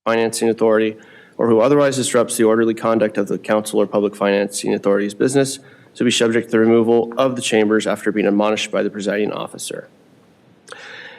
Financing Authority, or who otherwise disrupts the orderly conduct of the council or public financing authority's business, to be subject to the removal of the chambers after being admonished by the presiding officer.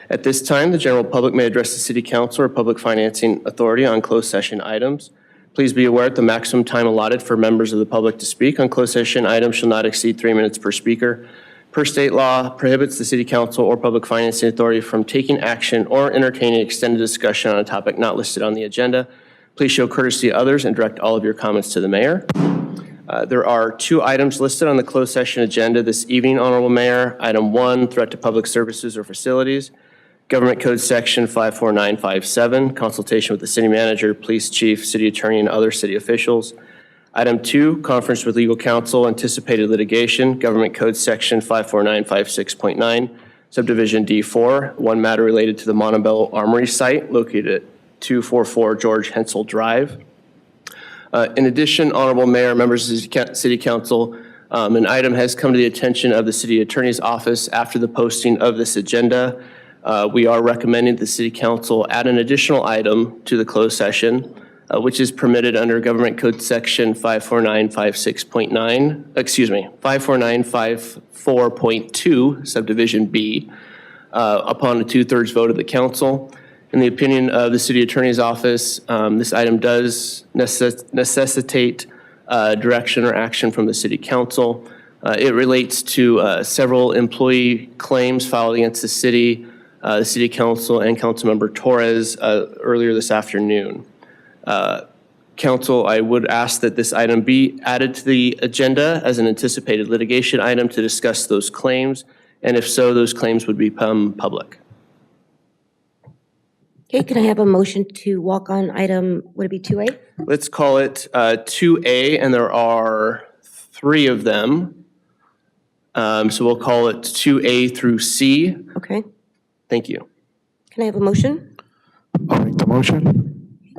At this time, the general public may address the City Council or Public Financing Authority on closed session items. Please be aware that the maximum time allotted for members of the public to speak on closed session items shall not exceed 3 minutes per speaker. Per state law, prohibits the City Council or Public Financing Authority from taking action or entertaining extended discussion on a topic not listed on the agenda. Please show courtesy to others and direct all of your comments to the mayor. There are 2 items listed on the closed session agenda this evening, Honorable Mayor. Item 1, threat to public services or facilities. Government Code Section 54957, consultation with the city manager, police chief, city attorney, and other city officials. Item 2, conference with legal counsel, anticipated litigation, Government Code Section 54956.9, Subdivision D4, one matter related to the Montebello Armory site located at 244 George Hensel Drive. In addition, Honorable Mayor, members of the City Council, an item has come to the attention of the City Attorney's Office after the posting of this agenda. We are recommending the City Council add an additional item to the closed session, which is permitted under Government Code Section 54954.2, Subdivision B, upon a 2/3 vote of the council. In the opinion of the City Attorney's Office, this item does necessitate direction or action from the City Council. It relates to several employee claims filed against the City Council and Councilmember Torres earlier this afternoon. Council, I would ask that this item be added to the agenda as an anticipated litigation item to discuss those claims, and if so, those claims would become public. Okay, can I have a motion to walk on item, would it be 2A? Let's call it 2A, and there are 3 of them. So we'll call it 2A through C. Okay. Thank you. Can I have a motion? I'll make the motion.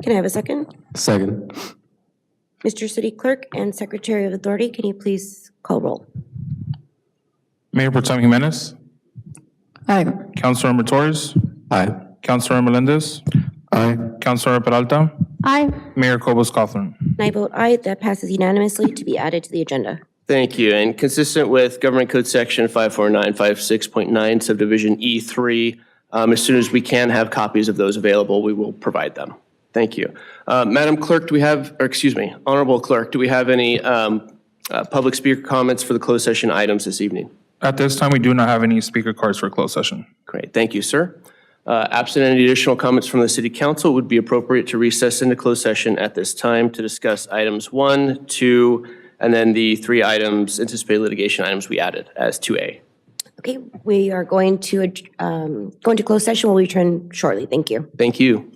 Can I have a second? Second. Mr. City Clerk and Secretary of Authority, can you please call roll? Mayor Pro Tem Jimenez. Aye. Councilor Torres. Aye. Councilor Melendez. Aye. Councilor Peralta. Aye. Mayor Cobos Cawthorn. And I vote aye. That passes unanimously to be added to the agenda. Thank you. And consistent with Government Code Section 54956.9, Subdivision E3, as soon as we can have copies of those available, we will provide them. Thank you. Madam Clerk, do we have, or excuse me, Honorable Clerk, do we have any public speaker comments for the closed session items this evening? At this time, we do not have any speaker cards for closed session. Great. Thank you, sir. Absent any additional comments from the City Council, it would be appropriate to recess into closed session at this time to discuss items 1, 2, and then the 3 items, anticipated litigation items we added as 2A. Okay, we are going to closed session. We'll return shortly. Thank you. Thank you.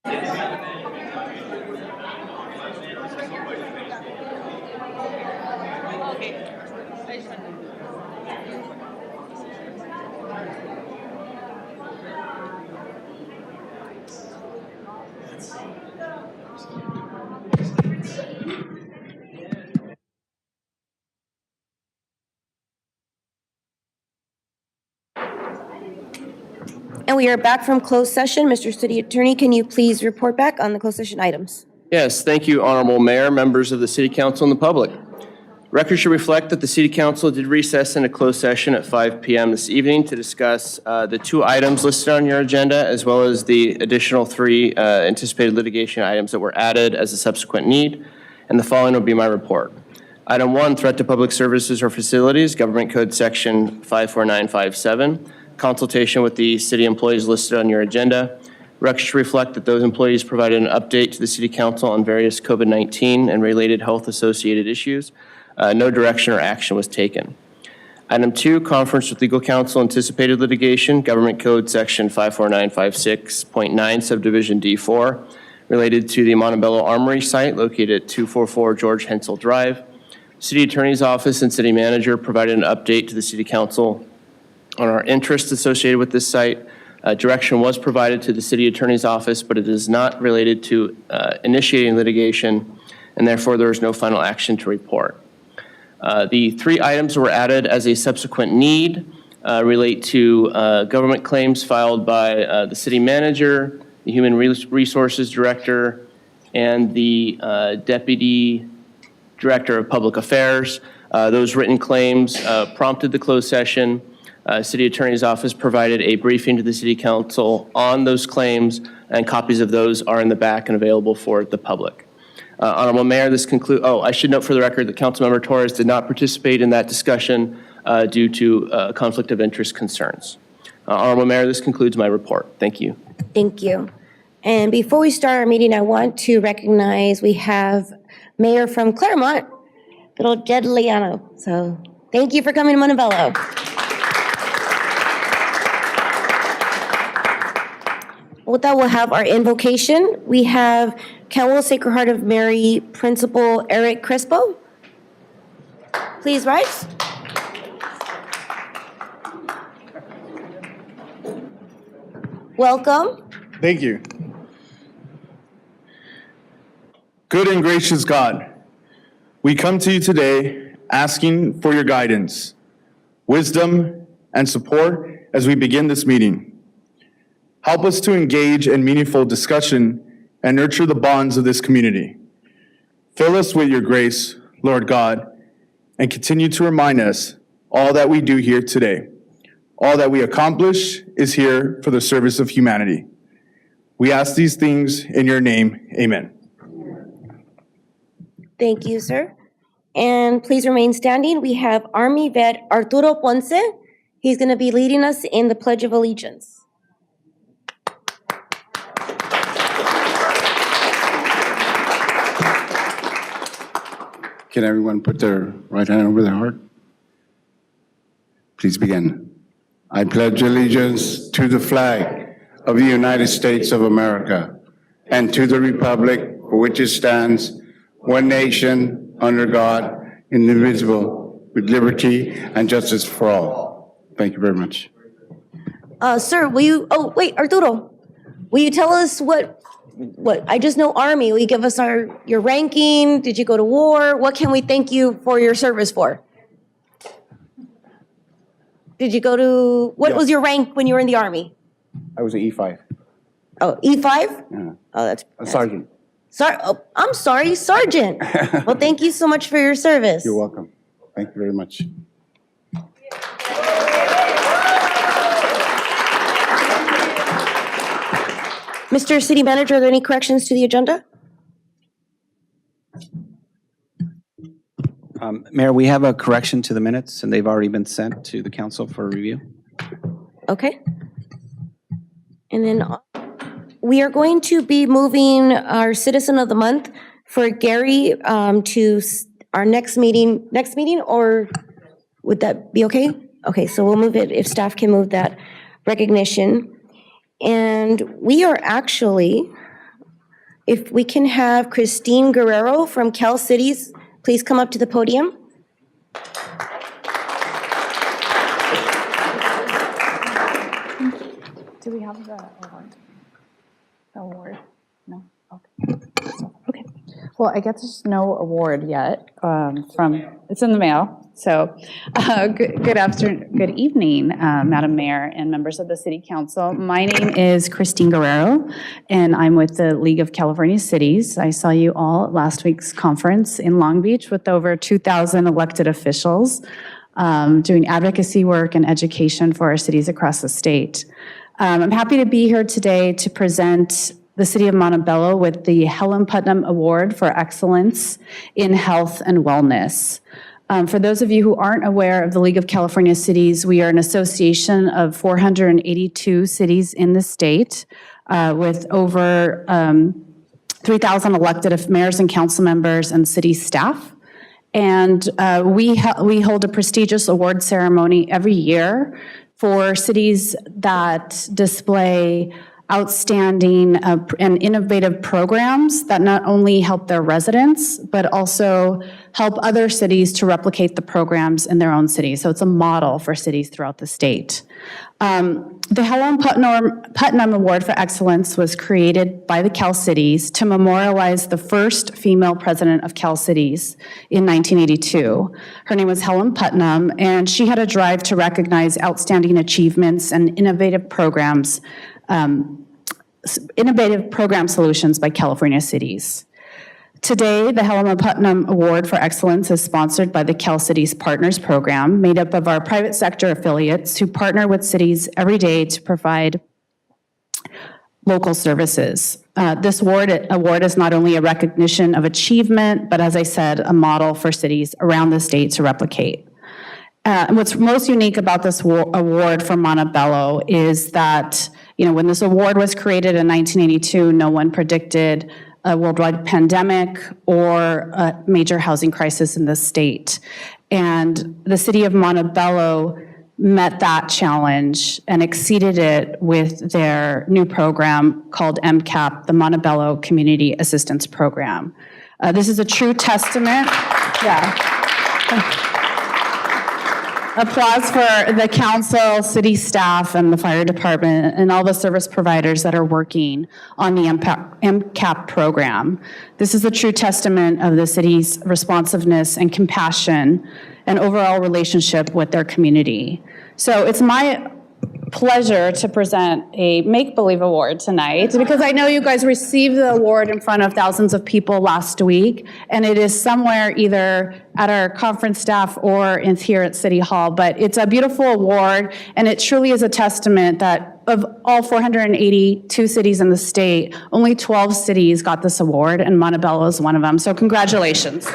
And we are back from closed session. Mr. City Attorney, can you please report back on the closed session items? Yes, thank you, Honorable Mayor, members of the City Council, and the public. Record should reflect that the City Council did recess into closed session at 5 p.m. this evening to discuss the 2 items listed on your agenda, as well as the additional 3 anticipated litigation items that were added as a subsequent need. And the following will be my report. Item 1, threat to public services or facilities, Government Code Section 54957, consultation with the city employees listed on your agenda. Record should reflect that those employees provided an update to the City Council on various COVID-19 and related health-associated issues. No direction or action was taken. Item 2, conference with legal counsel, anticipated litigation, Government Code Section 54956.9, Subdivision D4, related to the Montebello Armory site located at 244 George Hensel Drive. City Attorney's Office and City Manager provided an update to the City Council on our interests associated with this site. Direction was provided to the City Attorney's Office, but it is not related to initiating litigation, and therefore there is no final action to report. The 3 items were added as a subsequent need relate to government claims filed by the City Manager, the Human Resources Director, and the Deputy Director of Public Affairs. Those written claims prompted the closed session. City Attorney's Office provided a briefing to the City Council on those claims, and copies of those are in the back and available for the public. Honorable Mayor, this concludes. I should note for the record that Councilmember Torres did not participate in that discussion due to conflict of interest concerns. Honorable Mayor, this concludes my report. Thank you. Thank you. And before we start our meeting, I want to recognize we have Mayor from Claremont, little Jed Liano. So thank you for coming to Montebello. With that, we'll have our invocation. We have Counsel, Sacred Heart of Mary Principal Eric Crespo. Please rise. Welcome. Thank you. Good and gracious God, we come to you today asking for your guidance, wisdom, and support as we begin this meeting. Help us to engage in meaningful discussion and nurture the bonds of this community. Fill us with your grace, Lord God, and continue to remind us all that we do here today. All that we accomplish is here for the service of humanity. We ask these things in your name, amen. Thank you, sir. And please remain standing. We have Army Vet Arturo Ponce. He's going to be leading us in the Pledge of Allegiance. Can everyone put their right hand over their heart? Please begin. I pledge allegiance to the flag of the United States of America and to the republic for which it stands, one nation, under God, indivisible, with liberty and justice for all. Thank you very much. Sir, will you, wait, Arturo, will you tell us what, I just know Army, will you give us your ranking? Did you go to war? What can we thank you for your service for? Did you go to, what was your rank when you were in the Army? I was an E5. Oh, E5? Yeah. Oh, that's. A sergeant. I'm sorry, Sergeant. Well, thank you so much for your service. You're welcome. Thank you very much. Mr. City Manager, are there any corrections to the agenda? Mayor, we have a correction to the minutes, and they've already been sent to the council for review. Okay. And then we are going to be moving our Citizen of the Month for Gary to our next meeting, or would that be okay? Okay, so we'll move it, if staff can move that recognition. And we are actually, If we can have Christine Guerrero from Cal Cities, please come up to the podium. Do we have the award? The award? No? Okay. Okay. Well, I guess there's no award yet it's in the mail. So good afternoon, good evening, Madam Mayor and members of the City Council. My name is Christine Guerrero, and I'm with the League of California Cities. I saw you all at last week's conference in Long Beach with over 2,000 elected officials doing advocacy work and education for our cities across the state. I'm happy to be here today to present the City of Montebello with the Putnam Award for Excellence in Health and Wellness. For those of you who aren't aware of the League of California Cities, we are an association of 482 cities in the state with over 3,000 elected mayors and council members and city staff. And we hold a prestigious award ceremony every year for cities that display outstanding and innovative programs that not only help their residents, but also help other cities to replicate the programs in their own cities. So it's a model for cities throughout the state. The Putnam Award for Excellence was created by the Cal Cities to memorialize the first female president of Cal Cities in 1982. Her name was Helen Putnam, and she had a drive to recognize outstanding achievements and innovative program solutions by California cities. Today, the Helena Putnam Award for Excellence is sponsored by the Cal Cities Partners Program, made up of our private sector affiliates who partner with cities every day to provide local services. This award is not only a recognition of achievement, but as I said, a model for cities around the state to replicate. What's most unique about this award for Montebello is that, when this award was created in 1982, no one predicted a worldwide pandemic or a major housing crisis in the state. And the city of Montebello met that challenge and exceeded it with their new program called MCAP, the Montebello Community Assistance Program. This is a true testament. Applause for the council, city staff, and the fire department, and all the service providers that are working on the MCAP program. This is a true testament of the city's responsiveness and compassion and overall relationship with their community. So it's my pleasure to present a make-believe award tonight, because I know you guys received the award in front of thousands of people last week, and it is somewhere either at our conference staff or here at City Hall, but it's a beautiful award, and it truly is a testament that of all 482 cities in the state, only 12 cities got this award, and Montebello is one of them, so congratulations.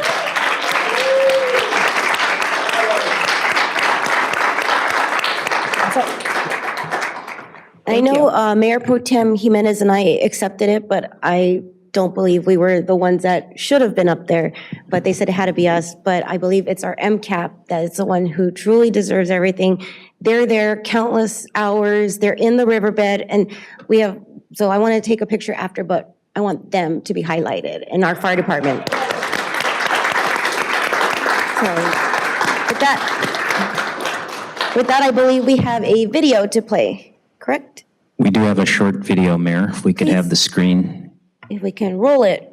I know Mayor Pro Tem Jimenez and I accepted it, but I don't believe we were the ones that should have been up there. But they said it had to be us. But I believe it's our MCAP that is the one who truly deserves everything. They're there countless hours. They're in the riverbed. And we have, so I want to take a picture after, but I want them to be highlighted in our fire department. So with that, I believe we have a video to play. Correct? We do have a short video, Mayor, if we could have the screen. If we can roll it.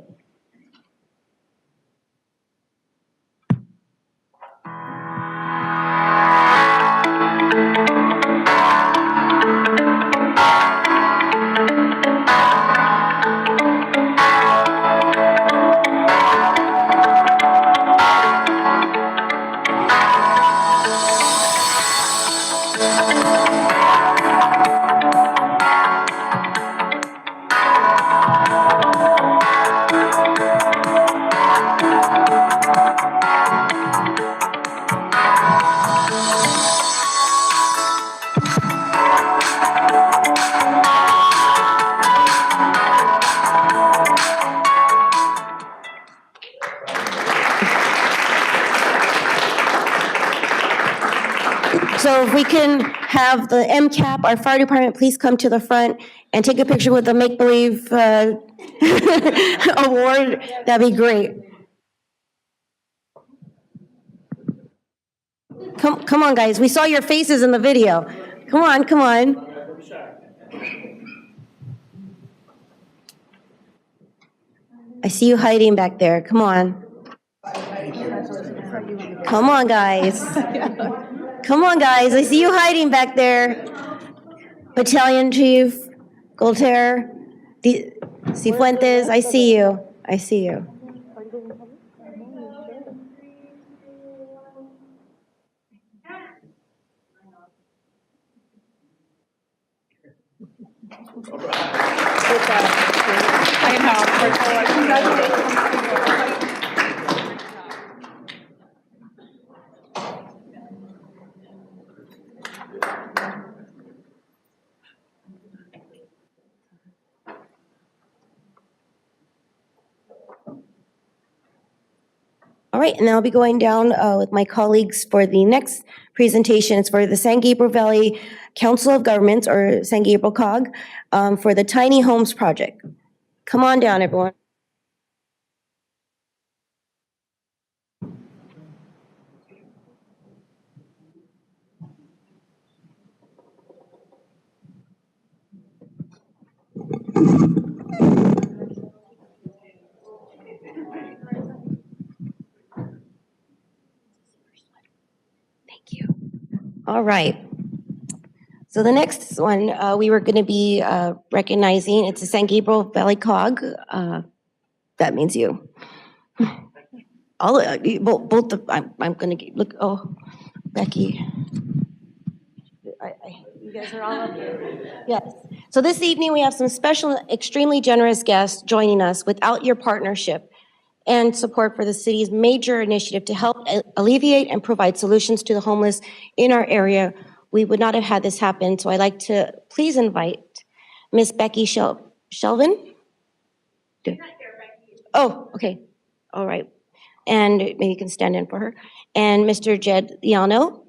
So if we can have the MCAP, our fire department, please come to the front and take a picture with the make-believe award, that'd be great. Come on, guys. We saw your faces in the video. Come on, come on. I see you hiding back there. Come on. Come on, guys. Come on, guys. I see you hiding back there. Battalion Chief, Golter, Cifuentes, I see you. I see you. I know. Congratulations. All right, and I'll be going down with my colleagues for the next presentation. It's for the San Gabriel Valley Council of Governments, or San Gabriel COG, for the Tiny Homes Project. Come on down, everyone. Thank you. All right. So the next one we were going to be recognizing, it's the San Gabriel Valley COG. That means you. All both I'm going to look. Oh, Becky. You guys are all up here. Yes. So this evening we have some special, extremely generous guests joining us. Without your partnership and support for the city's major initiative to help alleviate and provide solutions to the homeless in our area, we would not have had this happen. So I'd like to please invite Miss Becky Shelvin. Oh, okay. All right. And maybe you can stand in for her. And Mr. Jed Liano,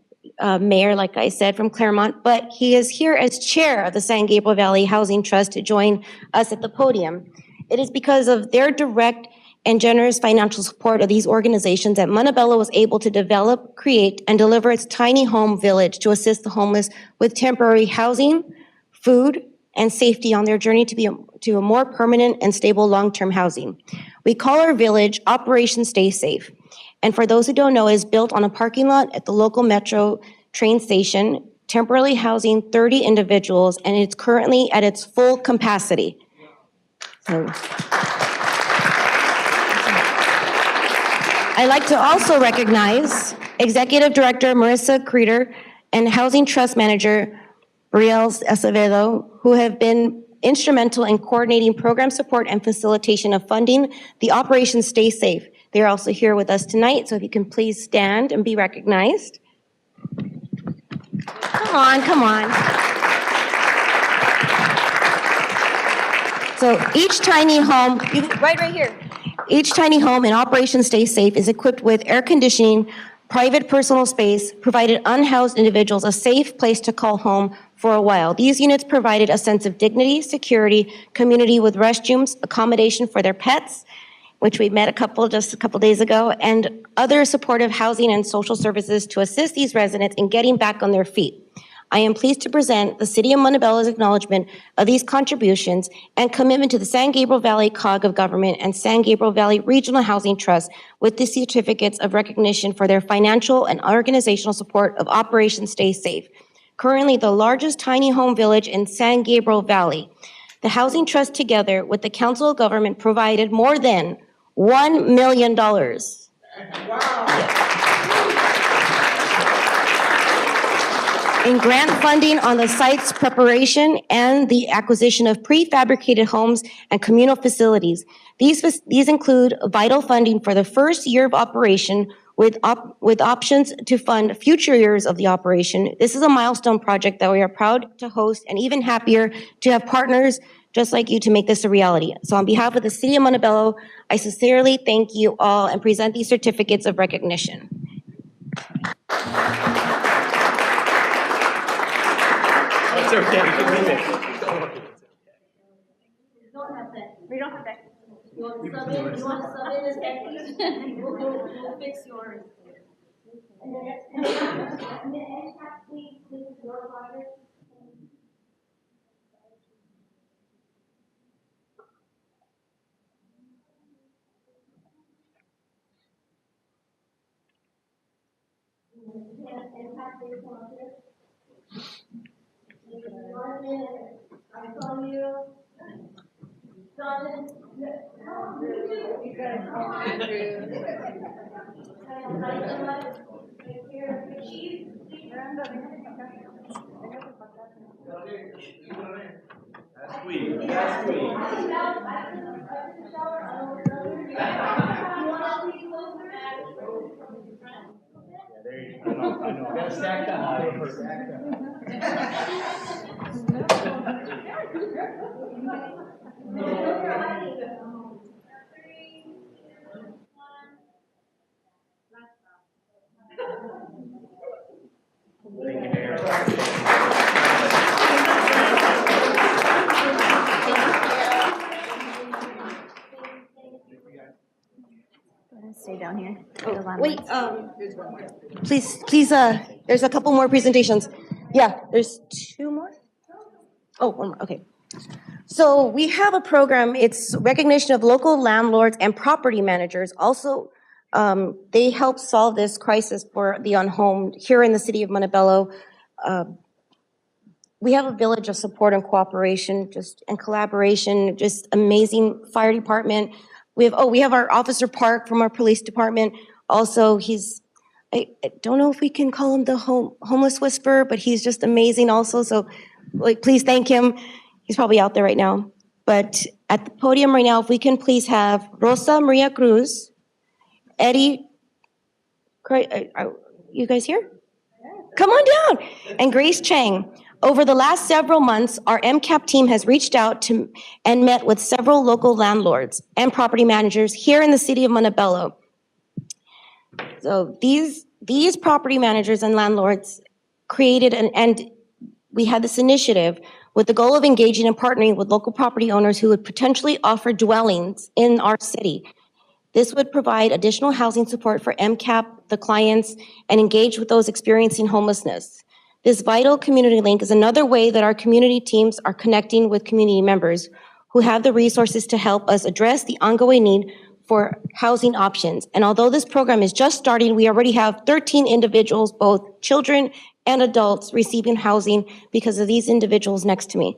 mayor, like I said, from Claremont, but he is here as chair of the San Gabriel Valley Housing Trust to join us at the podium. It is because of their direct and generous financial support of these organizations that Montebello was able to develop, create, and deliver its tiny home village to assist the homeless with temporary housing, food, and safety on their journey to a more permanent and stable long-term housing. We call our village Operation Stay Safe. And for those who don't know, it is built on a parking lot at the local metro train station, temporarily housing 30 individuals, and it's currently at its full capacity. So, I'd like to also recognize Executive Director Marissa Creeder and Housing Trust Manager Brielle Acevedo, who have been instrumental in coordinating program support and facilitation of funding the Operation Stay Safe. They're also here with us tonight, so if you can please stand and be recognized. Come on, come on. So each tiny home, right here. Each tiny home in Operation Stay Safe is equipped with air conditioning, private personal space, provided unhoused individuals a safe place to call home for a while. These units provided a sense of dignity, security, community with restrooms, accommodation for their pets, which we met just a couple days ago, and other supportive housing and social services to assist these residents in getting back on their feet. I am pleased to present the City of Montebello's acknowledgement of these contributions and commitment to the San Gabriel Valley COG of Government and San Gabriel Valley Regional Housing Trust with the certificates of recognition for their financial and organizational support of Operation Stay Safe, currently the largest tiny home village in San Gabriel Valley. The Housing Trust, together with the Council of Government, provided more than $1 million. In grant funding on the site's preparation and the acquisition of prefabricated homes and communal facilities. These include vital funding for the first year of operation with options to fund future years of the operation. This is a milestone project that we are proud to host and even happier to have partners just like you to make this a reality. So on behalf of the City of Montebello, I sincerely thank you all and present these certificates of recognition. It's okay, you can leave it. We don't have that. You want to sub in? You want to sub in as deputy? We'll fix yours. And then, please, this is your project. I saw you. Jonathan. Stay down here. Wait, please, there's a couple more presentations. Yeah, there's two more? Oh, one more, okay. So we have a program, it's recognition of local landlords and property managers. Also, they help solve this crisis for the unhomed here in the city of Montebello. We have a village of support and cooperation, and collaboration, just amazing fire department. We have our Officer Park from our police department. Also, I don't know if we can call him the homeless whisperer, but he's just amazing also. So, please thank him. He's probably out there right now. But at the podium right now, if we can please have Rosa Maria Cruz, Eddie, are you guys here? Come on down. And Grace Chang. Over the last several months, our MCAP team has reached out to and met with several local landlords and property managers here in the city of Montebello. So these property managers and landlords created and we had this initiative with the goal of engaging and partnering with local property owners who would potentially offer dwellings in our city. This would provide additional housing support for MCAP, the clients, and engage with those experiencing homelessness. This vital community link is another way that our community teams are connecting with community members who have the resources to help us address the ongoing need for housing options. And although this program is just starting, we already have 13 individuals, both children and adults, receiving housing because of these individuals next to me.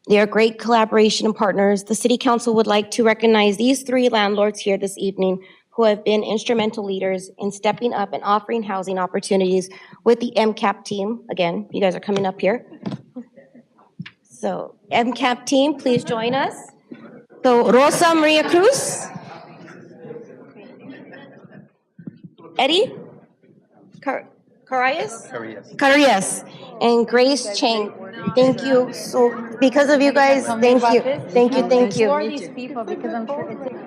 They are great collaboration and partners. The City Council would like to recognize these three landlords here this evening who have been instrumental leaders in stepping up and offering housing opportunities with the MCAP team. Again, you guys are coming up here. So MCAP team, please join us. So Rosa Maria Cruz. Eddie? Carillas. And Grace Chang. Thank you. So because of you guys, thank you. Thank you, thank you. Who are these people? Because I'm sure it takes.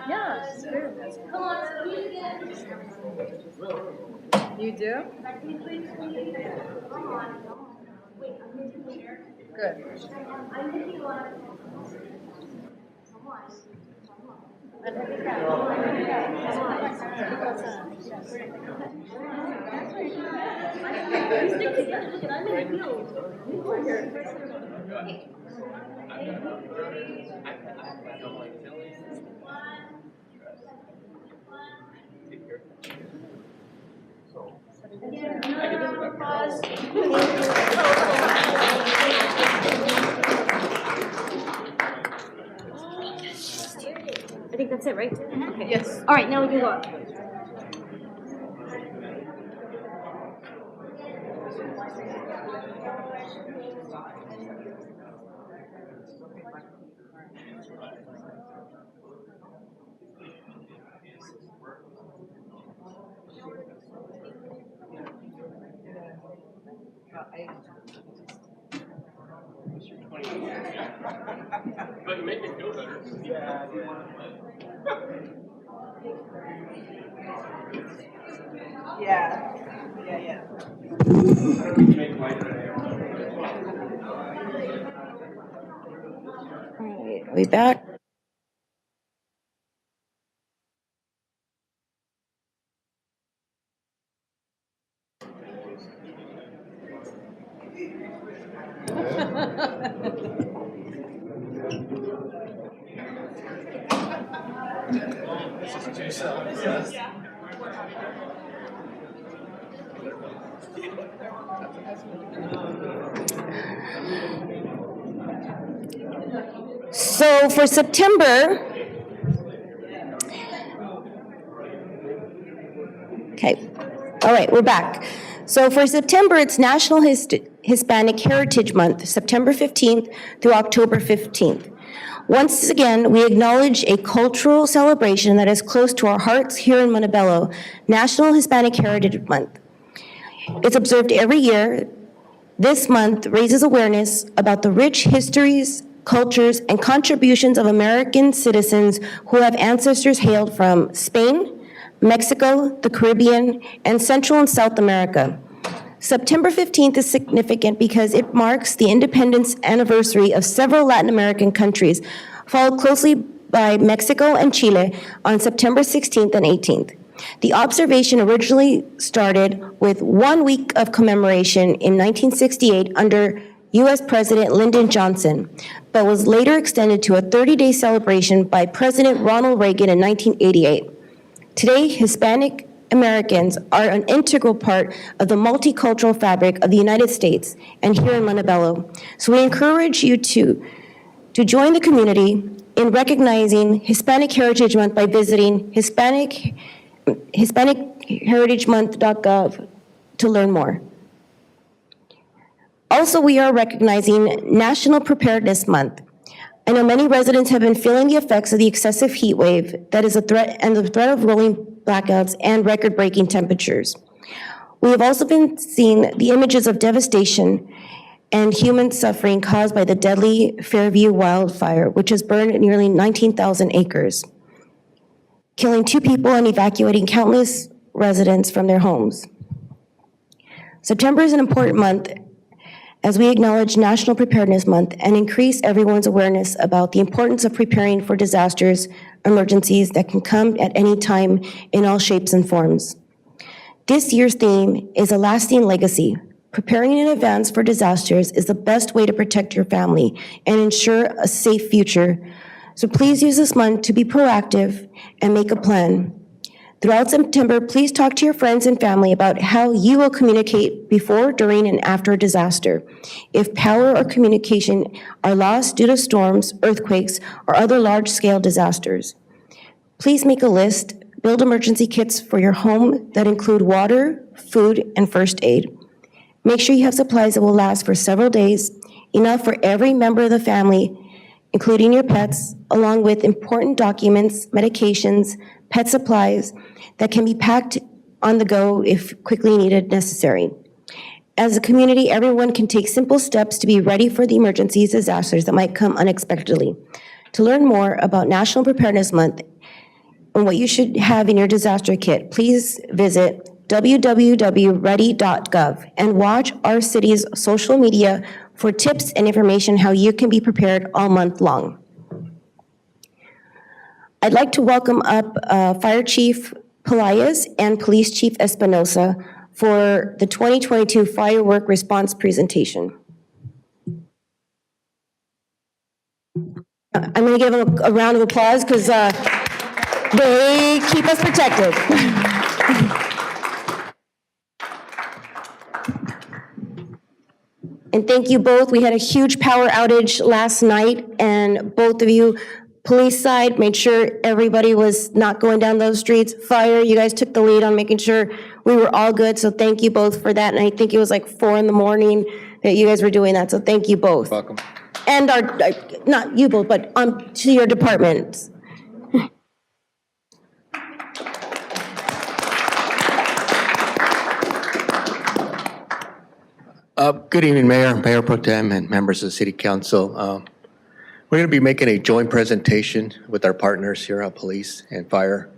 Yeah, Come on. you do? Good. I think that's it, right? Okay. Yes. All right, now we can go up. Are we back? So for September, okay, all right, we're back. So for September, it's National Hispanic Heritage Month, September 15th through October 15th. Once again, we acknowledge a cultural celebration that is close to our hearts here in Montebello, National Hispanic Heritage Month. It's observed every year. This month raises awareness about the rich histories, cultures, and contributions of American citizens who have ancestors hailed from Spain, Mexico, the Caribbean, and Central and South America. September 15th is significant because it marks the independence anniversary of several Latin American countries, followed closely by Mexico and Chile on September 16th and 18th. The observation originally started with 1 week of commemoration in 1968 under U.S. President Lyndon Johnson, but was later extended to a 30-day celebration by President Ronald Reagan in 1988. Today, Hispanic Americans are an integral part of the multicultural fabric of the United States and here in Montebello. So we encourage you to join the community in recognizing Hispanic Heritage Month by visiting HispanicHeritageMonth.gov to learn more. Also, we are recognizing National Preparedness Month. I know many residents have been feeling the effects of the excessive heat wave that is a threat, and the threat of rolling blackouts and record-breaking temperatures. We have also been seeing the images of devastation and human suffering caused by the deadly Fairview wildfire, which has burned nearly 19,000 acres, killing 2 people and evacuating countless residents from their homes. September is an important month as we acknowledge National Preparedness Month and increase everyone's awareness about the importance of preparing for disasters, emergencies that can come at any time in all shapes and forms. This year's theme is a lasting legacy. Preparing in advance for disasters is the best way to protect your family and ensure a safe future. So please use this month to be proactive and make a plan. Throughout September, please talk to your friends and family about how you will communicate before, during, and after a disaster. If power or communication are lost due to storms, earthquakes, or other large-scale disasters, please make a list, build emergency kits for your home that include water, food, and first aid. Make sure you have supplies that will last for several days, enough for every member of the family, including your pets, along with important documents, medications, pet supplies that can be packed on the go if quickly necessary. As a community, everyone can take simple steps to be ready for the emergencies, disasters that might come unexpectedly. To learn more about National Preparedness Month and what you should have in your disaster kit, please visit www.ready.gov and watch our city's social media for tips and information how you can be prepared all month long. I'd like to welcome up Fire Chief Pelaez and Police Chief Espinosa for the 2022 firework response presentation. I'm going to give them a round of applause because they keep us protected. And thank you both. We had a huge power outage last night, and both of you, police side, made sure everybody was not going down those streets. Fire, you guys took the lead on making sure we were all good, so thank you both for that. And I think it was like 4 in the morning that you guys were doing that, so thank you both. Welcome. And not you both, but to your departments. Good evening, Mayor, Mayor Pro Tem, and members of the City Council. We're going to be making a joint presentation with our partners here on police and fire.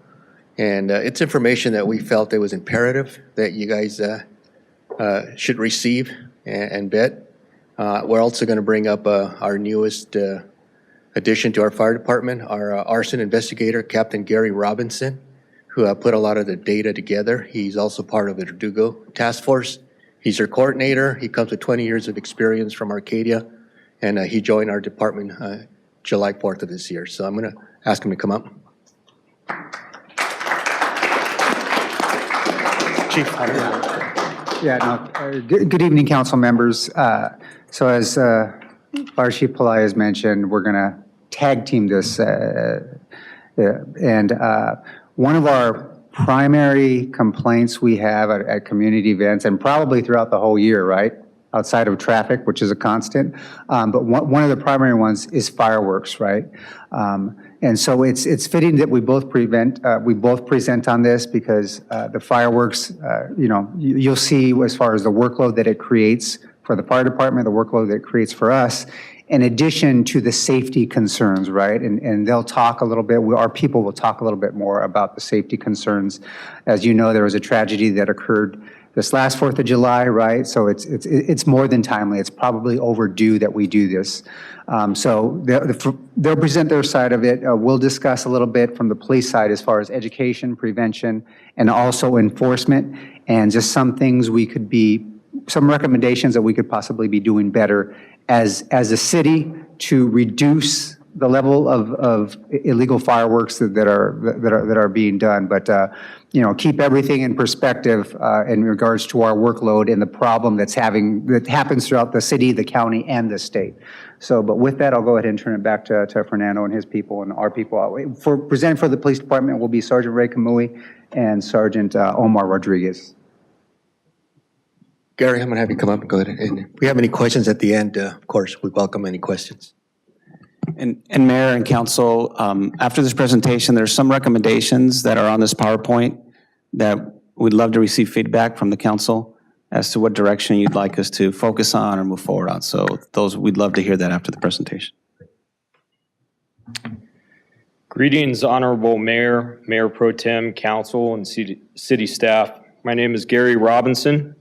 And it's information that we felt it was imperative that you guys should receive and vet. We're also going to bring up our newest addition to our fire department, our arson investigator, Captain Gary Robinson, who put a lot of the data together. He's also part of the Verdugo task force. He's our coordinator. He comes with 20 years of experience from Arcadia, and he joined our department July 4th of this year. So I'm going to ask him to come up. Chief. Good evening, council members. So as Fire Chief Pillai has mentioned, we're going to tag team this. And one of our primary complaints we have at community events, and probably throughout the whole year, right? Outside of traffic, which is a constant. But one of the primary ones is fireworks, right? And so it's fitting that we both present on this because the fireworks, you'll see as far as the workload that it creates for the fire department, the workload that it creates for us, in addition to the safety concerns, right? And they'll talk a little bit, our people will talk a little bit more about the safety concerns. As you know, there was a tragedy that occurred this last 4th of July, right? So it's more than timely. It's probably overdue that we do this. So they'll present their side of it. We'll discuss a little bit from the police side as far as education, prevention, and also enforcement, and just some things some recommendations that we could possibly be doing better as a city to reduce the level of illegal fireworks that are being done. But keep everything in perspective in regards to our workload and the problem that happens throughout the city, the county, and the state. So, but with that, I'll go ahead and turn it back to Fernando and his people and our people. Presenting for the police department will be Sergeant Ray Kamui and Sergeant Omar Rodriguez. Gary, I'm going to have you come up and go ahead. And if we have any questions at the end, of course, we welcome any questions. And Mayor and Council, after this presentation, there's some recommendations that are on this PowerPoint that we'd love to receive feedback from the Council as to what direction you'd like us to focus on or move forward on. So we'd love to hear that after the presentation. Greetings, Honorable Mayor, Mayor Pro Tem, Council, and city staff. My name is Gary Robinson.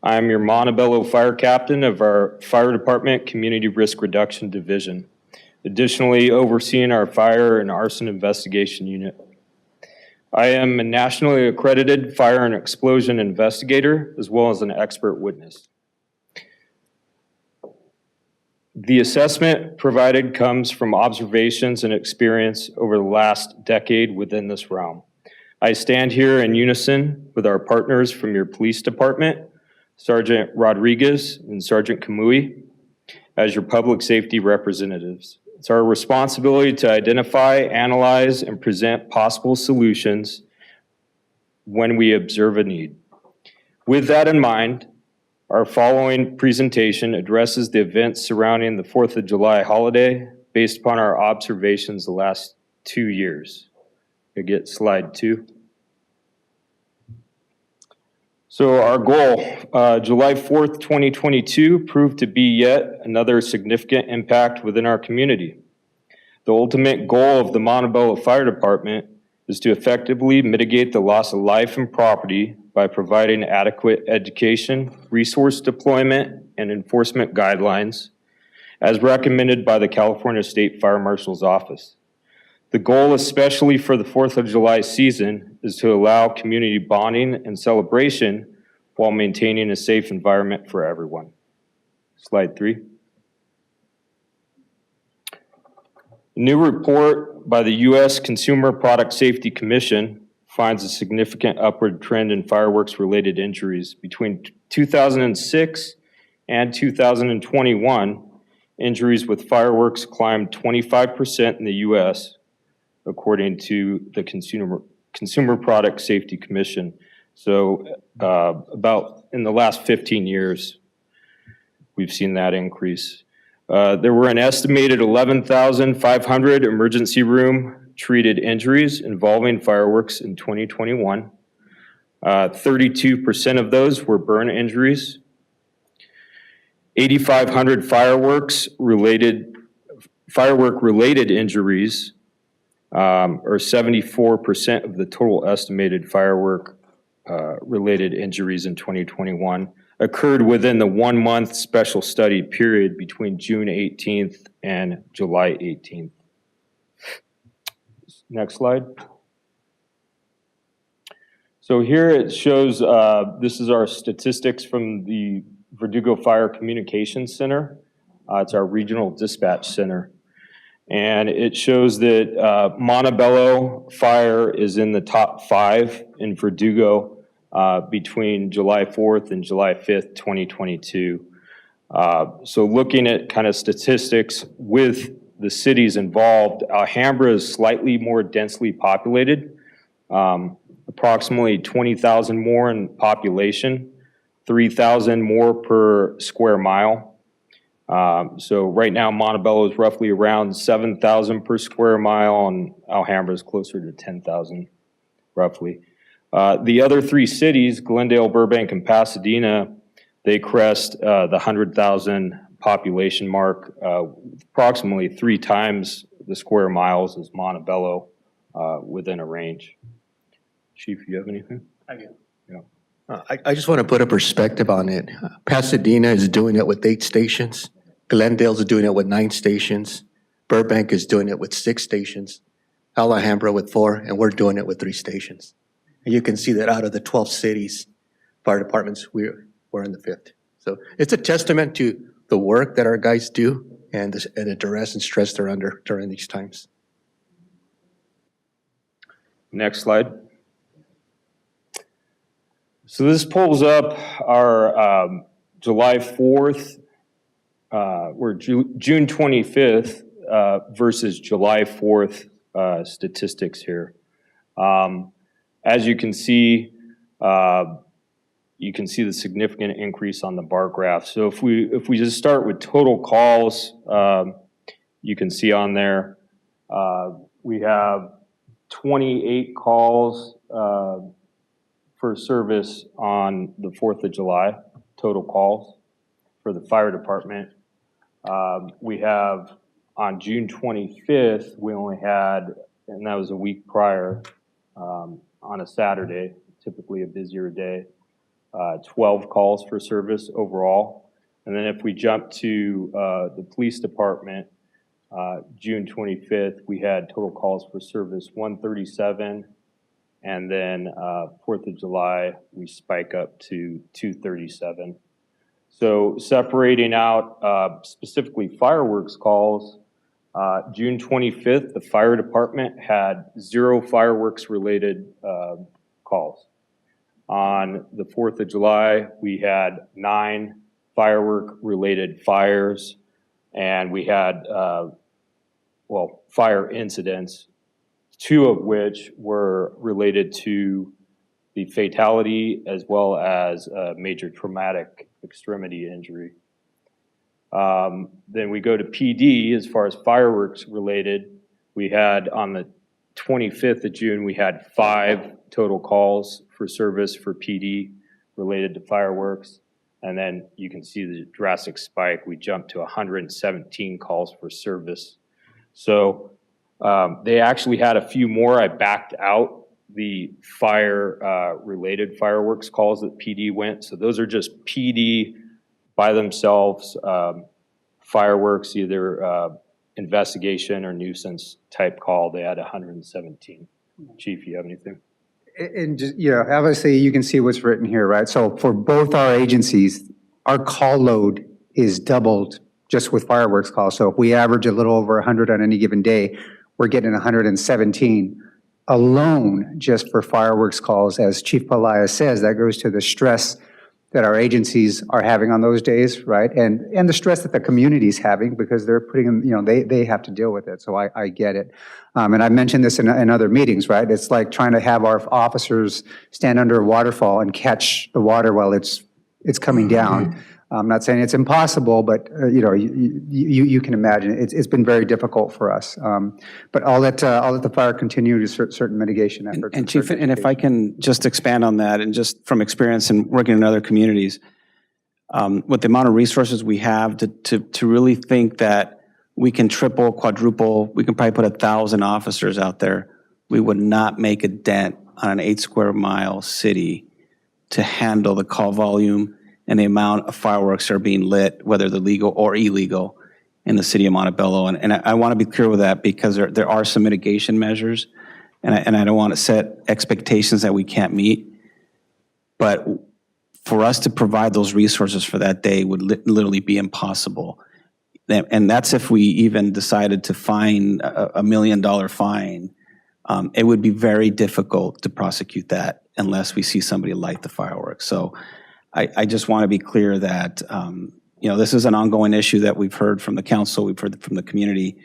I'm your Montebello Fire Captain of our Fire Department Community Risk Reduction Division, additionally overseeing our Fire and Arson Investigation Unit. I am a nationally accredited fire and explosion investigator, as well as an expert witness. The assessment provided comes from observations and experience over the last decade within this realm. I stand here in unison with our partners from your police department, Sergeant Rodriguez and Sergeant Kamui, as your public safety representatives. It's our responsibility to identify, analyze, and present possible solutions when we observe a need. With that in mind, our following presentation addresses the events surrounding the 4th of July holiday based upon our observations the last 2 years. You get slide 2. So our goal, July 4th, 2022, proved to be yet another significant impact within our community. The ultimate goal of the Montebello Fire Department is to effectively mitigate the loss of life and property by providing adequate education, resource deployment, and enforcement guidelines as recommended by the California State Fire Marshal's Office. The goal, especially for the 4th of July season, is to allow community bonding and celebration while maintaining a safe environment for everyone. Slide 3. A new report by the U.S. Consumer Product Safety Commission finds a significant upward trend in fireworks-related injuries. Between 2006 and 2021, injuries with fireworks climbed 25% in the U.S., according to the Consumer Product Safety Commission. So about in the last 15 years, we've seen that increase. There were an estimated 11,500 emergency room treated injuries involving fireworks in 2021. 32% of those were burn injuries. 8,500 fireworks related Firework-related injuries or 74% of the total estimated firework-related injuries in 2021 occurred within the 1-month special study period between June 18th and July 18th. Next slide. So here it shows, this is our statistics from the Verdugo Fire Communications Center. It's our regional dispatch center. And it shows that Montebello Fire is in the top 5 in Verdugo between July 4th and July 5th, 2022. So looking at kind of statistics with the cities involved, Alhambra is slightly more densely populated, approximately 20,000 more in population, 3,000 more per square mile. So right now, Montebello is roughly around 7,000 per square mile, and Alhambra is closer to 10,000, roughly. The other 3 cities, Glendale, Burbank, and Pasadena, they crest the 100,000 population mark, approximately 3 times the square miles as Montebello within a range. Chief, you have anything? I do. I just want to put a perspective on it. Pasadena is doing it with 8 stations. Glendale's doing it with 9 stations. Burbank is doing it with 6 stations. Alhambra with 4, and we're doing it with 3 stations. And you can see that out of the 12 cities, fire departments, we're in the 5th. So it's a testament to the work that our guys do and the duress and stress they're under during these times. Next slide. So this pulls up our July 4th, or June 25th versus July 4th statistics here. As you can see the significant increase on the bar graph. So if we just start with total calls, you can see on there we have 28 calls for service on the 4th of July, total calls for the fire department. We have on June 25th, we only had, and that was a week prior, on a Saturday, typically a busier day, 12 calls for service overall. And then if we jump to the police department, June 25th, we had total calls for service 137. And then 4th of July, we spike up to 237. So separating out specifically fireworks calls, June 25th, the fire department had 0 fireworks related calls. On the 4th of July, we had 9 firework related fires, and we had, fire incidents, 2 of which were related to the fatality as well as a major traumatic extremity injury. Then we go to PD as far as fireworks related. We had on the 25th of June, we had 5 total calls for service for PD related to fireworks. And then you can see the drastic spike. We jumped to 117 calls for service. So they actually had a few more. I backed out the fire related fireworks calls that PD went. So those are just PD by themselves, fireworks, either investigation or nuisance type call. They had 117. Chief, you have anything? And just, obviously you can see what's written here, right? So for both our agencies, our call load is doubled just with fireworks calls. So if we average a little over 100 on any given day, we're getting 117 alone just for fireworks calls. As Chief Pelayo says, that goes to the stress that our agencies are having on those days, right? And the stress that the community's having because they're putting in, they have to deal with it. So I get it. And I mentioned this in other meetings, right? It's like trying to have our officers stand under a waterfall and catch the water while it's coming down. I'm not saying it's impossible, but you can imagine it's been very difficult for us. But I'll let the fire continue to certain mitigation efforts. And Chief, and if I can just expand on that, and just from experience and working in other communities, with the amount of resources we have to really think that we can triple, quadruple, we can probably put 1,000 officers out there. We would not make a dent on an 8 square mile city to handle the call volume and the amount of fireworks that are being lit, whether they're legal or illegal, in the city of Montebello. And I want to be clear with that because there are some mitigation measures, and I don't want to set expectations that we can't meet. But for us to provide those resources for that day would literally be impossible. And that's if we even decided to fine a $1 million fine. It would be very difficult to prosecute that unless we see somebody light the fireworks. So I just want to be clear that this is an ongoing issue that we've heard from the council, we've heard from the community.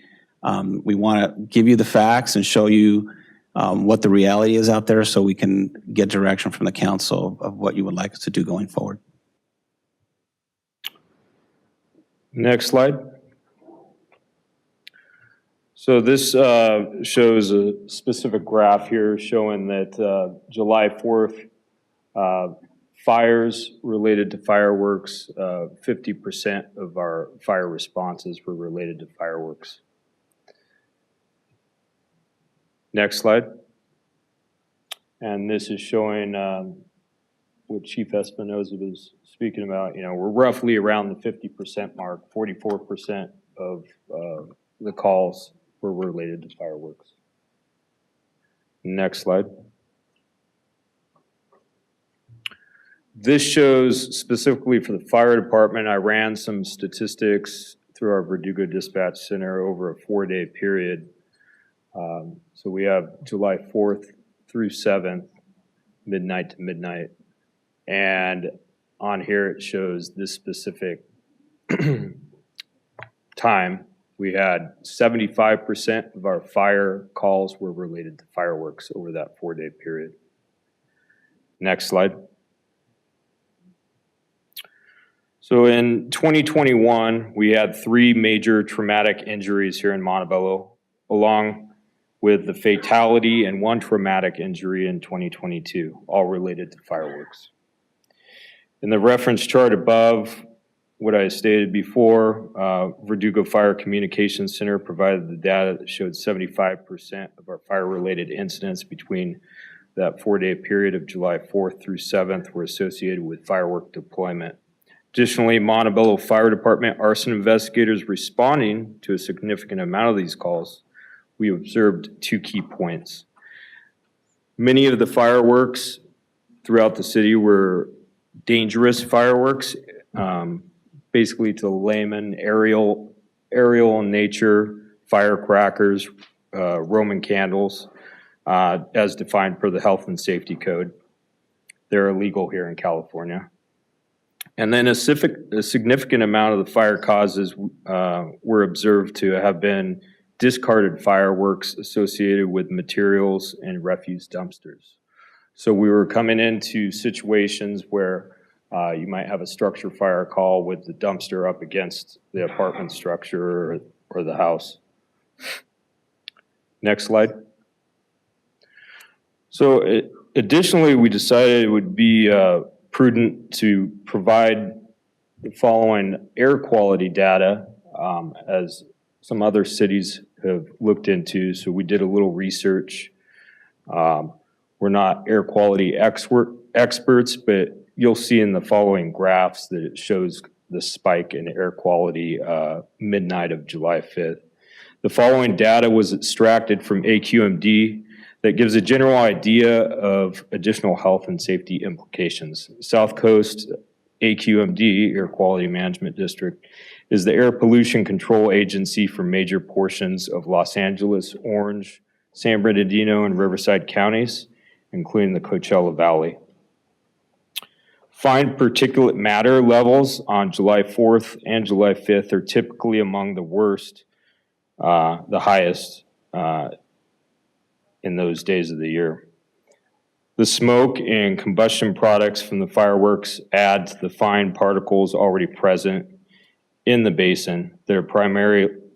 We want to give you the facts and show you what the reality is out there so we can get direction from the council of what you would like us to do going forward. Next slide. So this shows a specific graph here showing that July 4th, fires related to fireworks, 50% of our fire responses were related to fireworks. Next slide. And this is showing what Chief Espinoza was speaking about. We're roughly around the 50% mark, 44% of the calls were related to fireworks. Next slide. This shows specifically for the fire department, I ran some statistics through our Verdugo Dispatch Center over a 4-day period. So we have July 4th through 7th, midnight to midnight. And on here it shows this specific time. We had 75% of our fire calls were related to fireworks over that 4-day period. Next slide. So in 2021, we had 3 major traumatic injuries here in Montebello, along with the fatality and 1 traumatic injury in 2022, all related to fireworks. In the reference chart above, what I stated before, Verdugo Fire Communications Center provided the data that showed 75% of our fire-related incidents between that 4-day period of July 4th through 7th were associated with firework deployment. Additionally, Montebello Fire Department arson investigators responding to a significant amount of these calls, we observed 2 key points. Many of the fireworks throughout the city were dangerous fireworks, basically to the layman, aerial in nature, firecrackers, Roman candles, as defined per the Health and Safety Code. They're illegal here in California. And then a significant amount of the fire causes were observed to have been discarded fireworks associated with materials and refuse dumpsters. So we were coming into situations where you might have a structure fire call with the dumpster up against the apartment structure or the house. Next slide. So additionally, we decided it would be prudent to provide the following air quality data as some other cities have looked into. So we did a little research. We're not air quality experts, but you'll see in the following graphs that it shows the spike in air quality midnight of July 5th. The following data was extracted from AQMD that gives a general idea of additional health and safety implications. South Coast AQMD, Air Quality Management District, is the air pollution control agency for major portions of Los Angeles, Orange, San Bernardino, and Riverside counties, including the Coachella Valley. Fine particulate matter levels on July 4th and July 5th are typically among the worst, the highest in those days of the year. The smoke and combustion products from the fireworks add to the fine particles already present in the basin that are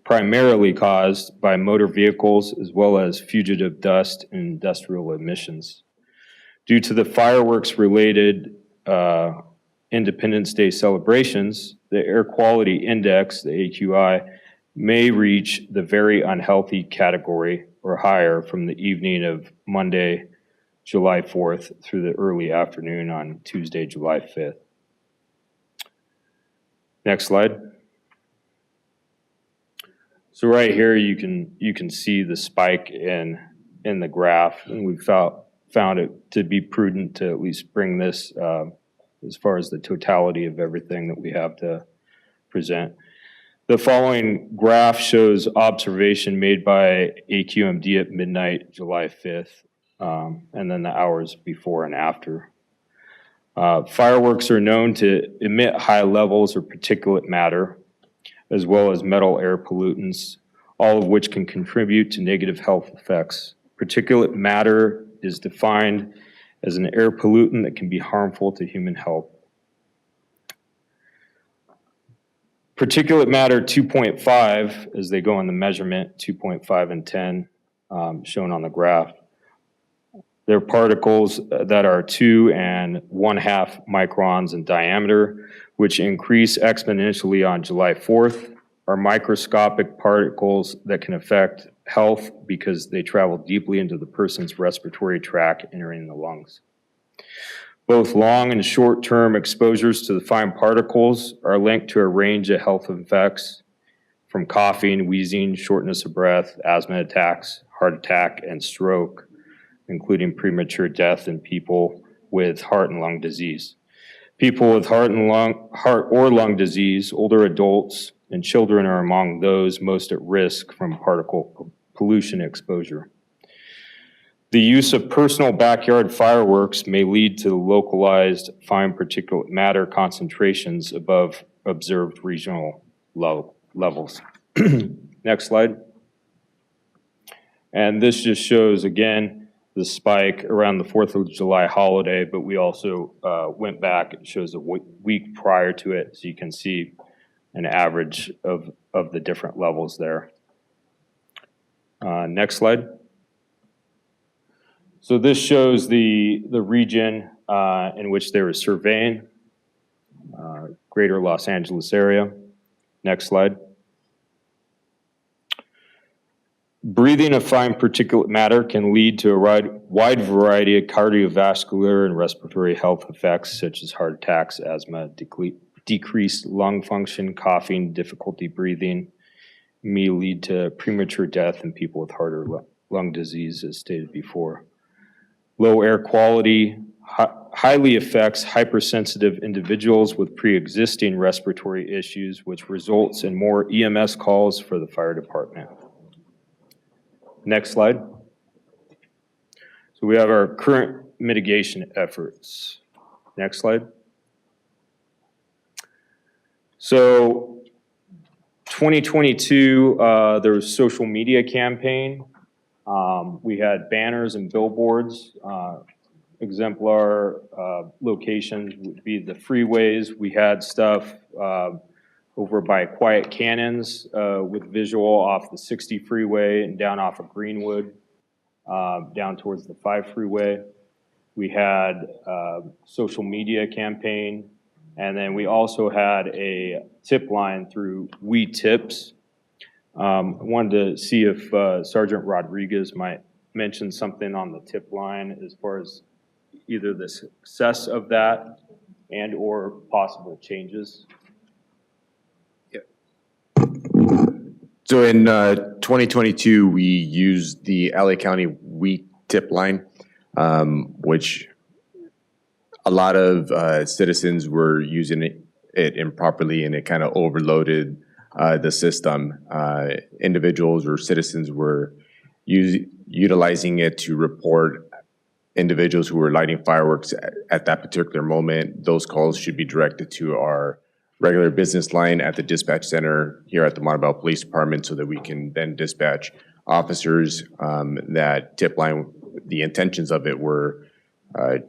primarily caused by motor vehicles as well as fugitive dust and industrial emissions. Due to the fireworks-related Independence Day celebrations, the Air Quality Index, the AQI, may reach the very unhealthy category or higher from the evening of Monday, July 4th through the early afternoon on Tuesday, July 5th. Next slide. So right here, you can see the spike in the graph, and we found it to be prudent to at least bring this as far as the totality of everything that we have to present. The following graph shows observation made by AQMD at midnight, July 5th, and then the hours before and after. Fireworks are known to emit high levels of particulate matter, as well as metal air pollutants, all of which can contribute to negative health effects. Particulate matter is defined as an air pollutant that can be harmful to human health. Particulate matter 2.5, as they go in the measurement, 2.5 and 10, shown on the graph. They're particles that are 2 1/2 microns in diameter, which increase exponentially on July 4th, are microscopic particles that can affect health because they travel deeply into the person's respiratory tract, entering the lungs. Both long and short-term exposures to the fine particles are linked to a range of health effects, from coughing, wheezing, shortness of breath, asthma attacks, heart attack, and stroke, including premature death in people with heart and lung disease. People with heart or lung disease, older adults, and children are among those most at risk from particle pollution exposure. The use of personal backyard fireworks may lead to localized fine particulate matter concentrations above observed regional levels. Next slide. And this just shows, again, the spike around the 4th of July holiday, but we also went back. It shows a week prior to it, so you can see an average of the different levels there. Next slide. So this shows the region in which they were surveying, greater Los Angeles area. Next slide. Breathing of fine particulate matter can lead to a wide variety of cardiovascular and respiratory health effects, such as heart attacks, asthma, decreased lung function, coughing, difficulty breathing, may lead to premature death in people with heart or lung disease, as stated before. Low air quality highly affects hypersensitive individuals with pre-existing respiratory issues, which results in more EMS calls for the fire department. Next slide. So we have our current mitigation efforts. Next slide. So 2022, there was a social media campaign. We had banners and billboards. Exemplar locations would be the freeways. We had stuff over by Quiet Cannons with visual off the 60 freeway and down off of Greenwood, down towards the 5 freeway. We had a social media campaign, and then we also had a tip line through We Tips. I wanted to see if Sergeant Rodriguez might mention something on the tip line as far as either the success of that and or possible changes. So in 2022, we used the LA County We Tip line, which a lot of citizens were using it improperly, and it kind of overloaded the system. Individuals or citizens were utilizing it to report individuals who were lighting fireworks at that particular moment. Those calls should be directed to our regular business line at the dispatch center here at the Montebello Police Department, so that we can then dispatch officers. That tip line, the intentions of it were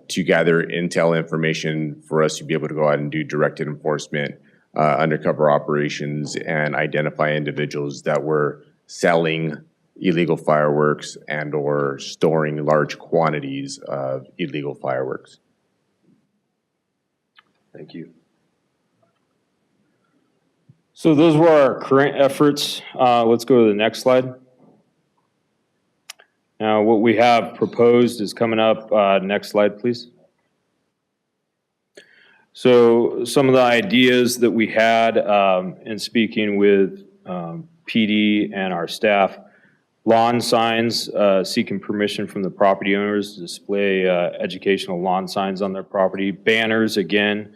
to gather intel information for us to be able to go out and do directed enforcement, undercover operations, and identify individuals that were selling illegal fireworks and or storing large quantities of illegal fireworks. Thank you. So those were our current efforts. Let's go to the next slide. Now, what we have proposed is coming up. Next slide, please. So some of the ideas that we had in speaking with PD and our staff, lawn signs, seeking permission from the property owners to display educational lawn signs on their property. Banners, again,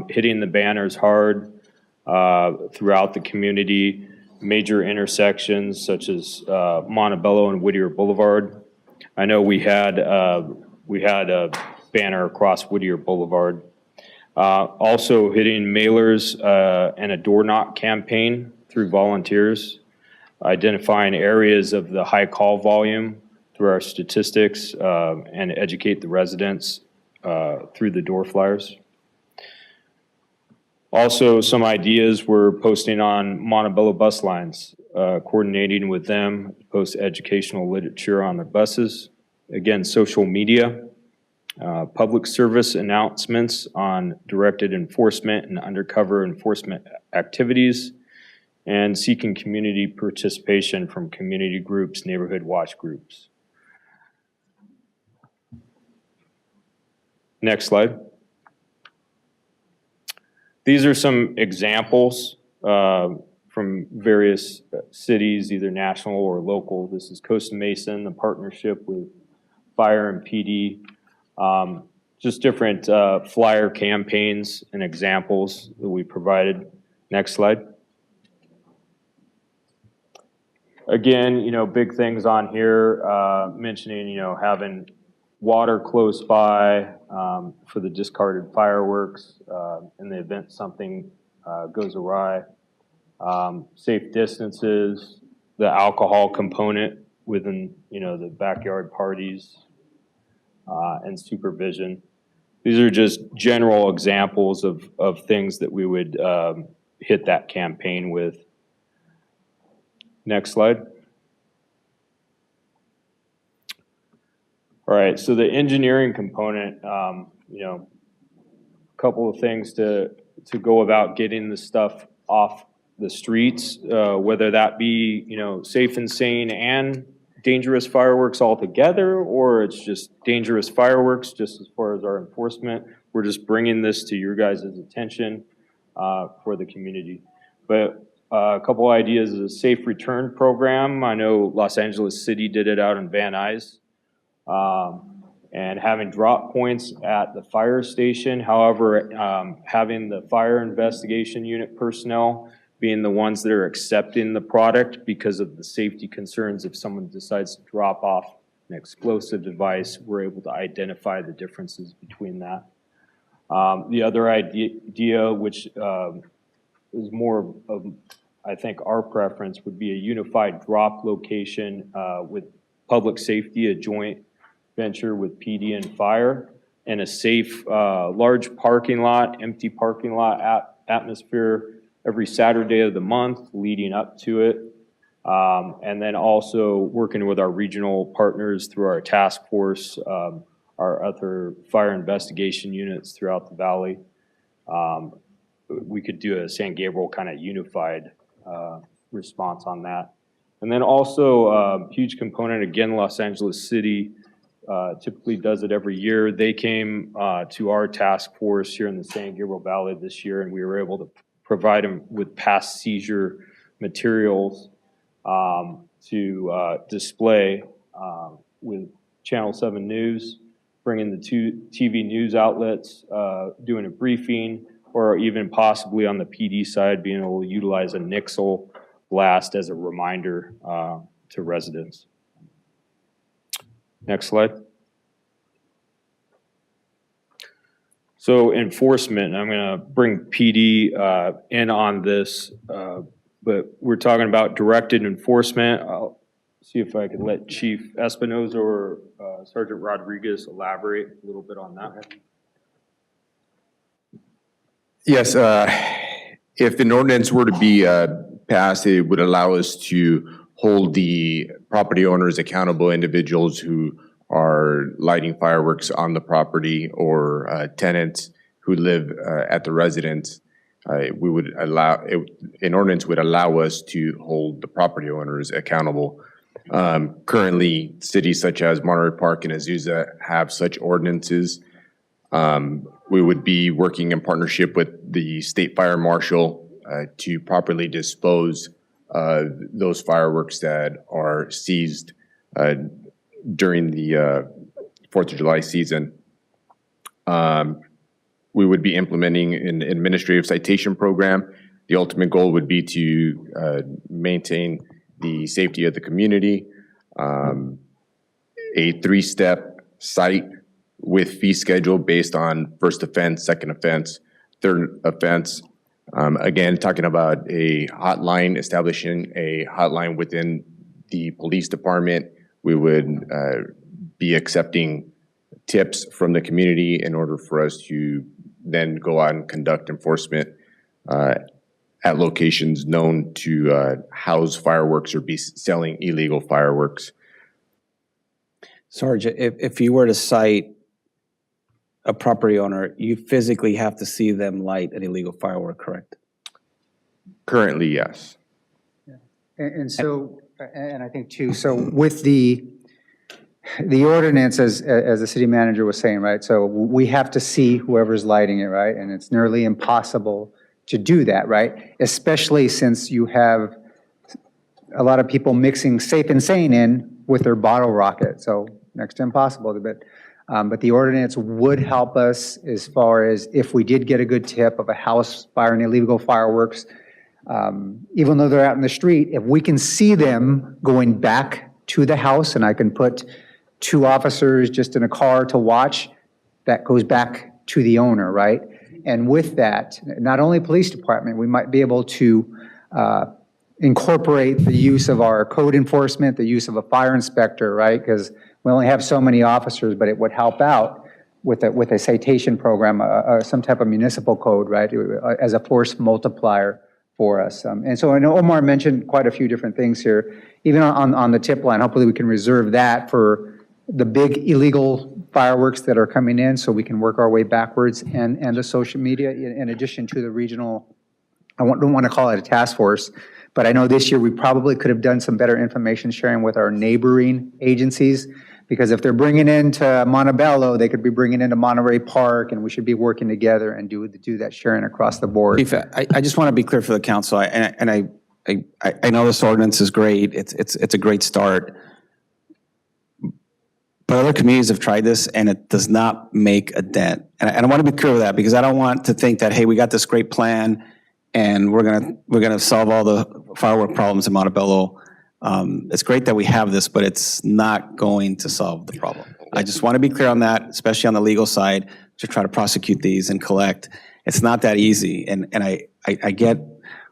hitting the banners hard throughout the community. Major intersections such as Montebello and Whittier Boulevard. I know we had a banner across Whittier Boulevard. Also hitting mailers and a door knock campaign through volunteers, identifying areas of the high call volume through our statistics and educate the residents through the door flyers. Also, some ideas we're posting on Montebello bus lines, coordinating with them, post educational literature on their buses. Again, social media, public service announcements on directed enforcement and undercover enforcement activities, and seeking community participation from community groups, neighborhood watch groups. Next slide. These are some examples from various cities, either national or local. This is Costa Mesa, the partnership with Fire and PD. Just different flyer campaigns and examples that we provided. Next slide. Again, big things on here, mentioning, having water close by for the discarded fireworks in the event something goes awry. Safe distances, the alcohol component within, the backyard parties, and supervision. These are just general examples of things that we would hit that campaign with. Next slide. All right, so the engineering component, a couple of things to go about getting the stuff off the streets, whether that be, safe and sane and dangerous fireworks altogether, or it's just dangerous fireworks just as far as our enforcement. We're just bringing this to your guys' attention for the community. But a couple ideas is a safe return program. I know Los Angeles City did it out in Van Nuys. And having drop points at the fire station. However, having the fire investigation unit personnel being the ones that are accepting the product because of the safety concerns. If someone decides to drop off an explosive device, we're able to identify the differences between that. The other idea, which is more of, I think, our preference, would be a unified drop location with public safety, a joint venture with PD and fire, and a safe, large parking lot, empty parking lot atmosphere every Saturday of the month leading up to it. And then also working with our regional partners through our task force, our other fire investigation units throughout the valley. We could do a San Gabriel kind of unified response on that. And then also huge component, again, Los Angeles City typically does it every year. They came to our task force here in the San Gabriel Valley this year, and we were able to provide them with past seizure materials to display with Channel 7 News, bringing the two TV news outlets, doing a briefing, or even possibly on the PD side, being able to utilize a Nixle blast as a reminder to residents. Next slide. So enforcement, I'm going to bring PD in on this, but we're talking about directed enforcement. I'll see if I can let Chief Espinoza or Sergeant Rodriguez elaborate a little bit on that. Yes, if an ordinance were to be passed, it would allow us to hold the property owners accountable, individuals who are lighting fireworks on the property, or tenants who live at the residence. we would an ordinance would allow us to hold the property owners accountable. Currently, cities such as Monterey Park and Azusa have such ordinances. We would be working in partnership with the state fire marshal to properly dispose of those fireworks that are seized during the 4th of July season. We would be implementing an administrative citation program. The ultimate goal would be to maintain the safety of the community, a 3-step cite with fee schedule based on first offense, second offense, third offense. Again, talking about a hotline, establishing a hotline within the police department. We would be accepting tips from the community in order for us to then go out and conduct enforcement at locations known to house fireworks or be selling illegal fireworks. Sarge, if you were to cite a property owner, you physically have to see them light an illegal firework, correct? Currently, yes. And so, and I think too, so with the ordinance, as the city manager was saying, right? So we have to see whoever's lighting it, right? And it's nearly impossible to do that, right? Especially since you have a lot of people mixing safe and sane in with their bottle rocket. So next to impossible, but the ordinance would help us as far as if we did get a good tip of a house firing illegal fireworks, even though they're out in the street, if we can see them going back to the house and I can put 2 officers just in a car to watch, that goes back to the owner, right? And with that, not only police department, we might be able to incorporate the use of our code enforcement, the use of a fire inspector, right? Because we only have so many officers, but it would help out with a citation program, some type of municipal code, right? As a force multiplier for us. And so I know Omar mentioned quite a few different things here. Even on the tip line, hopefully we can reserve that for the big illegal fireworks that are coming in so we can work our way backwards, and the social media in addition to the regional, don't want to call it a task force, but I know this year we probably could have done some better information sharing with our neighboring agencies, because if they're bringing into Montebello, they could be bringing into Monterey Park, and we should be working together and do that sharing across the board. Chief, I just want to be clear for the council, and I know this ordinance is great. It's a great start. But other communities have tried this, and it does not make a dent. And I want to be clear with that, because I don't want to think that, hey, we got this great plan, and we're gonna solve all the firework problems in Montebello. It's great that we have this, but it's not going to solve the problem. I just want to be clear on that, especially on the legal side, to try to prosecute these and collect. It's not that easy, and I get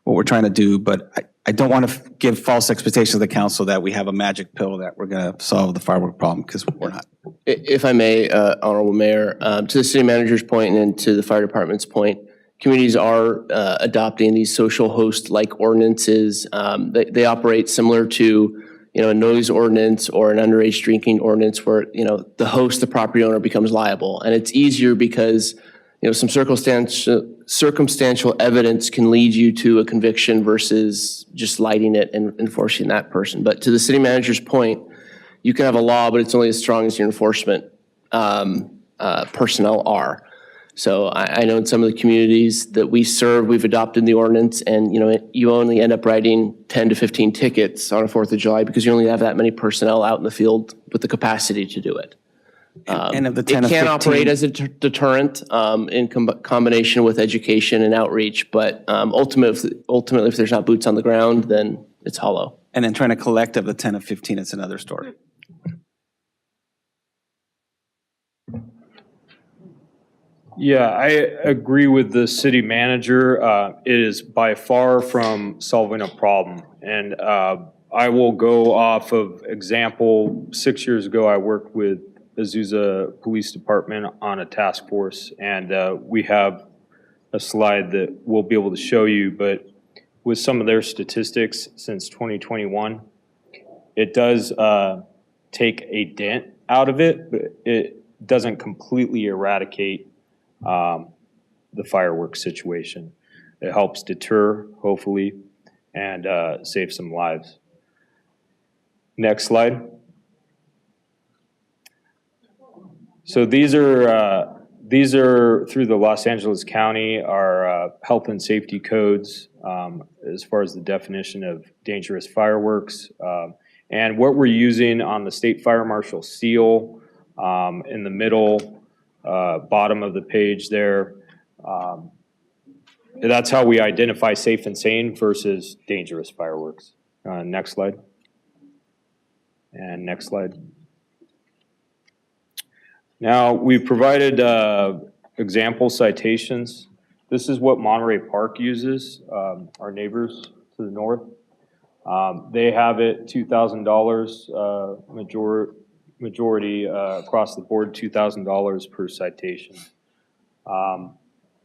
what we're trying to do, but I don't want to give false expectations to the council that we have a magic pill that we're going to solve the firework problem, because we're not. If I may, Honorable Mayor, to the city manager's point and to the fire department's point, communities are adopting these social host-like ordinances. They operate similar to, a noise ordinance or an underage drinking ordinance where, the host, the property owner, becomes liable. And it's easier because, some circumstantial evidence can lead you to a conviction versus just lighting it and enforcing that person. But to the city manager's point, you can have a law, but it's only as strong as your enforcement personnel are. So I know in some of the communities that we serve, we've adopted the ordinance, and you only end up writing 10 to 15 tickets on a 4th of July because you only have that many personnel out in the field with the capacity to do it. And of the 10 it or can 15 operate as a deterrent in combination with education and outreach, but ultimately, if there's not boots on the ground, then it's hollow. And then trying to collect of the 10 or 15, it's another story. Yeah, I agree with the city manager. It is by far from solving a problem. And I will go off of example. 6 years ago, I worked with Azusa Police Department on a task force, and we have a slide that we'll be able to show you, but with some of their statistics since 2021, it does take a dent out of it, but it doesn't completely eradicate the fireworks situation. It helps deter, hopefully, and save some lives. Next slide. So these are through the Los Angeles County, our health and safety codes as far as the definition of dangerous fireworks. And what we're using on the State Fire Marshal seal in the middle, bottom of the page there. That's how we identify safe and sane versus dangerous fireworks. Next slide. And next slide. Now, we've provided example citations. This is what Monterey Park uses, our neighbors to the north. They have it $2,000 majority across the board, $2,000 per citation.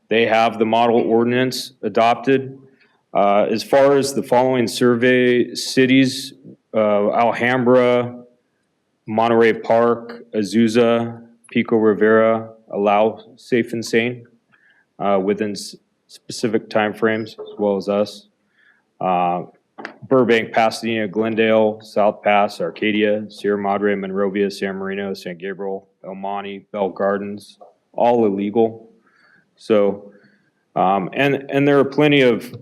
They have the model ordinance adopted. As far as the following survey cities, Alhambra, Monterey Park, Azusa, Pico Rivera allow safe and sane within specific timeframes, as well as us. Burbank, Pasadena, Glendale, South Pass, Arcadia, Sierra Madre, Monrovia, San Marino, San Gabriel, El Monte, Bell Gardens, all illegal. So, and there are plenty of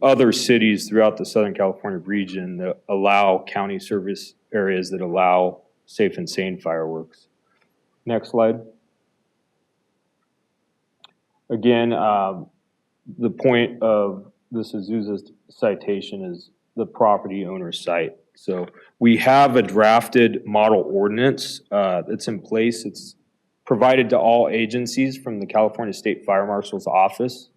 other cities throughout the Southern California region that allow county service areas that allow safe and sane fireworks. Next slide. Again, the point of this Azusa citation is the property owner's site. So we have a drafted model ordinance that's in place. It's provided to all agencies from the California State Fire Marshal's office.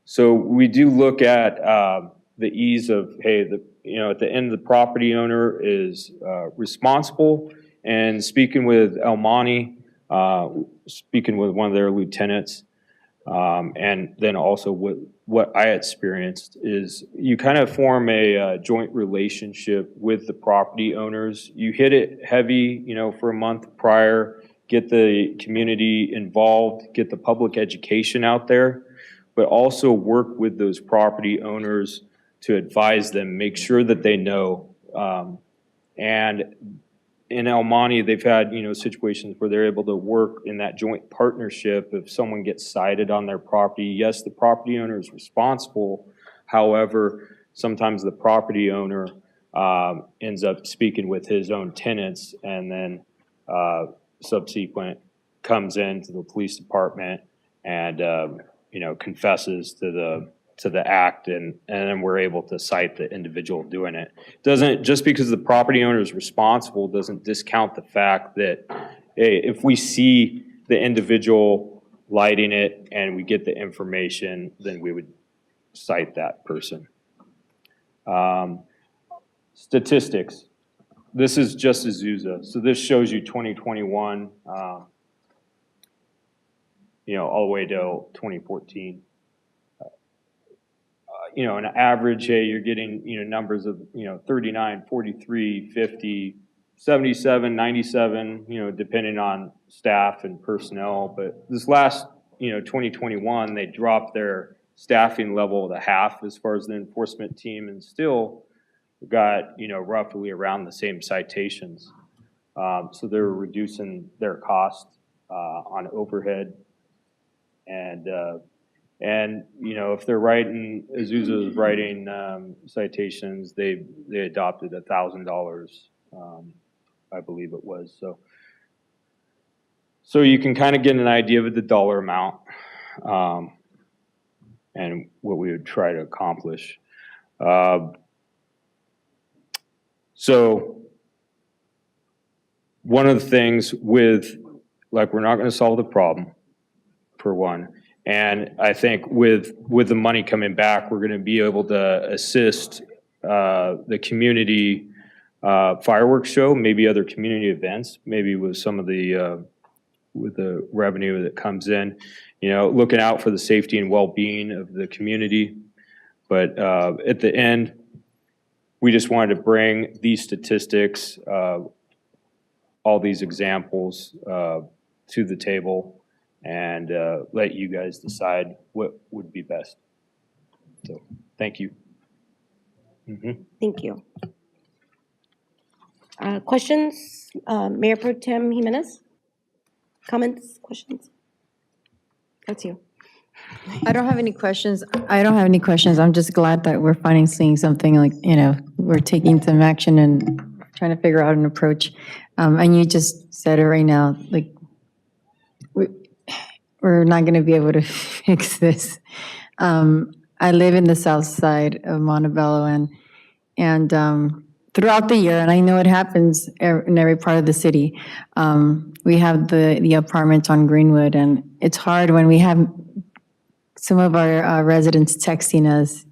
So we do look at the ease of, hey, at the end, the property owner is responsible. And speaking with El Monte, speaking with one of their lieutenants, and then also what I experienced is you kind of form a joint relationship with the property owners. You hit it heavy, for a month prior, get the community involved, get the public education out there, but also work with those property owners to advise them, make sure that they know. And in El Monte, they've had, situations where they're able to work in that joint partnership. If someone gets cited on their property, yes, the property owner is responsible. However, sometimes the property owner ends up speaking with his own tenants, and then subsequent comes into the police department and, confesses to the act, and then we're able to cite the individual doing it. Doesn't, just because the property owner is responsible doesn't discount the fact that, hey, if we see the individual lighting it and we get the information, then we would cite that person. Statistics. This is just Azusa. So this shows you 2021, all the way to 2014. An average, hey, you're getting, numbers of, 39, 43, 50, 77, 97, depending on staff and personnel. But this last, 2021, they dropped their staffing level to half as far as the enforcement team, and still got, roughly around the same citations. So they're reducing their cost on overhead. And if they're writing, Azusa is writing citations, they adopted $1,000, I believe it was. So you can kind of get an idea of the dollar amount and what we would try to accomplish. So one of the things with, we're not going to solve the problem, for one. And I think with the money coming back, we're going to be able to assist the community fireworks show, maybe other community events, maybe with some of the with the revenue that comes in, looking out for the safety and well-being of the community. But at the end, we just wanted to bring these statistics, all these examples to the table. and let you guys decide what would be best. So, thank you. Thank you. Questions? Mayor Pro Tem Jimenez? Comments, questions? That's you. I don't have any questions. I'm just glad that we're finally seeing something like, we're taking some action and trying to figure out an approach. And you just said it right now, like, we're not going to be able to fix this. I live in the south side of Montebello, and throughout the year, and I know it happens in every part of the city, we have the apartments on Greenwood, and it's hard when we have some of our residents texting us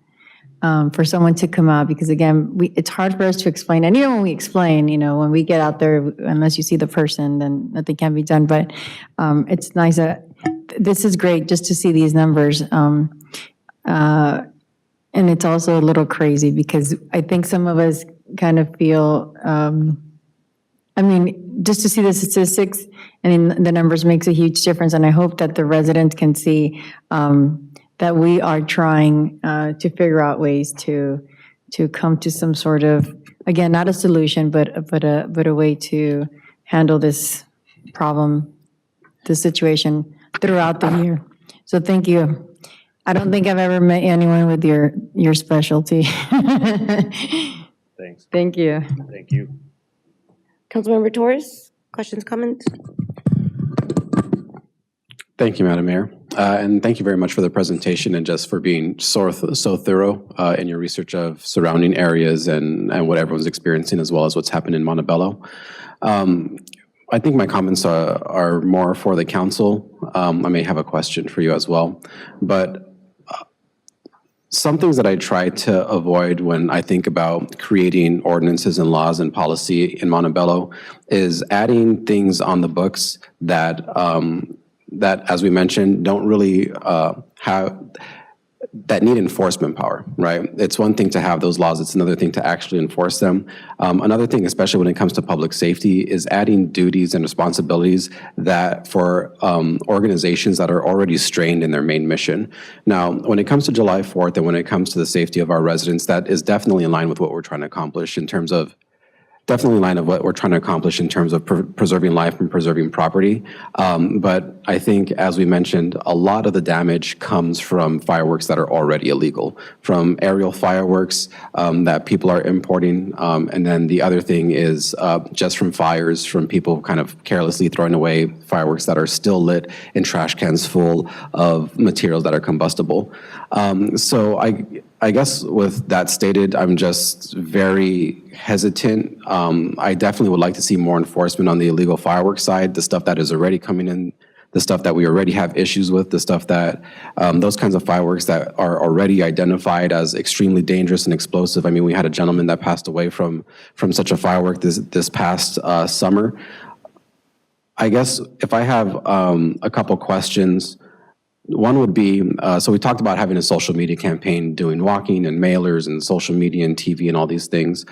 for someone to come out, because again, it's hard for us to explain. And even when we explain, when we get out there, unless you see the person, then nothing can be done. But it's nice that this is great just to see these numbers. And it's also a little crazy because I think some of us kind of feel, just to see the statistics and the numbers makes a huge difference. And I hope that the residents can see that we are trying to figure out ways to come to some sort of, again, not a solution, but a way to handle this problem, this situation throughout the year. So thank you. I don't think I've ever met anyone with your specialty. Thanks. Thank you. Thank you. Councilmember Torres, questions, comments? Thank you, Madam Mayor. And thank you very much for the presentation and just for being so thorough in your research of surrounding areas and what everyone's experiencing, as well as what's happened in Montebello. I think my comments are more for the council. I may have a question for you as well. But some things that I try to avoid when I think about creating ordinances and laws and policy in Montebello is adding things on the books that, as we mentioned, don't really that need enforcement power, right? It's one thing to have those laws, it's another thing to actually enforce them. Another thing, especially when it comes to public safety, is adding duties and responsibilities that for organizations that are already strained in their main mission. Now, when it comes to July 4th and when it comes to the safety of our residents, that is definitely in line with what we're trying to accomplish in terms of preserving life and preserving property. But I think, as we mentioned, a lot of the damage comes from fireworks that are already illegal, from aerial fireworks that people are importing. And then the other thing is just from fires, from people kind of carelessly throwing away fireworks that are still lit in trash cans full of materials that are combustible. So I guess with that stated, I'm just very hesitant. I definitely would like to see more enforcement on the illegal fireworks side, the stuff that is already coming in, the stuff that we already have issues with, the stuff that, those kinds of fireworks that are already identified as extremely dangerous and explosive. I mean, we had a gentleman that passed away from such a firework this past summer. I guess if I have a couple questions. One would be, so we talked about having a social media campaign, doing walking and mailers and social media and TV and all these things.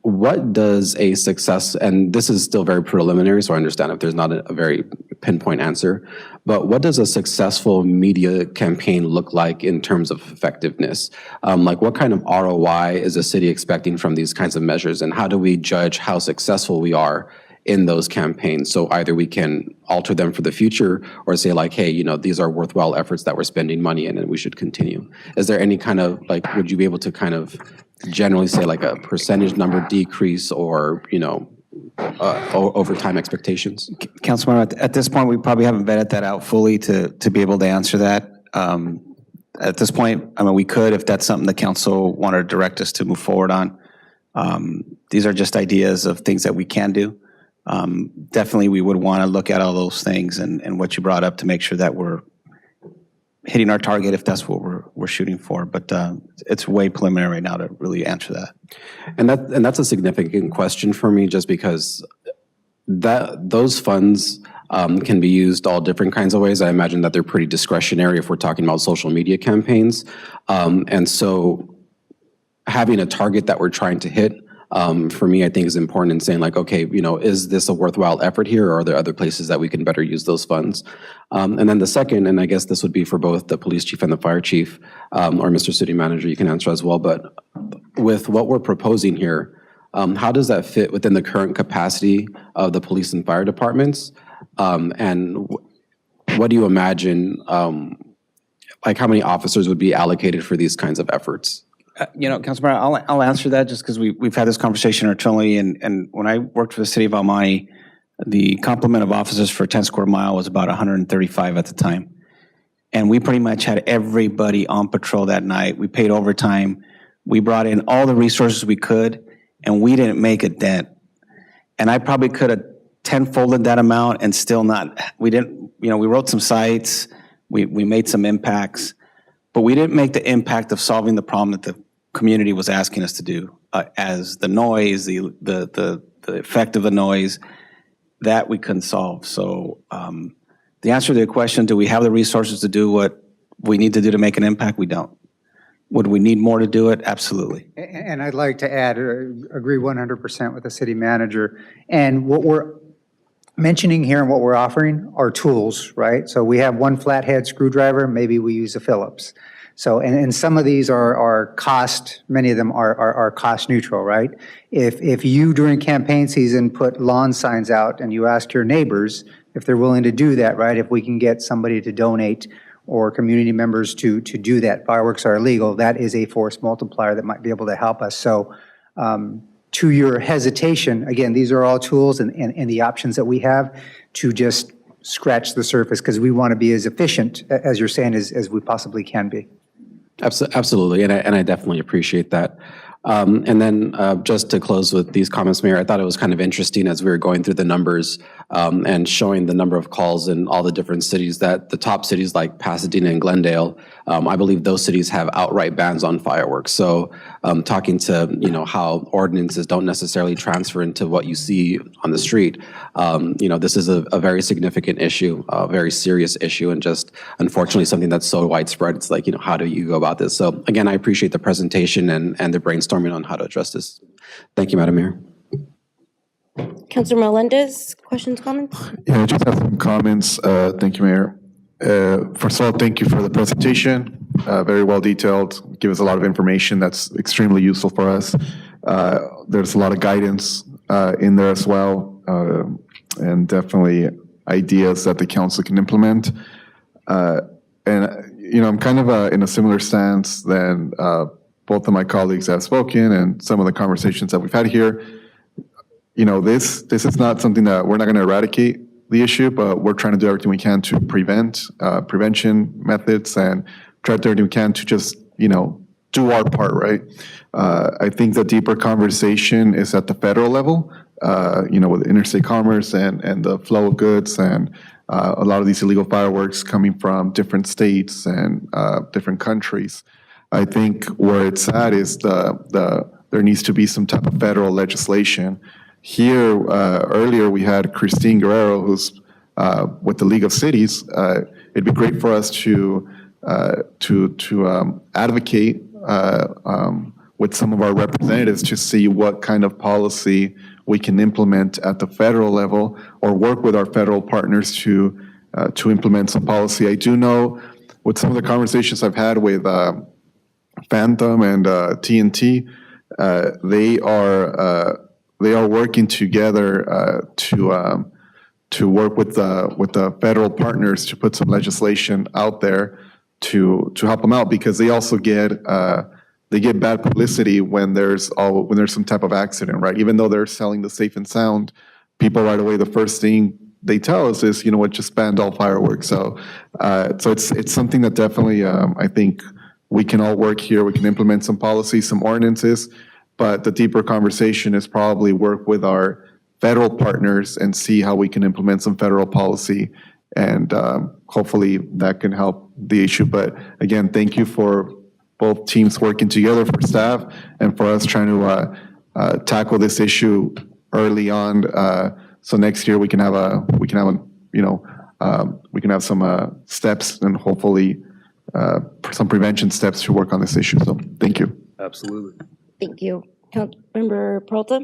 What does a success, and this is still very preliminary, so I understand if there's not a very pinpoint answer, but what does a successful media campaign look like in terms of effectiveness? Like what kind of ROI is a city expecting from these kinds of measures, and how do we judge how successful we are in those campaigns? So either we can alter them for the future or say like, hey, these are worthwhile efforts that we're spending money in and we should continue. Is there any kind of, would you be able to kind of generally say like a percentage number decrease or, over time expectations? Councilmember, at this point, we probably haven't vetted that out fully to be able to answer that. At this point, we could, if that's something the council wanted to direct us to move forward on. These are just ideas of things that we can do. Definitely, we would want to look at all those things and what you brought up to make sure that we're hitting our target if that's what we're shooting for. But it's way preliminary right now to really answer that. And that's a significant question for me, just because those funds can be used all different kinds of ways. I imagine that they're pretty discretionary if we're talking about social media campaigns. And so having a target that we're trying to hit for me, I think is important in saying like, okay, is this a worthwhile effort here, or are there other places that we can better use those funds? And then the second, and I guess this would be for both the police chief and the fire chief, or Mr. City Manager, you can answer as well, but with what we're proposing here, how does that fit within the current capacity of the police and fire departments? And what do you imagine, like how many officers would be allocated for these kinds of efforts? Councilmember, I'll answer that just because we've had this conversation internally, and when I worked for the city of Almani, the complement of officers for 10 square mile was about 135 at the time. And we pretty much had everybody on patrol that night. We paid overtime. We brought in all the resources we could, and we didn't make a dent. And I probably could have tenfolded that amount and still not, we didn't, we wrote some sites, we made some impacts, but we didn't make the impact of solving the problem that the community was asking us to do, as the noise, the effect of the noise, that we couldn't solve. So the answer to the question, do we have the resources to do what we need to do to make an impact? We don't. Would we need more to do it? Absolutely. And I'd like to add, agree 100% with the city manager. And what we're mentioning here and what we're offering are tools, right? So we have one flathead screwdriver, maybe we use a Phillips. So, and some of these are cost, many of them are cost neutral, right? If you during campaign season put lawn signs out and you ask your neighbors if they're willing to do that, right? If we can get somebody to donate or community members to do that, fireworks are illegal, that is a force multiplier that might be able to help us. So to your hesitation, again, these are all tools and the options that we have to just scratch the surface, because we want to be as efficient, as you're saying, as we possibly can be. Absolutely, and I definitely appreciate that. And then just to close with these comments, Mayor, I thought it was kind of interesting as we were going through the numbers and showing the number of calls in all the different cities, that the top cities like Pasadena and Glendale, I believe those cities have outright bans on fireworks. So talking to, how ordinances don't necessarily transfer into what you see on the street, this is a very significant issue, a very serious issue, and just unfortunately something that's so widespread. It's like, how do you go about this? So again, I appreciate the presentation and the brainstorming on how to address this. Thank you, Madam Mayor. Councilor Melendez, questions, comments? Yeah, I just have some comments. Thank you, Mayor. First of all, thank you for the presentation. Very well detailed. Give us a lot of information that's extremely useful for us. There's a lot of guidance in there as well, and definitely ideas that the council can implement. And I'm kind of in a similar stance than both of my colleagues have spoken, and some of the conversations that we've had here. This is not something that we're not going to eradicate the issue, but we're trying to do everything we can to prevent, prevention methods, and try to do everything we can to just, do our part, right? I think the deeper conversation is at the federal level, with interstate commerce and the flow of goods and a lot of these illegal fireworks coming from different states and different countries. I think where it's at is there needs to be some type of federal legislation. Here, earlier we had Christine Guerrero, who's with the League of Cities. It'd be great for us to advocate with some of our representatives to see what kind of policy we can implement at the federal level, or work with our federal partners to implement some policy. I do know with some of the conversations I've had with Phantom and TNT, they are working together to work with the federal partners to put some legislation out there to help them out, because they also get bad publicity when there's some type of accident, right? Even though they're selling the safe and sound, people right away, the first thing they tell us is, just banned all fireworks. So it's something that definitely I think we can all work here. We can implement some policies, some ordinances, but the deeper conversation is probably work with our federal partners and see how we can implement some federal policy, and hopefully that can help the issue. But again, thank you for both teams working together, for staff and for us trying to tackle this issue early on. So next year we can have some steps and hopefully some prevention steps to work on this issue. So thank you. Absolutely. Thank you. Councilmember Peralta?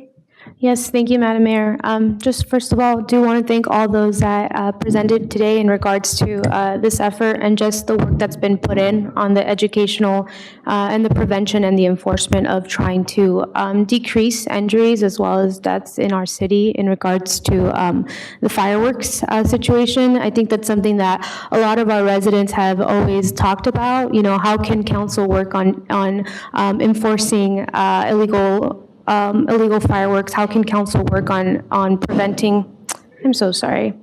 Yes, thank you, Madam Mayor. Just first of all, do want to thank all those that presented today in regards to this effort and just the work that's been put in on the educational and the prevention and the enforcement of trying to decrease injuries as well as deaths in our city in regards to the fireworks situation. I think that's something that a lot of our residents have always talked about. You know, how can council work on enforcing illegal fireworks? How can council work on preventing, I'm so sorry,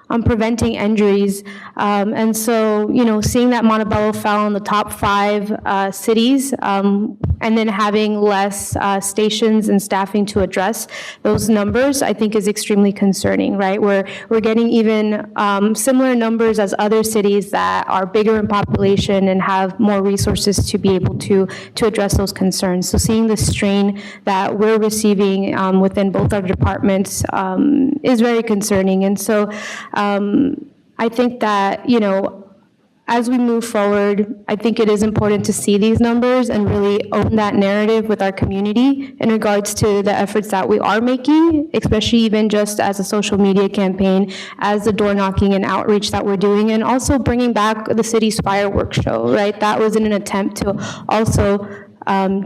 on preventing injuries? And so, you know, seeing that Montebello fell in the top 5 cities, and then having less stations and staffing to address those numbers, I think is extremely concerning, right? We're getting even similar numbers as other cities that are bigger in population and have more resources to be able to address those concerns. So seeing the strain that we're receiving within both our departments is very concerning. And so I think that, you know, as we move forward, I think it is important to see these numbers and really own that narrative with our community in regards to the efforts that we are making, especially even just as a social media campaign, as the door knocking and outreach that we're doing, and also bringing back the city's fireworks show, right? That was in an attempt to also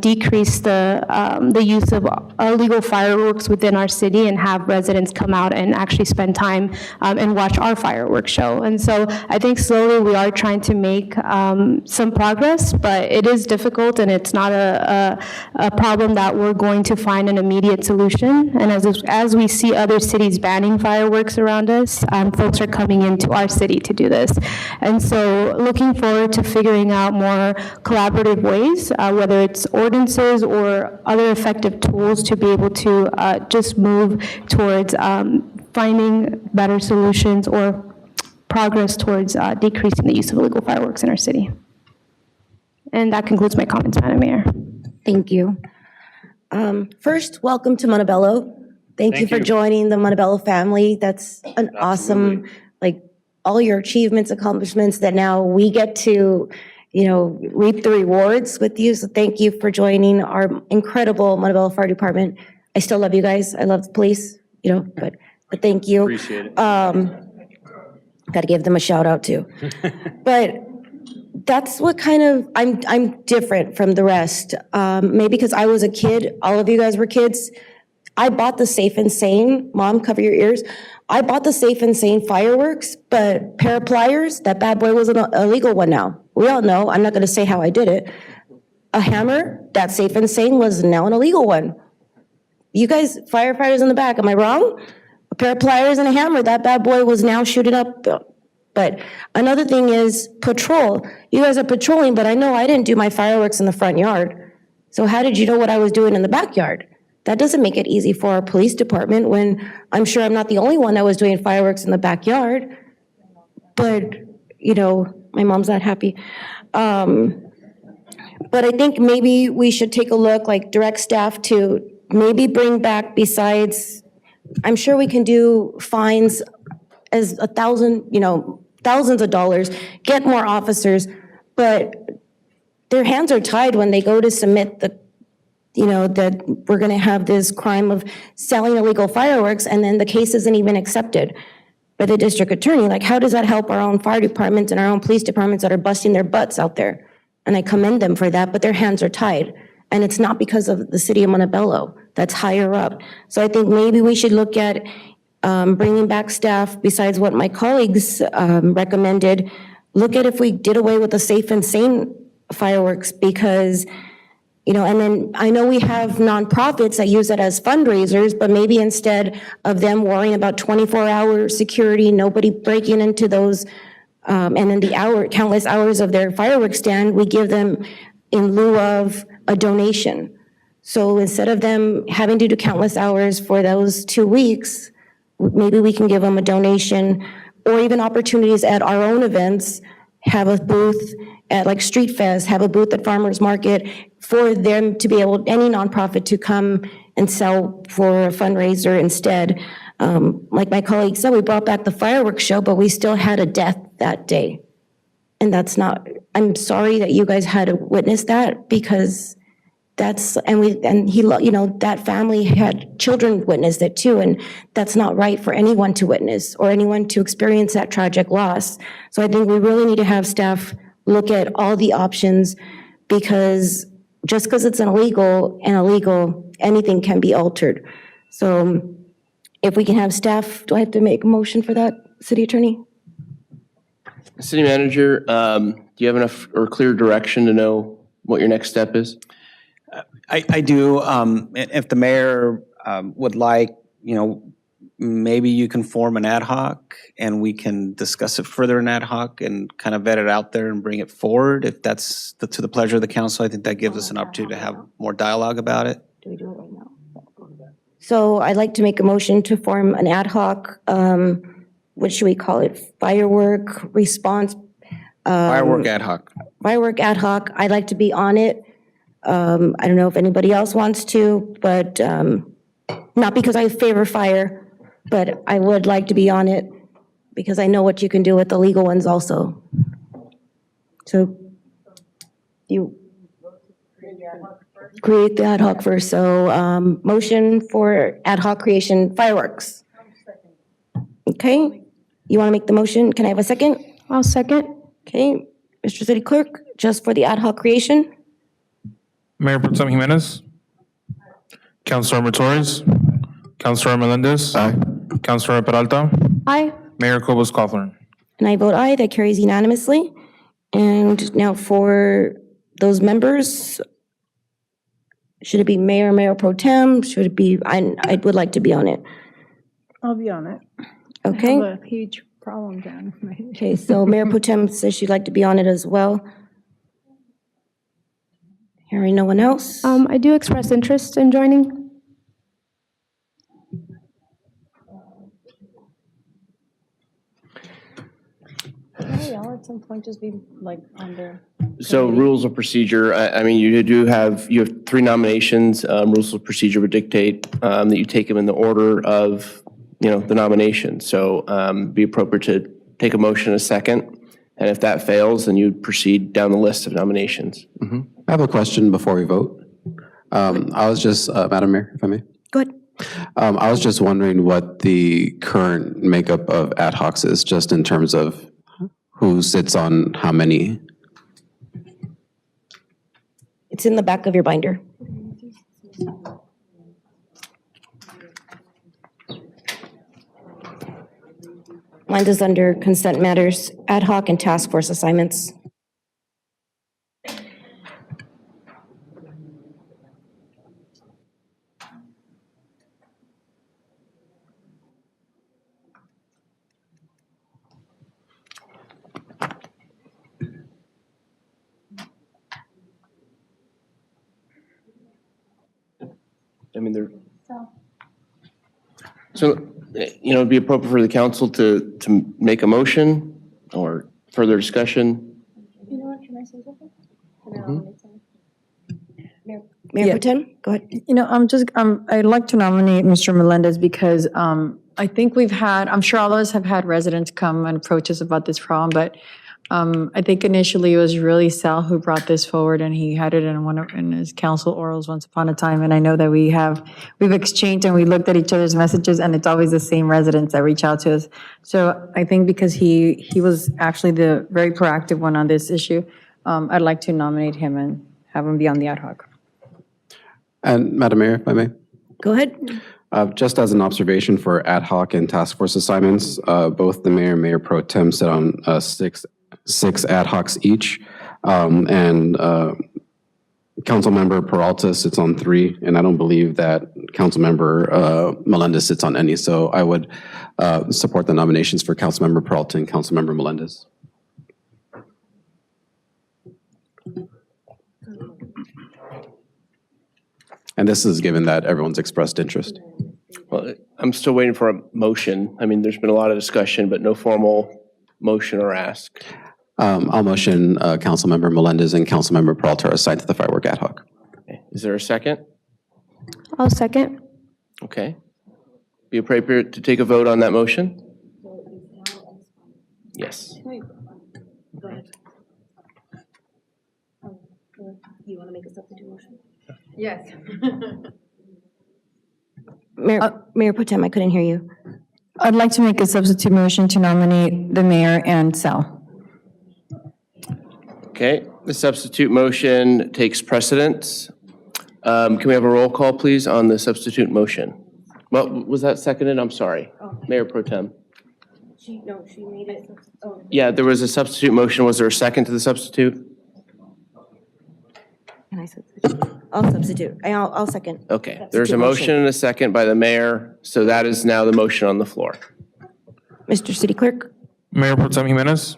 decrease the use of illegal fireworks within our city and have residents come out and actually spend time and watch our fireworks show. And so I think slowly we are trying to make some progress, but it is difficult and it's not a problem that we're going to find an immediate solution. And as we see other cities banning fireworks around us, folks are coming into our city to do this. And so looking forward to figuring out more collaborative ways, whether it's ordinances or other effective tools to be able to just move towards finding better solutions or progress towards decreasing the use of illegal fireworks in our city. And that concludes my comments, Madam Mayor. Thank you. First, welcome to Montebello. Thank you for joining the Montebello family. That's an awesome, like, all your achievements, accomplishments that now we get to, you know, reap the rewards with you. So thank you for joining our incredible Montebello Fire Department. I still love you guys. I love the police, you know, but thank you. Appreciate it. Got to give them a shout out too. But that's what kind of, I'm different from the rest. Maybe because I was a kid, all of you guys were kids. I bought the Safe and Sane, Mom, cover your ears. I bought the Safe and Sane fireworks, but pair of pliers, that bad boy was an illegal one now. We all know, I'm not gonna say how I did it. A hammer, that Safe and Sane was now an illegal one. You guys, firefighters in the back, am I wrong? A pair of pliers and a hammer, that bad boy was now shooting up. But another thing is patrol. You guys are patrolling, but I know I didn't do my fireworks in the front yard. So how did you know what I was doing in the backyard? That doesn't make it easy for our police department when I'm sure I'm not the only one that was doing fireworks in the backyard. But, you know, my mom's not happy. But I think maybe we should take a look, like direct staff to maybe bring back, besides, I'm sure we can do fines as $1,000, you know, thousands of dollars, get more officers, but their hands are tied when they go to submit the, you know, that we're gonna have this crime of selling illegal fireworks and then the case isn't even accepted by the district attorney. Like, how does that help our own fire departments and our own police departments that are busting their butts out there? And I commend them for that, but their hands are tied. And it's not because of the city of Montebello, that's higher up. So I think maybe we should look at bringing back staff besides what my colleagues recommended. Look at if we did away with the Safe and Sane fireworks, because, you know, and then I know we have nonprofits that use it as fundraisers, but maybe instead of them worrying about 24-hour security, nobody breaking into those, and then the countless hours of their fireworks stand, we give them in lieu of a donation. So instead of them having to do countless hours for those 2 weeks, maybe we can give them a donation, or even opportunities at our own events, have a booth at like Street Fest, have a booth at Farmers Market, for them to be able, any nonprofit to come and sell for a fundraiser instead. Like my colleague said, we brought back the fireworks show, but we still had a death that day. And that's not, I'm sorry that you guys had to witness that, because that family had children witness it too, and that's not right for anyone to witness or anyone to experience that tragic loss. So I think we really need to have staff look at all the options, because just because it's illegal, anything can be altered. So if we can have staff, do I have to make a motion for that, City Attorney? City Manager, do you have enough or clear direction to know what your next step is? I do. If the mayor would like, maybe you can form an ad hoc and we can discuss it further in ad hoc and kind of vet it out there and bring it forward. If that's to the pleasure of the council, I think that gives us an opportunity to have more dialogue about it. Do we do it right now? So I'd like to make a motion to form an ad hoc, what should we call it? Firework response? Firework ad hoc. Firework ad hoc. I'd like to be on it. I don't know if anybody else wants to, but not because I favor fire, but I would like to be on it because I know what you can do with the legal ones also. So you create the ad hoc first. So motion for ad hoc creation fireworks. Okay, you want to make the motion? Can I have a second? I'll second. Okay, Mr. City Clerk, just for the ad hoc creation. Mayor Pro Tem Jimenez. Councilor Torres. Councilor Melendez. Aye. Councilor Peralta. Aye. Mayor Cobos Cawthorn. And I vote aye, that carries unanimously. And now for those members, should it be Mayor Pro Tem? Should it be, I would like to be on it. I'll be on it. Okay. I have a huge problem down. Okay, so Mayor Pro Tem says she'd like to be on it as well. Hearing no one else? I do express interest in joining. Y'all at some point just be like under. So rules of procedure, I mean, you have 3 nominations. Rules of procedure would dictate that you take them in the order of, the nomination. So be appropriate to take a motion in a second. And if that fails, then you proceed down the list of nominations. I have a question before we vote. I was just, Madam Mayor, if I may. Go ahead. I was just wondering what the current makeup of ad hocs is, just in terms of who sits on how many. It's in the back of your binder. Mine is under consent matters, ad hoc and task force assignments. I mean, so, it'd be appropriate for the council to make a motion or further discussion. You know what, can I say something? Mayor Pro Tem, go ahead. I'd like to nominate Mr. Melendez because I think I'm sure all of us have had residents come and approach us about this problem, but I think initially it was really Sal who brought this forward, and he had it in his council orals once upon a time. And I know that we've exchanged and we looked at each other's messages, and it's always the same residents that reach out to us. So I think because he was actually the very proactive one on this issue, I'd like to nominate him and have him be on the ad hoc. And Madam Mayor, if I may. Go ahead. Just as an observation for ad hoc and task force assignments, both the mayor and mayor pro tem sit on six ad hocs each. And Councilmember Peralta sits on 3, and I don't believe that Councilmember Melendez sits on any. So I would support the nominations for Councilmember Peralta and Councilmember Melendez. And this is given that everyone's expressed interest. Well, I'm still waiting for a motion. I mean, there's been a lot of discussion, but no formal motion or ask. I'll motion Councilmember Melendez and Councilmember Peralta are assigned to the firework ad hoc. Okay. Is there a second? I'll second. Okay. Be appropriate to take a vote on that motion? Yes. Go ahead. You want to make a substitute motion? Yes. Mayor Putnam, I couldn't hear you. I'd like to make a substitute motion to nominate the mayor and Sal. Okay, the substitute motion takes precedence. Can we have a roll call, please, on the substitute motion? Well, was that seconded? I'm sorry. Mayor Pro Tem. She made it. Oh. Yeah, there was a substitute motion. Was there a second to the substitute? Can I substitute? I'll substitute. I'll second. Okay, there's a motion and a second by the mayor, so that is now the motion on the floor. Mr. City Clerk? Mayor Pro Tem Jimenez,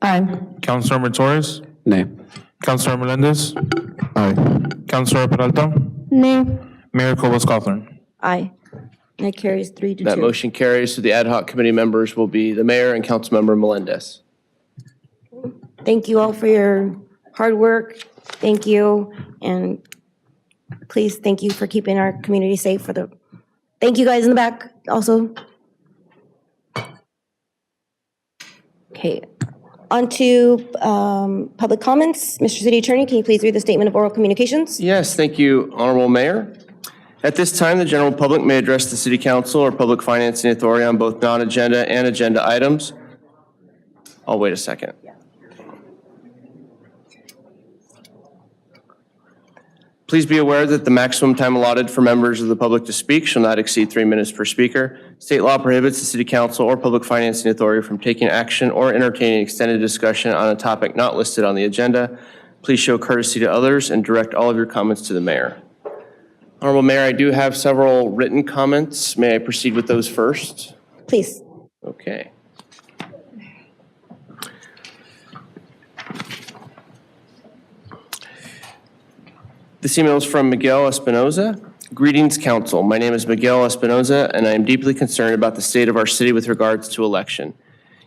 Aye. Councilor Torres, Nay. Councilor Melendez, Aye. Councilor Peralta, Nay. Mayor Cobos-Coughlin. Aye. That carries 3 to 2. That motion carries, so the ad hoc committee members will be the mayor and Councilmember Melendez. Thank you all for your hard work. Thank you. And please, thank you for keeping our community safe thank you guys in the back also. Okay, on to public comments. Mr. City Attorney, can you please read the statement of oral communications? Yes, thank you, Honorable Mayor. At this time, the general public may address the City Council or Public Financing Authority on both non-agenda and agenda items. I'll wait a second. Please be aware that the maximum time allotted for members of the public to speak shall not exceed 3 minutes per speaker. State law prohibits the City Council or Public Financing Authority from taking action or entertaining extended discussion on a topic not listed on the agenda. Please show courtesy to others and direct all of your comments to the mayor. Honorable Mayor, I do have several written comments. May I proceed with those first? Please. Okay. This email is from Miguel Espinoza. Greetings, Council. My name is Miguel Espinoza, and I am deeply concerned about the state of our city with regards to election.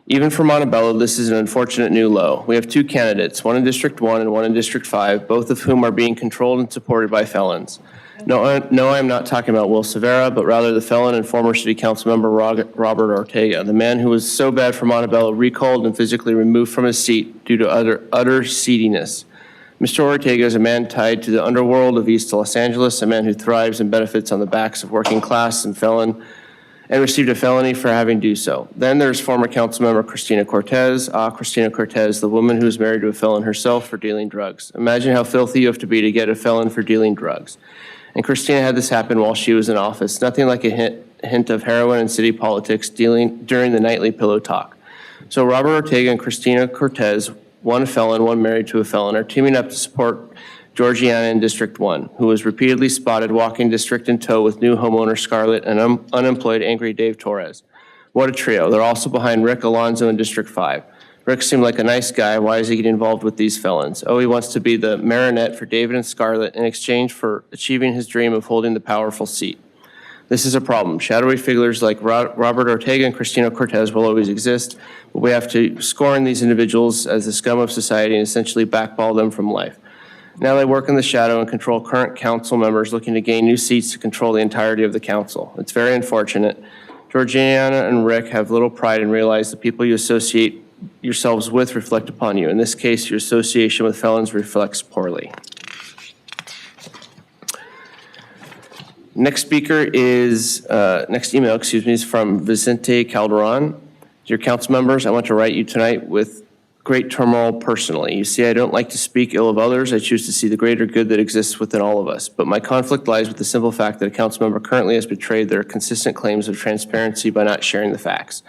Even for Montebello, this is an unfortunate new low. We have 2 candidates, one in District 1 and one in District 5, both of whom are being controlled and supported by felons. No, I am not talking about Will Severa, but rather the felon and former City Council member Robert Ortega, the man who was so bad for Montebello, recalled and physically removed from his seat due to utter seediness. Mr. Ortega is a man tied to the underworld of East Los Angeles, a man who thrives and benefits on the backs of working class and received a felony for having do so. Then there's former council member Cristina Cortez. Cristina Cortez, the woman who is married to a felon herself for dealing drugs. Imagine how filthy you have to be to get a felon for dealing drugs. And Cristina had this happen while she was in office. Nothing like a hint of heroin and city politics during the nightly pillow talk. So Robert Ortega and Cristina Cortez, one felon, one married to a felon, are teaming up to support Georgiana in District 1, who was repeatedly spotted walking district in tow with new homeowner Scarlett and unemployed angry Dave Torres. What a trio. They're also behind Rick Alonzo in District 5. Rick seemed like a nice guy. Why is he getting involved with these felons? Oh, he wants to be the marionette for David and Scarlett in exchange for achieving his dream of holding the powerful seat. This is a problem. Shadowy figures like Robert Ortega and Cristina Cortez will always exist, but we have to scorn these individuals as the scum of society and essentially backball them from life. Now they work in the shadow and control current council members looking to gain new seats to control the entirety of the council. It's very unfortunate. Georgiana and Rick have little pride and realize the people you associate yourselves with reflect upon you. In this case, your association with felons reflects poorly. Next email, is from Vicente Calderon. Dear council members, I want to write you tonight with great turmoil personally. You see, I don't like to speak ill of others. I choose to see the greater good that exists within all of us. But my conflict lies with the simple fact that a council member currently has betrayed their consistent claims of transparency by not sharing the facts.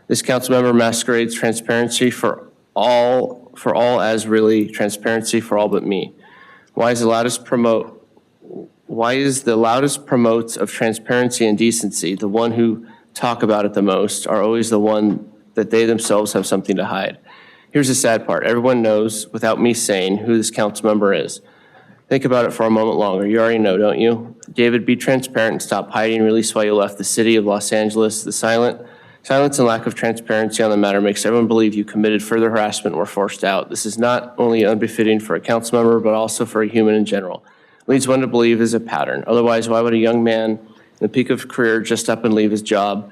This council member masquerades transparency for all as really transparency for all but me. Why is the loudest promotes of transparency and decency, the one who talk about it the most, are always the one that they themselves have something to hide? Here's the sad part. Everyone knows, without me saying, who this council member is. Think about it for a moment longer. You already know, don't you? David, be transparent and stop hiding. Release why you left the city of Los Angeles. The silence and lack of transparency on the matter makes everyone believe you committed further harassment and were forced out. This is not only unbefitting for a council member, but also for a human in general. It leads one to believe is a pattern. Otherwise, why would a young man in the peak of career just up and leave his job?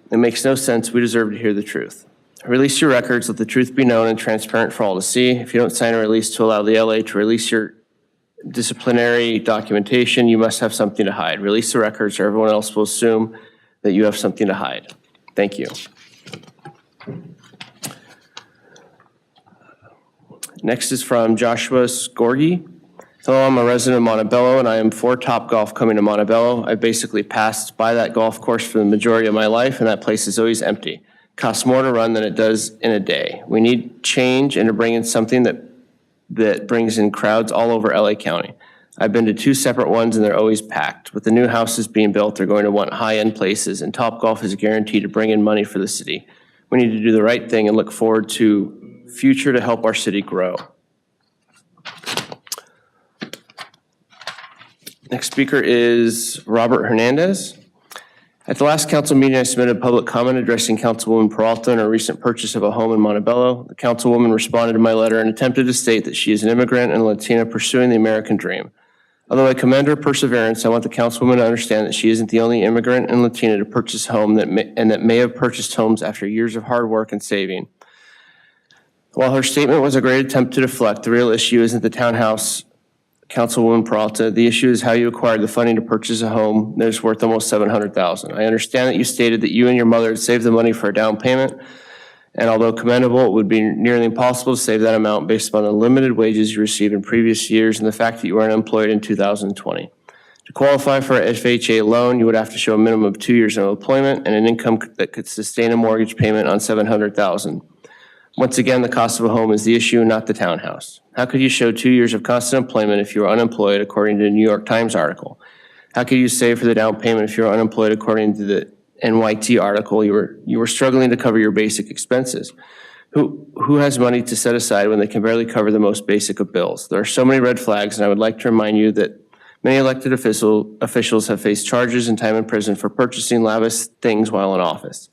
It makes no sense. We deserve to hear the truth. Release your records. Let the truth be known and transparent for all to see. If you don't sign a release to allow the LA to release your disciplinary documentation, you must have something to hide. Release the records or everyone else will assume that you have something to hide. Thank you. Next is from Joshua Scorgi. Hello, I'm a resident of Montebello and I am for Topgolf coming to Montebello. I basically passed by that golf course for the majority of my life and that place is always empty. It costs more to run than it does in a day. We need change and to bring in something that brings in crowds all over LA County. I've been to 2 separate ones and they're always packed. With the new houses being built, they're going to want high-end places and Topgolf is guaranteed to bring in money for the city. We need to do the right thing and look forward to future to help our city grow. Next speaker is Robert Hernandez. At the last council meeting, I submitted a public comment addressing Councilwoman Peralta and her recent purchase of a home in Montebello. The councilwoman responded to my letter and attempted to state that she is an immigrant and Latina pursuing the American dream. Although I commend her perseverance, I want the councilwoman to understand that she isn't the only immigrant and Latina to purchase a home that may have purchased homes after years of hard work and saving. While her statement was a great attempt to deflect, the real issue isn't the townhouse, Councilwoman Peralta. The issue is how you acquired the funding to purchase a home that is worth almost $700,000. I understand that you stated that you and your mother had saved the money for a down payment, and although commendable, it would be nearly impossible to save that amount based upon the limited wages you received in previous years and the fact that you were unemployed in 2020. To qualify for a FHA loan, you would have to show a minimum of 2 years of employment and an income that could sustain a mortgage payment on $700,000. Once again, the cost of a home is the issue, not the townhouse. How could you show 2 years of constant employment if you were unemployed, according to a New York Times article? How could you save for the down payment if you were unemployed, according to the NYT article? You were struggling to cover your basic expenses. Who has money to set aside when they can barely cover the most basic of bills? There are so many red flags, and I would like to remind you that many elected officials have faced charges and time in prison for purchasing lavish things while in office.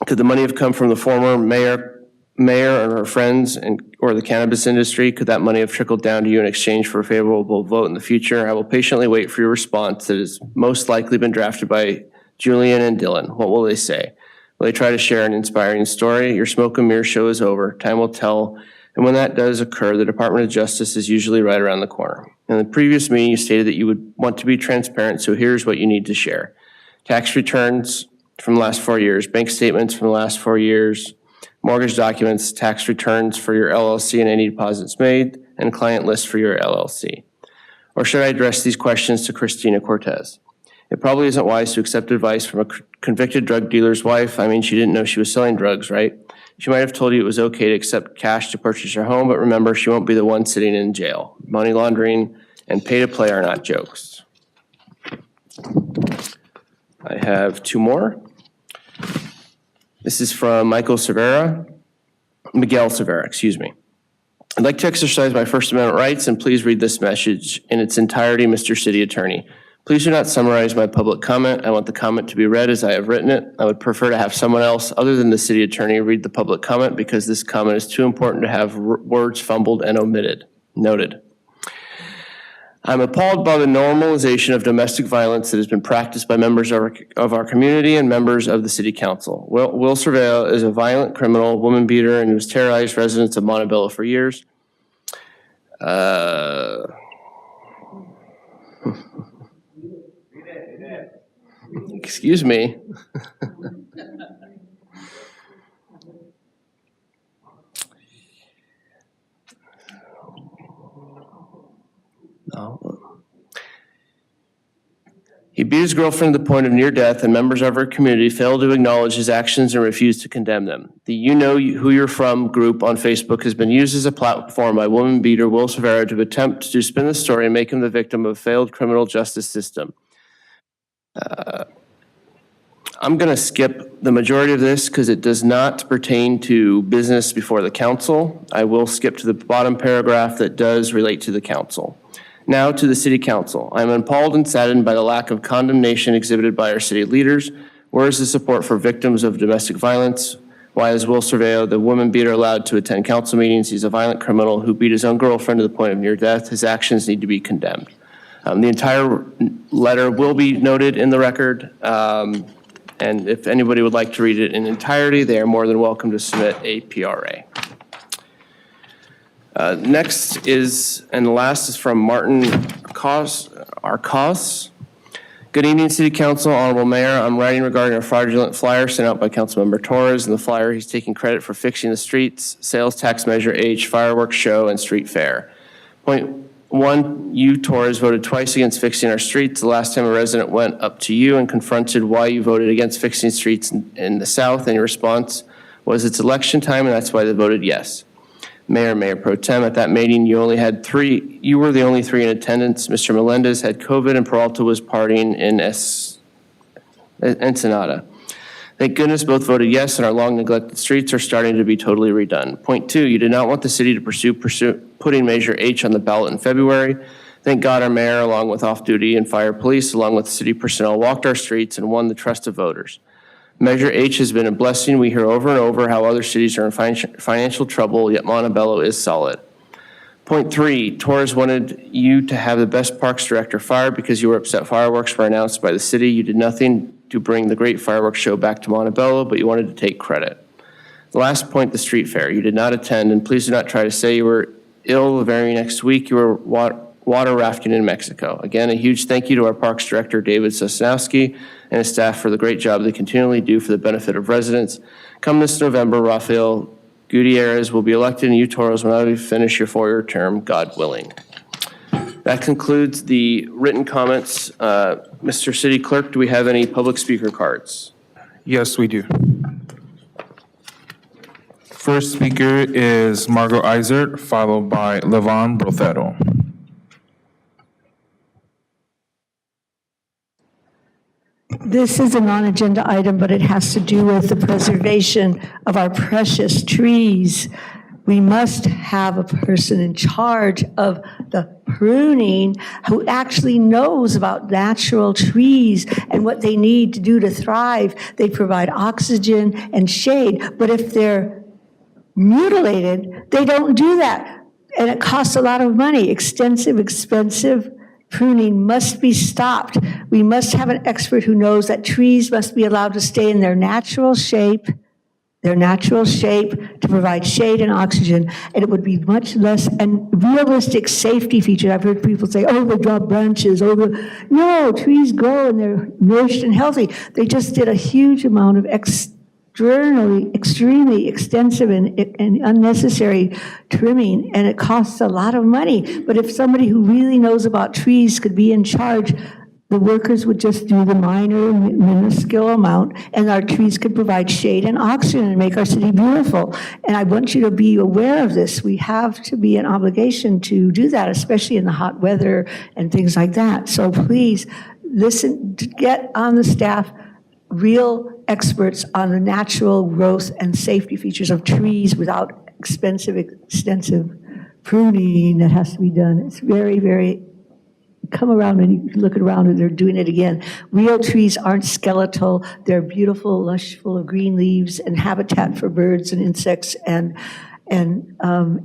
Could the money have come from the former mayor or her friends or the cannabis industry? Could that money have trickled down to you in exchange for a favorable vote in the future? I will patiently wait for your response that has most likely been drafted by Julian and Dylan. What will they say? Will they try to share an inspiring story? Your smoke and mirror show is over. Time will tell. And when that does occur, the Department of Justice is usually right around the corner. In the previous meeting, you stated that you would want to be transparent, so here's what you need to share. Tax returns from the last 4 years, bank statements from the last 4 years, mortgage documents, tax returns for your LLC and any deposits made, and client list for your LLC. Or should I address these questions to Christina Cortez? It probably isn't wise to accept advice from a convicted drug dealer's wife. I mean, she didn't know she was selling drugs, right? She might have told you it was okay to accept cash to purchase your home, but remember, she won't be the one sitting in jail. Money laundering and pay to play are not jokes. I have 2 more. This is from Miguel Cervera, excuse me. I'd like to exercise my First Amendment rights and please read this message in its entirety, Mr. City Attorney. Please do not summarize my public comment. I want the comment to be read as I have written it. I would prefer to have someone else other than the City Attorney read the public comment because this comment is too important to have words fumbled and omitted. Noted. I'm appalled by the normalization of domestic violence that has been practiced by members of our community and members of the City Council. Will Cervera is a violent criminal, woman beater, and who's terrorized residents of Montebello for years. Excuse me. No. He beat his girlfriend to the point of near death, and members of our community failed to acknowledge his actions and refused to condemn them. The You Know Who You're From group on Facebook has been used as a platform by woman beater Will Cervera to attempt to spin the story and make him the victim of a failed criminal justice system. I'm going to skip the majority of this because it does not pertain to business before the council. I will skip to the bottom paragraph that does relate to the council. Now to the City Council. I am appalled and saddened by the lack of condemnation exhibited by our city leaders. Where is the support for victims of domestic violence? Why is Will Cervera, the woman beater, allowed to attend council meetings? He's a violent criminal who beat his own girlfriend to the point of near death. His actions need to be condemned. The entire letter will be noted in the record. And if anybody would like to read it in entirety, they are more than welcome to submit a PRA. Next is, and the last is from Martin Arcos. Good evening, City Council, Honorable Mayor. I'm writing regarding a fraudulent flyer sent out by Councilmember Torres. In the flyer, he's taking credit for fixing the streets, sales tax measure H, fireworks show, and street fair. Point one, you, Torres, voted twice against fixing our streets. The last time a resident went up to you and confronted why you voted against fixing streets in the South, and your response was it's election time, and that's why they voted yes. Mayor Pro Tem, at that meeting, you only had three. You were the only three in attendance. Mr. Melendez had COVID, and Peralta was partying in Ensenada. Thank goodness both voted yes, and our long neglected streets are starting to be totally redone. Point two, you did not want the city to pursue putting Measure H on the ballot in February. Thank God our mayor, along with off-duty and fire police, along with city personnel, walked our streets and won the trust of voters. Measure H has been a blessing. We hear over and over how other cities are in financial trouble, yet Montebello is solid. Point three, Torres wanted you to have the best parks director fired because you were upset fireworks were announced by the city. You did nothing to bring the great fireworks show back to Montebello, but you wanted to take credit. The last point, the street fair. You did not attend, and please do not try to say you were ill the very next week. You were water rafting in Mexico. Again, a huge thank you to our parks director, David Sosnowski, and his staff for the great job they continually do for the benefit of residents. Come this November, Rafael Gutierrez will be elected, and you, Torres, will now finish your 4-year term, God willing. That concludes the written comments. Mr. City Clerk, do we have any public speaker cards? Yes, we do. First speaker is Margot Eisert, followed by Levon Brothero. This is a non-agenda item, but it has to do with the preservation of our precious trees. We must have a person in charge of the pruning who actually knows about natural trees and what they need to do to thrive. They provide oxygen and shade, but if they're mutilated, they don't do that. And it costs a lot of money, expensive pruning must be stopped. We must have an expert who knows that trees must be allowed to stay in their natural shape to provide shade and oxygen, and it would be much less, and realistic safety features. I've heard people say, oh, they drop branches, no, trees grow and they're nourished and healthy. They just did a huge amount of extremely extensive and unnecessary trimming, and it costs a lot of money. But if somebody who really knows about trees could be in charge, the workers would just do the minuscule amount, and our trees could provide shade and oxygen and make our city beautiful. And I want you to be aware of this. We have to be an obligation to do that, especially in the hot weather and things like that. So please listen, get on the staff real experts on the natural growth and safety features of trees without extensive pruning that has to be done. It's very, very, come around and you can look around and they're doing it again. Real trees aren't skeletal. They're beautiful, lush, full of green leaves and habitat for birds and insects and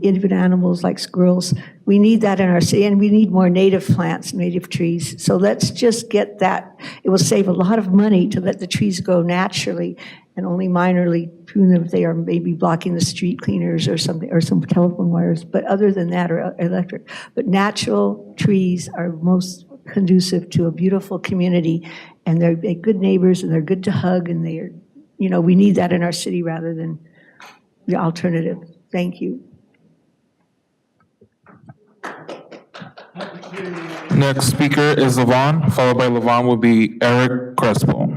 even animals like squirrels. We need that in our city, and we need more native plants, native trees. So let's just get that. It will save a lot of money to let the trees grow naturally and only minorly prune them if they are maybe blocking the street cleaners or something, or some telephone wires. But other than that, or electric. But natural trees are most conducive to a beautiful community, and they're good neighbors, and they're good to hug, and they're, we need that in our city rather than the alternative. Thank you. Next speaker is Levon, followed by Levon will be Eric Crespo.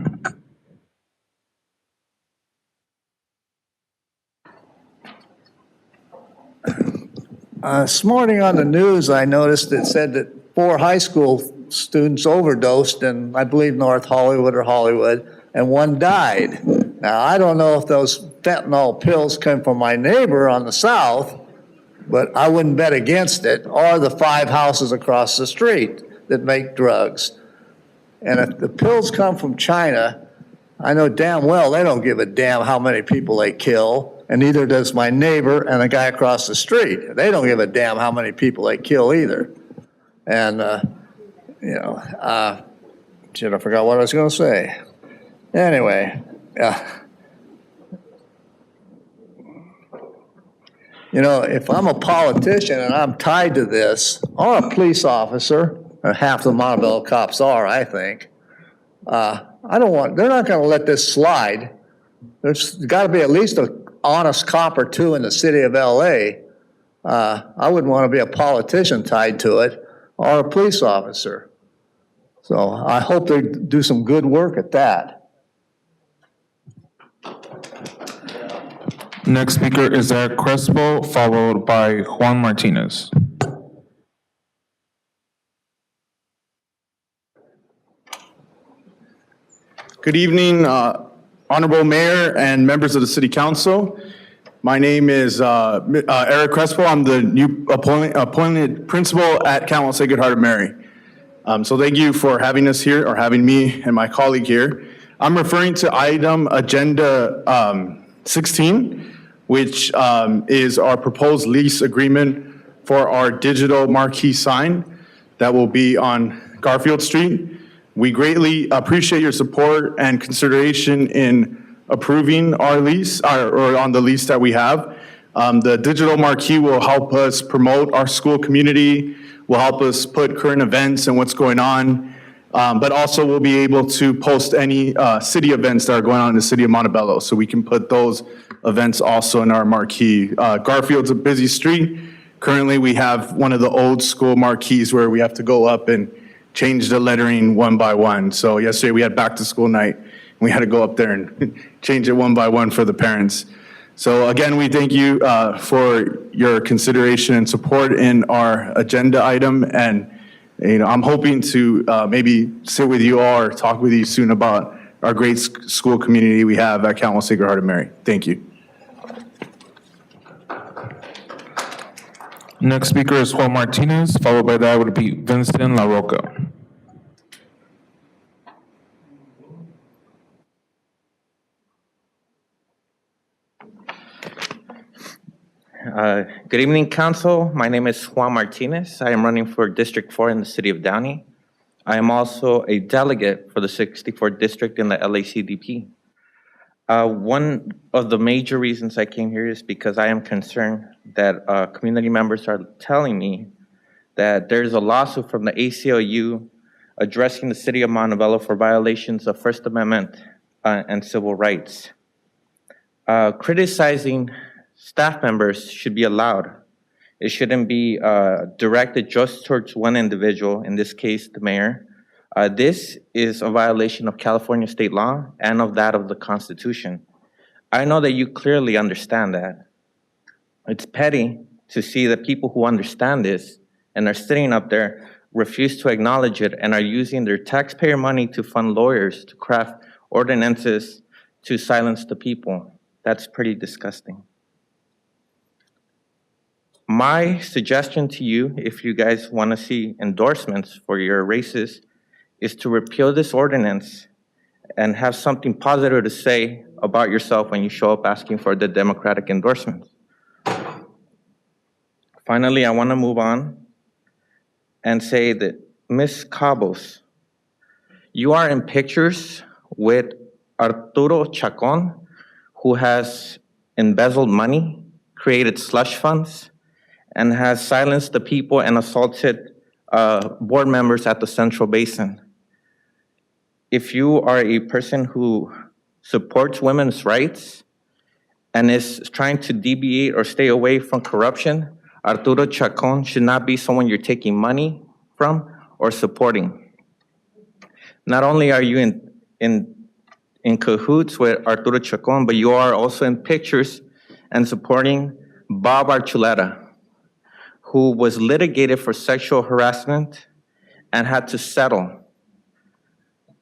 This morning on the news, I noticed it said that 4 high school students overdosed in, I believe, North Hollywood or Hollywood, and 1 died. Now, I don't know if those fentanyl pills came from my neighbor on the south, but I wouldn't bet against it, or the 5 houses across the street that make drugs. And if the pills come from China, I know damn well they don't give a damn how many people they kill, and neither does my neighbor and the guy across the street. They don't give a damn how many people they kill either. And, shit, I forgot what I was going to say. Anyway, You know, if I'm a politician and I'm tied to this, or a police officer, or half the Montebello cops are, I think, they're not gonna let this slide. There's gotta be at least an honest cop or two in the city of LA. I wouldn't wanna be a politician tied to it, or a police officer. So I hope they do some good work at that. Next speaker is Eric Crespo, followed by Juan Martinez. Good evening, Honorable Mayor and members of the City Council. My name is Eric Crespo. I'm the new appointed principal at Counsel Sacred Heart of Mary. So thank you for having us here, or having me and my colleague here. I'm referring to item agenda 16, which is our proposed lease agreement for our digital marquee sign that will be on Garfield Street. We greatly appreciate your support and consideration in approving our lease, or on the lease that we have. The digital marquee will help us promote our school community, will help us put current events and what's going on, but also we'll be able to post any city events that are going on in the city of Montebello, so we can put those events also in our marquee. Garfield's a busy street. Currently, we have one of the old school marquees where we have to go up and change the lettering one by one. So yesterday we had back to school night. We had to go up there and change it one by one for the parents. So again, we thank you for your consideration and support in our agenda item. And I'm hoping to maybe sit with you all or talk with you soon about our great school community we have at Counsel Sacred Heart of Mary. Thank you. Next speaker is Juan Martinez, followed by that would be Vincent LaRocca. Good evening, Council. My name is Juan Martinez. I am running for District 4 in the city of Downey. I am also a delegate for the 64th District in the LACDP. One of the major reasons I came here is because I am concerned that community members are telling me that there's a lawsuit from the ACLU addressing the city of Montebello for violations of First Amendment and civil rights. Criticizing staff members should be allowed. It shouldn't be directed just towards one individual, in this case, the mayor. This is a violation of California state law and of that of the Constitution. I know that you clearly understand that. It's petty to see that people who understand this and are sitting up there refuse to acknowledge it and are using their taxpayer money to fund lawyers to craft ordinances to silence the people. That's pretty disgusting. My suggestion to you, if you guys want to see endorsements for your races, is to repeal this ordinance and have something positive to say about yourself when you show up asking for the Democratic endorsements. Finally, I want to move on and say that Ms. Cabos, you are in pictures with Arturo Chacon, who has embezzled money, created slush funds, and has silenced the people and assaulted board members at the Central Basin. If you are a person who supports women's rights and is trying to deviate or stay away from corruption, Arturo Chacon should not be someone you're taking money from or supporting. Not only are you in cahoots with Arturo Chacon, but you are also in pictures and supporting Bob Archuleta, who was litigated for sexual harassment and had to settle.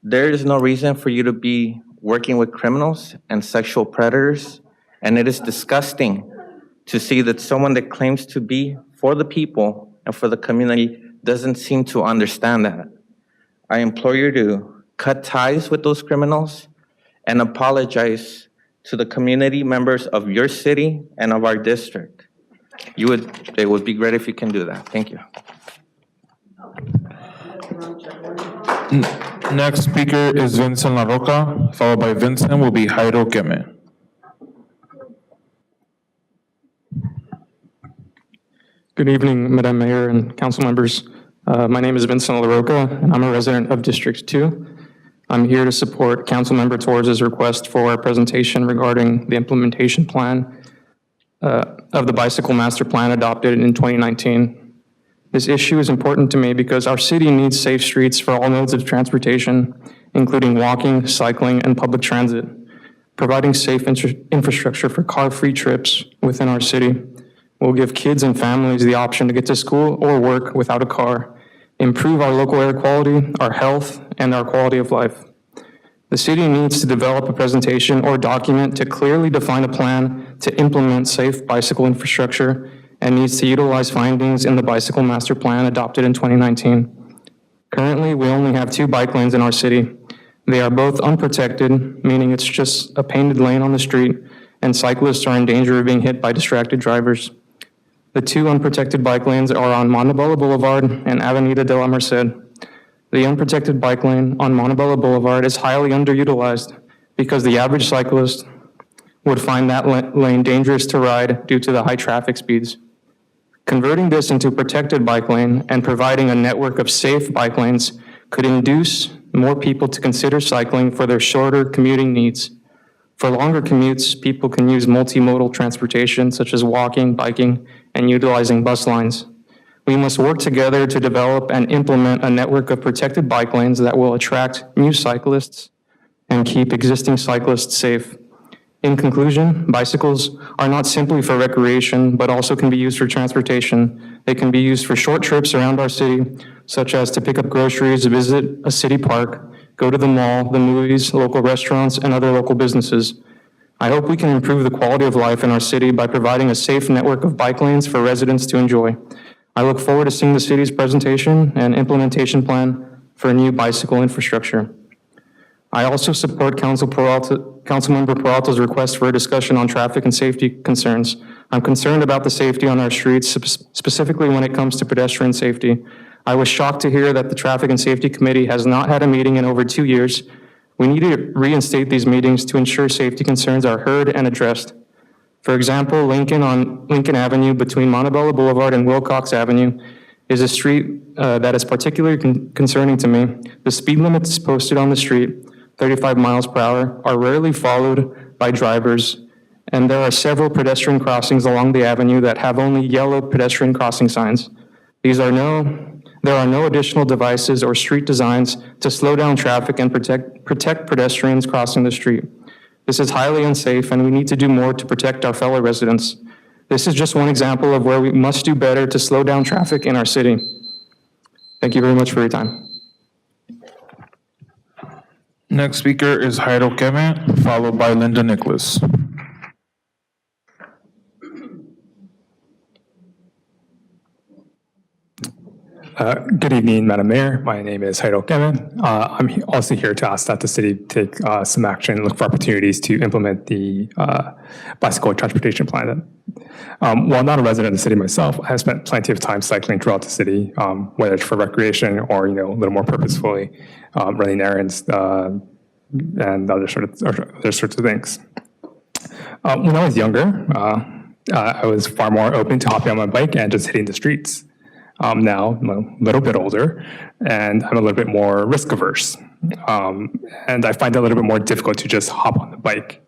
There is no reason for you to be working with criminals and sexual predators, and it is disgusting to see that someone that claims to be for the people and for the community doesn't seem to understand that. I implore you to cut ties with those criminals and apologize to the community members of your city and of our district. It would be great if you can do that. Thank you. Next speaker is Vincent LaRocca, followed by Vincent will be Jairo Queme. Good evening, Madam Mayor and council members. My name is Vincent LaRocca, and I'm a resident of District 2. I'm here to support Councilmember Torres' request for a presentation regarding the implementation plan of the bicycle master plan adopted in 2019. This issue is important to me because our city needs safe streets for all modes of transportation, including walking, cycling, and public transit. Providing safe infrastructure for car-free trips within our city will give kids and families the option to get to school or work without a car, improve our local air quality, our health, and our quality of life. The city needs to develop a presentation or document to clearly define a plan to implement safe bicycle infrastructure and needs to utilize findings in the bicycle master plan adopted in 2019. Currently, we only have 2 bike lanes in our city. They are both unprotected, meaning it's just a painted lane on the street, and cyclists are in danger of being hit by distracted drivers. The 2 unprotected bike lanes are on Montebello Boulevard and Avenida de la Merced. The unprotected bike lane on Montebello Boulevard is highly underutilized because the average cyclist would find that lane dangerous to ride due to the high traffic speeds. Converting this into a protected bike lane and providing a network of safe bike lanes could induce more people to consider cycling for their shorter commuting needs. For longer commutes, people can use multimodal transportation such as walking, biking, and utilizing bus lines. We must work together to develop and implement a network of protected bike lanes that will attract new cyclists and keep existing cyclists safe. In conclusion, bicycles are not simply for recreation, but also can be used for transportation. They can be used for short trips around our city, such as to pick up groceries, visit a city park, go to the mall, the movies, local restaurants, and other local businesses. I hope we can improve the quality of life in our city by providing a safe network of bike lanes for residents to enjoy. I look forward to seeing the city's presentation and implementation plan for a new bicycle infrastructure. I also support Councilmember Peralta's request for a discussion on traffic and safety concerns. I'm concerned about the safety on our streets, specifically when it comes to pedestrian safety. I was shocked to hear that the Traffic and Safety Committee has not had a meeting in over 2 years. We need to reinstate these meetings to ensure safety concerns are heard and addressed. For example, Lincoln Avenue between Montebello Boulevard and Wilcox Avenue is a street that is particularly concerning to me. The speed limits posted on the street, 35 miles per hour, are rarely followed by drivers, and there are several pedestrian crossings along the avenue that have only yellow pedestrian crossing signs. There are no additional devices or street designs to slow down traffic and protect pedestrians crossing the street. This is highly unsafe, and we need to do more to protect our fellow residents. This is just one example of where we must do better to slow down traffic in our city. Thank you very much for your time. Next speaker is Jairo Kevin, followed by Linda Nicholas. Good evening, Madam Mayor. My name is Jairo Kevin. I'm also here to ask that the city take some action and look for opportunities to implement the bicycle transportation plan. While not a resident of the city myself, I have spent plenty of time cycling throughout the city, whether it's for recreation or a little more purposefully, running errands and other sorts of things. When I was younger, I was far more open to hopping on my bike and just hitting the streets. Now I'm a little bit older and I'm a little bit more risk averse. And I find it a little bit more difficult to just hop on the bike.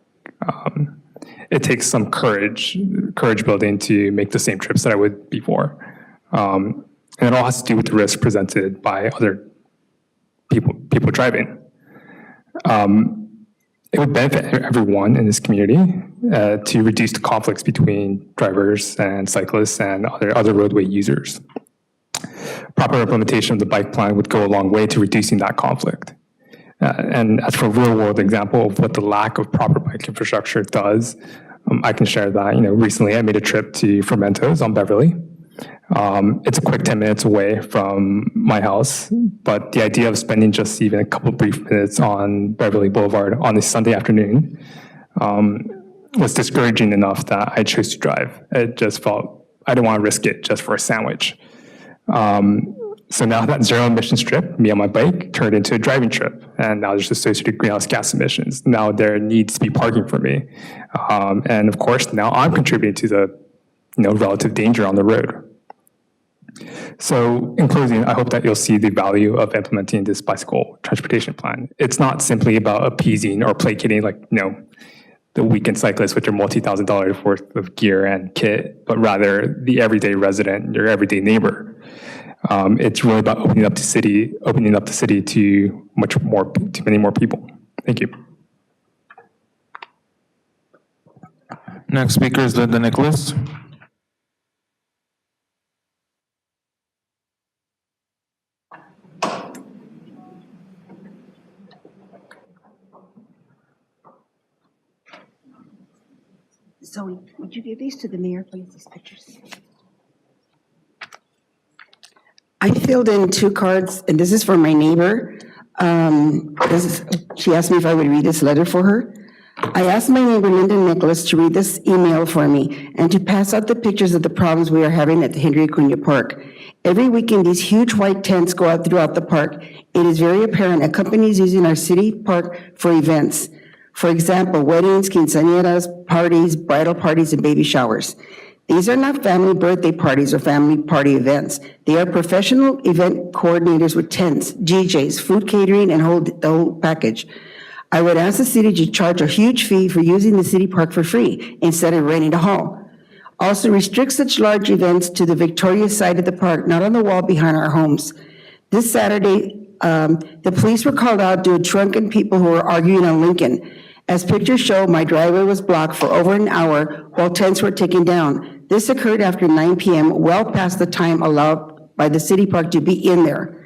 It takes some courage building to make the same trips that I would before. And it all has to do with the risk presented by other people driving. It would benefit everyone in this community to reduce the conflicts between drivers and cyclists and other roadway users. Proper implementation of the bike plan would go a long way to reducing that conflict. And as for a real-world example of what the lack of proper bike infrastructure does, I can share that. Recently I made a trip to Fermentos on Beverly. It's a quick 10 minutes away from my house, but the idea of spending just even a couple brief minutes on Beverly Boulevard on a Sunday afternoon was discouraging enough that I chose to drive. It just felt, I didn't want to risk it just for a sandwich. So now that zero emissions trip, me on my bike, turned into a driving trip, and now there's associated greenhouse gas emissions. Now there needs to be parking for me. And of course, now I'm contributing to the relative danger on the road. So in closing, I hope that you'll see the value of implementing this bicycle transportation plan. It's not simply about appeasing or placating the weekend cyclists with your multi-$1,000 worth of gear and kit, but rather the everyday resident, your everyday neighbor. It's really about opening up the city to many more people. Thank you. Next speaker is Linda Nicholas. Zoe, would you give these to the mayor, please, these pictures? I filled in 2 cards, and this is for my neighbor. She asked me if I would read this letter for her. I asked my neighbor, Linda Nicholas, to read this email for me and to pass out the pictures of the problems we are having at the Henry Acuna Park. Every weekend, these huge white tents go out throughout the park. It is very apparent that companies using our city park for events. For example, weddings, quinceañeras, parties, bridal parties, and baby showers. These are not family birthday parties or family party events. They are professional event coordinators with tents, DJs, food catering, and the whole package. I would ask the city to charge a huge fee for using the city park for free instead of renting a hall. Also restrict such large events to the Victoria side of the park, not on the wall behind our homes. This Saturday, the police were called out due to drunken people who were arguing on Lincoln. As pictures show, my driveway was blocked for over an hour while tents were taken down. This occurred after 9 p.m., well past the time allowed by the city park to be in there.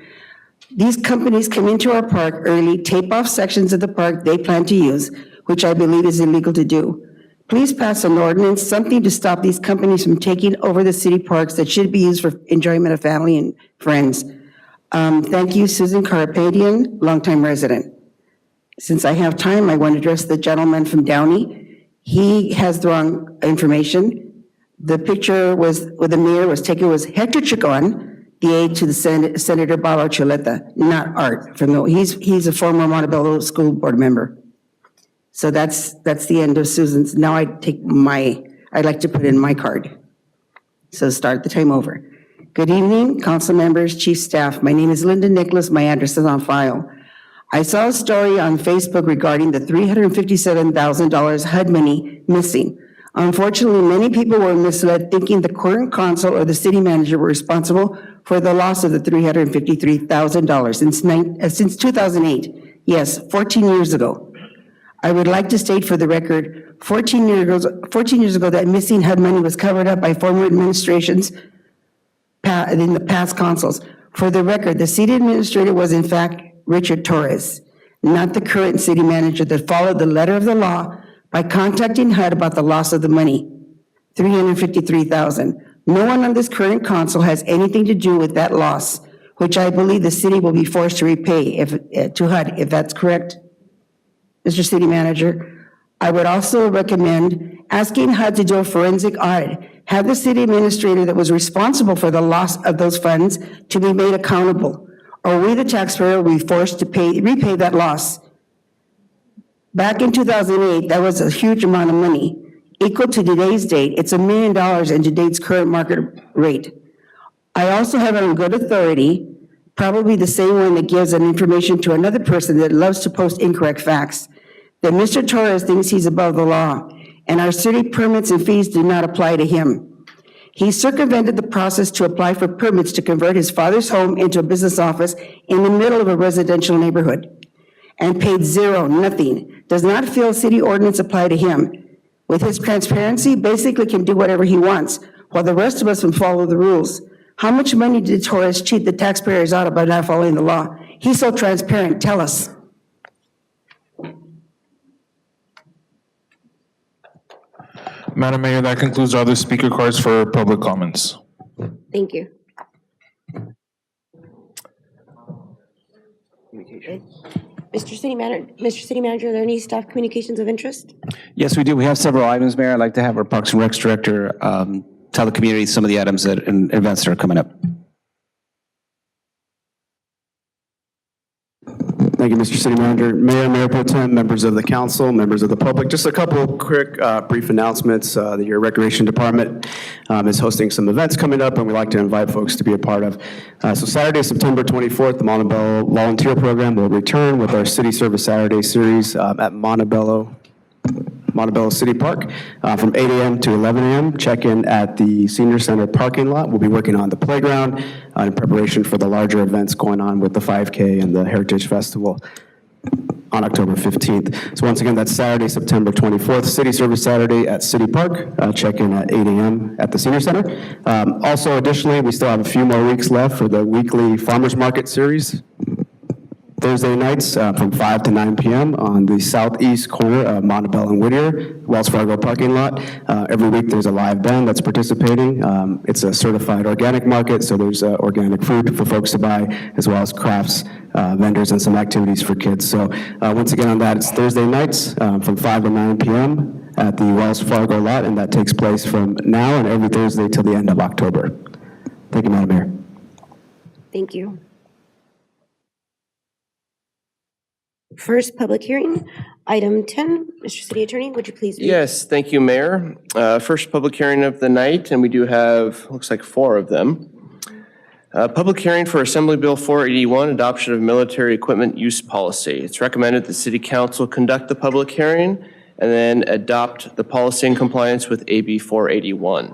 These companies come into our park early, tape off sections of the park they plan to use, which I believe is illegal to do. Please pass an ordinance, something to stop these companies from taking over the city parks that should be used for enjoyment of family and friends. Thank you, Susan Carapadian, longtime resident. Since I have time, I want to address the gentleman from Downey. He has the wrong information. The picture with the mayor was taken was Hector Chacon, the aide to the Senator Bala Chuleta, not Art. He's a former Montebello school board member. So that's the end of Susan's. Now I'd like to put in my card. So start the time over. Good evening, council members, chief staff. My name is Linda Nicholas. My address is on file. I saw a story on Facebook regarding the $357,000 HUD money missing. Unfortunately, many people were misled thinking the current council or the city manager were responsible for the loss of the $353,000 since 2008. Yes, 14 years ago. I would like to state for the record, 14 years ago, that missing HUD money was covered up by former administrations in the past councils. For the record, the city administrator was in fact Richard Torres, not the current city manager that followed the letter of the law by contacting HUD about the loss of the money, $353,000. No one on this current council has anything to do with that loss, which I believe the city will be forced to repay to HUD, if that's correct. Mr. City Manager, I would also recommend asking HUD to do a forensic audit. Have the city administrator that was responsible for the loss of those funds to be made accountable, or we, the taxpayer, will be forced to repay that loss. Back in 2008, that was a huge amount of money. Equal to today's date, it's $1 million in today's current market rate. I also have on good authority, probably the same one that gives an information to another person that loves to post incorrect facts, that Mr. Torres thinks he's above the law, and our city permits and fees do not apply to him. He circumvented the process to apply for permits to convert his father's home into a business office in the middle of a residential neighborhood and paid nothing. Does not feel city ordinance apply to him. With his transparency, basically can do whatever he wants, while the rest of us will follow the rules. How much money did Torres cheat the taxpayers out of by not following the law? He's so transparent, tell us. Madam Mayor, that concludes all the speaker cards for public comments. Thank you. Mr. City Manager, are there any staff communications of interest? Yes, we do. We have several items, Mayor. I'd like to have our Parks and Recs Director tell the community some of the items and events that are coming up. Thank you, Mr. City Manager. Mayor, Mayor Pro Tem, members of the council, members of the public. Just a couple quick, brief announcements. Your Recreation Department is hosting some events coming up, and we'd like to invite folks to be a part of. So Saturday, September 24th, the Montebello Volunteer Program will return with our City Service Saturday series at Montebello City Park from 8 a.m. to 11 a.m. Check-in at the Senior Center parking lot. We'll be working on the playground in preparation for the larger events going on with the 5K and the Heritage Festival on October 15th. So once again, that's Saturday, September 24th, City Service Saturday at City Park. Check-in at 8 a.m. at the Senior Center. Also, additionally, we still have a few more weeks left for the weekly Farmers Market series. Thursday nights from 5 to 9 p.m. on the southeast corner of Montebello and Whittier, Wells Fargo parking lot. Every week there's a live band that's participating. It's a certified organic market, so there's organic food for folks to buy, as well as crafts, vendors, and some activities for kids. So once again on that, it's Thursday nights from 5 to 9 p.m. at the Wells Fargo lot, and that takes place from now and every Thursday till the end of October. Thank you, Madam Mayor. Thank you. First public hearing, item 10. Mr. City Attorney, would you please read? Yes, thank you, Mayor. First public hearing of the night, and we do have, looks like 4 of them. Public hearing for Assembly Bill 481, adoption of military equipment use policy. It's recommended the City Council conduct the public hearing and then adopt the policy in compliance with AB 481.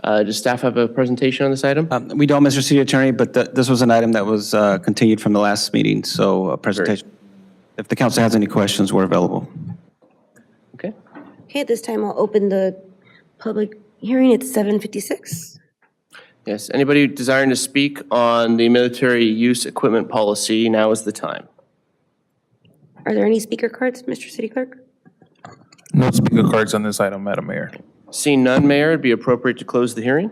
Does staff have a presentation on this item? We don't, Mr. City Attorney, but this was an item that was continued from the last meeting, so a presentation. Great. If the council has any questions, we're available. Okay, at this time, I'll open the public hearing. It's 7:56. Yes, anybody desiring to speak on the military use equipment policy, now is the time. Are there any speaker cards, Mr. City Clerk? No speaker cards on this item, Madam Mayor. Seeing none, Mayor, it'd be appropriate to close the hearing.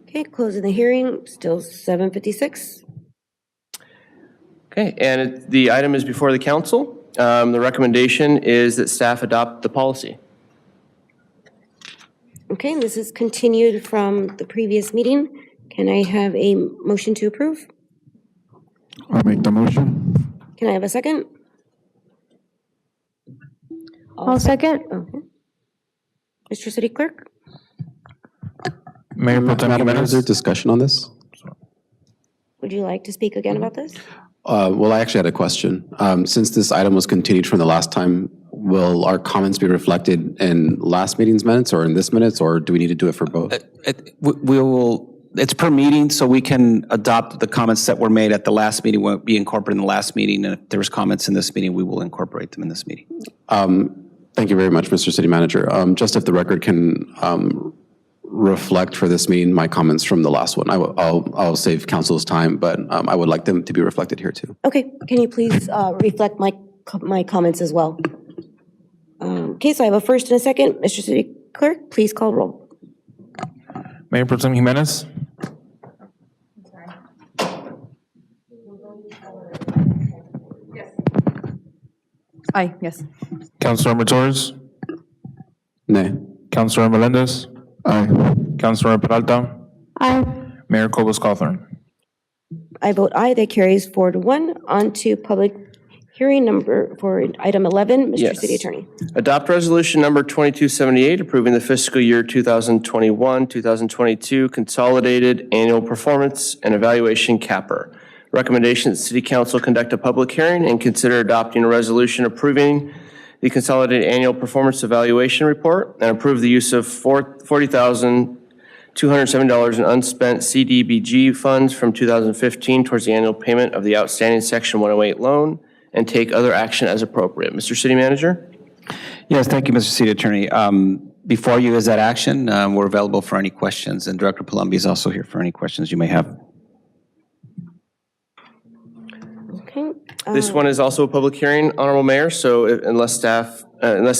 Okay, closing the hearing, still 7:56. Okay, and the item is before the council. The recommendation is that staff adopt the policy. Okay, this is continued from the previous meeting. Can I have a motion to approve? I'll make the motion. Can I have a second? I'll second. Okay. Mr. City Clerk? Mayor Pro Tem Madam Mayor, is there discussion on this? Would you like to speak again about this? Well, I actually had a question. Since this item was continued from the last time, will our comments be reflected in last meeting's minutes or in this minutes, or do we need to do it for both? It's per meeting, so we can adopt the comments that were made at the last meeting, will be incorporated in the last meeting, and if there's comments in this meeting, we will incorporate them in this meeting. Thank you very much, Mr. City Manager. Just if the record can reflect for this meeting my comments from the last one. I'll save council's time, but I would like them to be reflected here too. Okay, can you please reflect my comments as well? Okay, so I have a first and a second. Mr. City Clerk, please call roll. Mayor Pro Tem Jimenez. Aye, yes. Councilmember Torres. Nay. Councilmember Melendez. Aye. Councilmember Peralta. Aye. Mayor Cobos-Cawthorn. I vote aye. That carries 4-1. On to public hearing number for item 11. Mr. Yes. City Attorney. Adopt resolution number 2278, approving the fiscal year 2021-2022 consolidated annual performance and evaluation capper. Recommendation that City Council conduct a public hearing and consider adopting a resolution approving the consolidated annual performance evaluation report and approve the use of $40,207 in unspent CDBG funds from 2015 towards the annual payment of the outstanding Section 108 loan and take other action as appropriate. Mr. City Manager? Yes, thank you, Mr. City Attorney. Before you is that action, we're available for any questions, and Director Palumbi is also here for any questions you may have. Okay. This one is also a public hearing, Honorable Mayor, so unless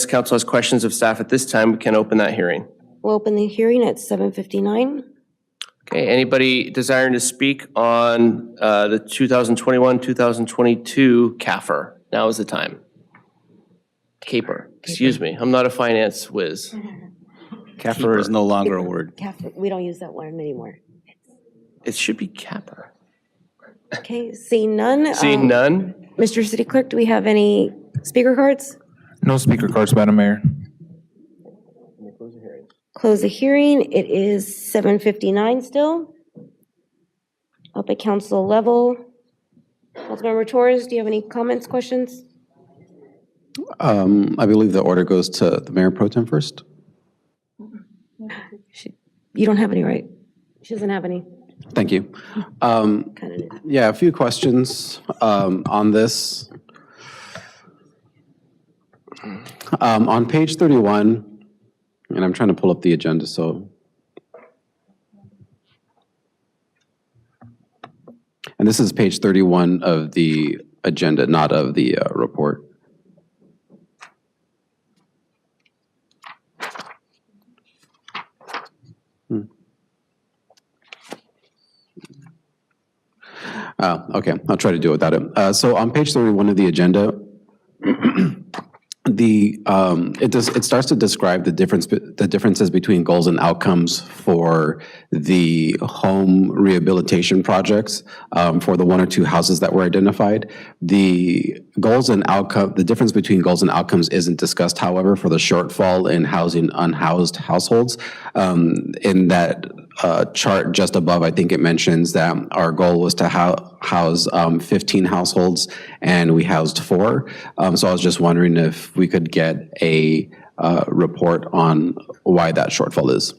council has questions of staff at this time, we can open that hearing. We'll open the hearing at 7:59. Okay, anybody desiring to speak on the 2021-2022 CAFR? Now is the time. Caper, excuse me, I'm not a finance whiz. CAFR is no longer a word. We don't use that word anymore. It should be capper. Okay, seeing none. Seeing none, Mr. City Clerk, do we have any speaker cards? No speaker cards, Madam Mayor. Close the hearing. It is 7:59 still. Up at council level. Councilmember Torres, do you have any comments, questions? I believe the order goes to the Mayor Pro Tem first. You don't have any, right? She doesn't have any. Thank you. Yeah, a few questions on this. On page 31, and I'm trying to pull up the agenda, so. And this is page 31 of the agenda, not of the report. Okay, I'll try to do it without it. So on page 31 of the agenda, it starts to describe the differences between goals and outcomes for the home rehabilitation projects for the 1 or 2 houses that were identified. The difference between goals and outcomes isn't discussed, however, for the shortfall in housing unhoused households. In that chart just above, I think it mentions that our goal was to house 15 households, and we housed 4. So I was just wondering if we could get a report on why that shortfall is.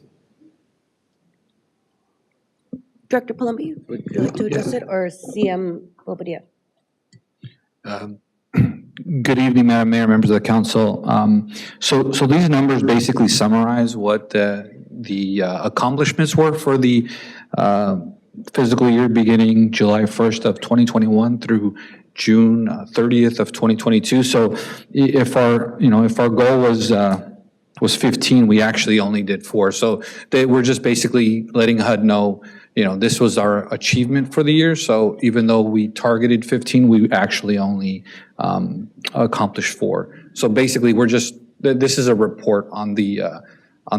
Director Palumbi, would you like to address it, or CM Bobadilla? Good evening, Madam Mayor, members of the council. So these numbers basically summarize what the accomplishments were for the fiscal year beginning July 1st of 2021 through June 30th of 2022. So if our goal was 15, we actually only did 4. So we're just basically letting HUD know, this was our achievement for the year. So even though we targeted 15, we actually only accomplished 4. So basically, this is a report on the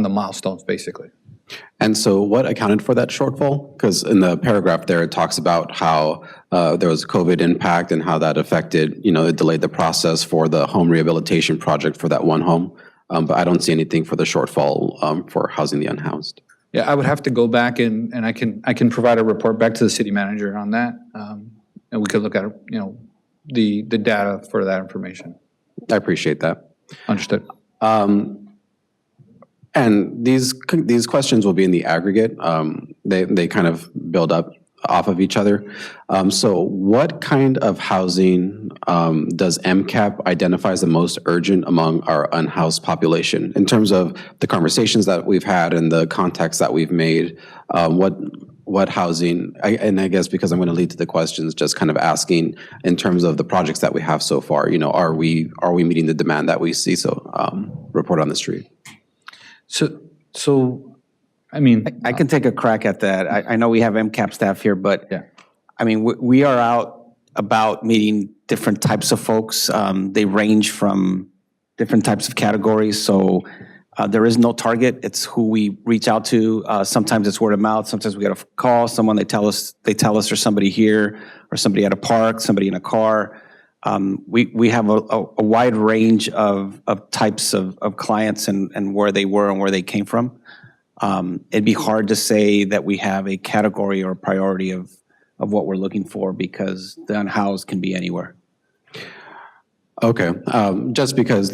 milestones, basically. And so what accounted for that shortfall? Because in the paragraph there, it talks about how there was COVID impact and how that affected, it delayed the process for the home rehabilitation project for that one home. But I don't see anything for the shortfall for housing the unhoused. Yeah, I would have to go back and I can provide a report back to the city manager on that. And we could look at, the data for that information. I appreciate that. Understood. And these questions will be in the aggregate. They kind of build up off of each other. So what kind of housing does MCAP identify as the most urgent among our unhoused population? In terms of the conversations that we've had and the contacts that we've made, what housing, and I guess because I'm going to lead to the questions, just kind of asking in terms of the projects that we have so far, are we meeting the demand that we see? So report on the street. So, I mean, I can take a crack at that. I know we have MCAP staff here, but I mean, we are out about meeting different types of folks. They range from different types of categories. So there is no target. It's who we reach out to. Sometimes it's word of mouth. Sometimes we get a call. Someone they tell us there's somebody here or somebody at a park, somebody in a car. We have a wide range of types of clients and where they were and where they came from. It'd be hard to say that we have a category or a priority of what we're looking for because the unhoused can be anywhere. Okay, just because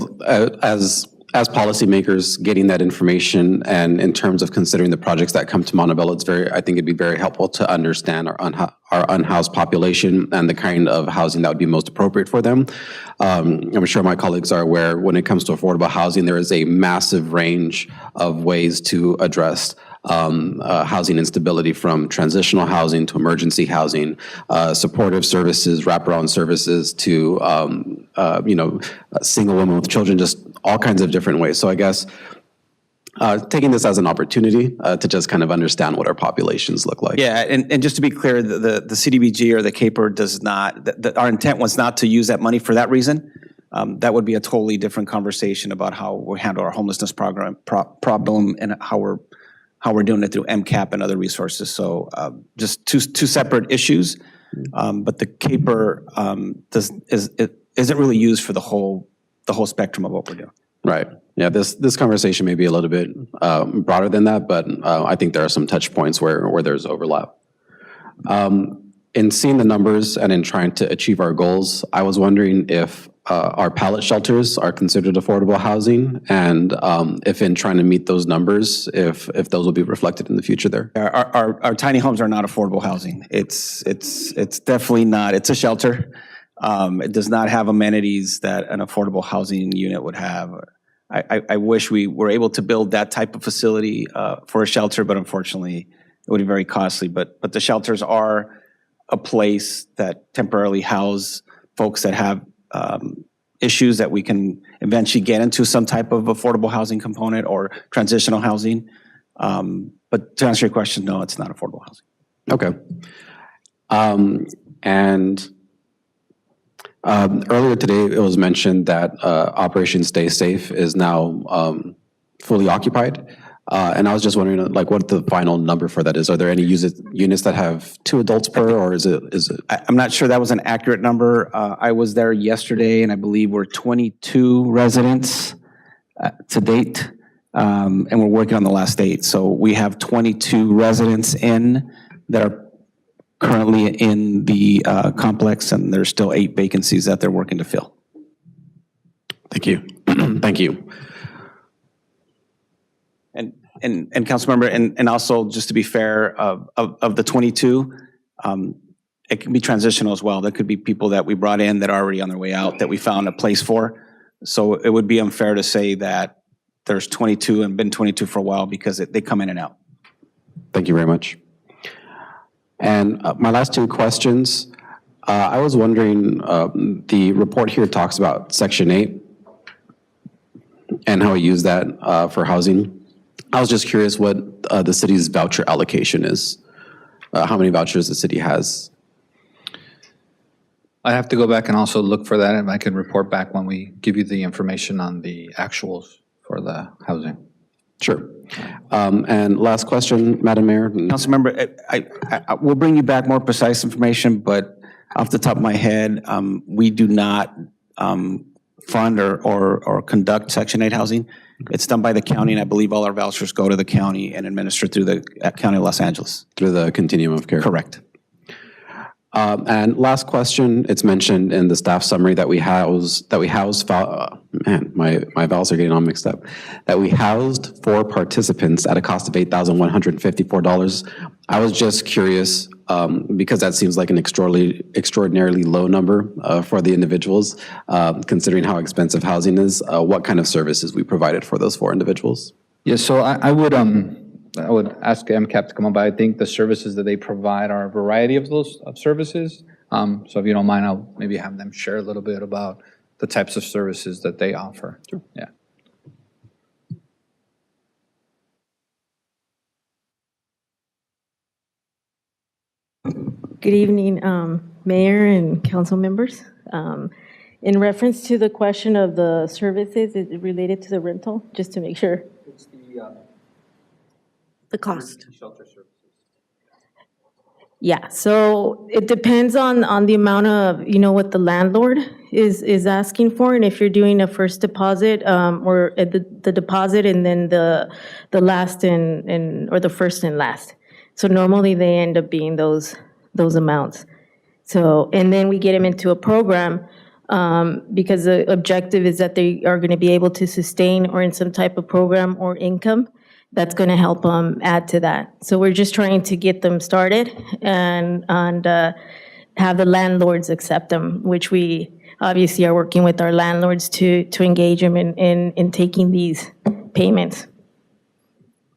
as policymakers, getting that information and in terms of considering the projects that come to Montebello, I think it'd be very helpful to understand our unhoused population and the kind of housing that would be most appropriate for them. I'm sure my colleagues are aware when it comes to affordable housing, there is a massive range of ways to address housing instability, from transitional housing to emergency housing, supportive services, wraparound services to, single women with children, just all kinds of different ways. So I guess taking this as an opportunity to just kind of understand what our populations look like. Yeah, and just to be clear, the CDBG or the CAPER does not, our intent was not to use that money for that reason. That would be a totally different conversation about how we handle our homelessness problem and how we're doing it through MCAP and other resources. So just two separate issues. But the caper isn't really used for the whole spectrum of what we're doing. Right. Yeah, this conversation may be a little bit broader than that, but I think there are some touch points where there's overlap. In seeing the numbers and in trying to achieve our goals, I was wondering if our pallet shelters are considered affordable housing, and if in trying to meet those numbers, if those will be reflected in the future there. Our tiny homes are not affordable housing. It's definitely not. It's a shelter. It does not have amenities that an affordable housing unit would have. I wish we were able to build that type of facility for a shelter, but unfortunately, it would be very costly. But the shelters are a place that temporarily house folks that have issues that we can eventually get into some type of affordable housing component or transitional housing. But to answer your question, no, it's not affordable housing. Okay. Earlier today, it was mentioned that Operation Stay Safe is now fully occupied. And I was just wondering, like, what the final number for that is. Are there any units that have 2 adults per, or is it? I'm not sure that was an accurate number. I was there yesterday, and I believe we're 22 residents to date, and we're working on the last 8. So we have 22 residents that are currently in the complex, and there's still 8 vacancies that they're working to fill. Thank you. Thank you. And Councilmember, and also just to be fair, of the 22, it can be transitional as well. There could be people that we brought in that are already on their way out that we found a place for. So it would be unfair to say that there's 22 and been 22 for a while because they come in and out. Thank you very much. And my last 2 questions, I was wondering, the report here talks about Section 8 and how we use that for housing. I was just curious what the city's voucher allocation is, how many vouchers the city has. I have to go back and also look for that, and I can report back when we give you the information on the actuals for the housing. Sure. And last question, Madam Mayor. Councilmember, I will bring you back more precise information, but off the top of my head, we do not fund or conduct Section 8 housing. It's done by the county, and I believe all our vouchers go to the county and administered through the County of Los Angeles. Through the continuum of care. Correct. And last question, it's mentioned in the staff summary that we housed, man, my vowels are getting all mixed up, that we housed 4 participants at a cost of $8,154. I was just curious, because that seems like an extraordinarily low number for the individuals, considering how expensive housing is, what kind of services we provided for those 4 individuals? Yes, so I would ask MCAP to come on by. I think the services that they provide are a variety of those services. So if you don't mind, I'll maybe have them share a little bit about the types of services that they offer. Sure. Yeah. Good evening, Mayor and council members. In reference to the question of the services, is it related to the rental, just to make sure? It's the cost. Shelter services. Yeah, so it depends on the amount of, what the landlord is asking for, and if you're doing a first deposit, or the deposit and then the last or the first and last. So normally they end up being those amounts. So, and then we get them into a program, because the objective is that they are going to be able to sustain or in some type of program or income that's going to help them add to that. So we're just trying to get them started and have the landlords accept them, which we obviously are working with our landlords to engage them in taking these payments.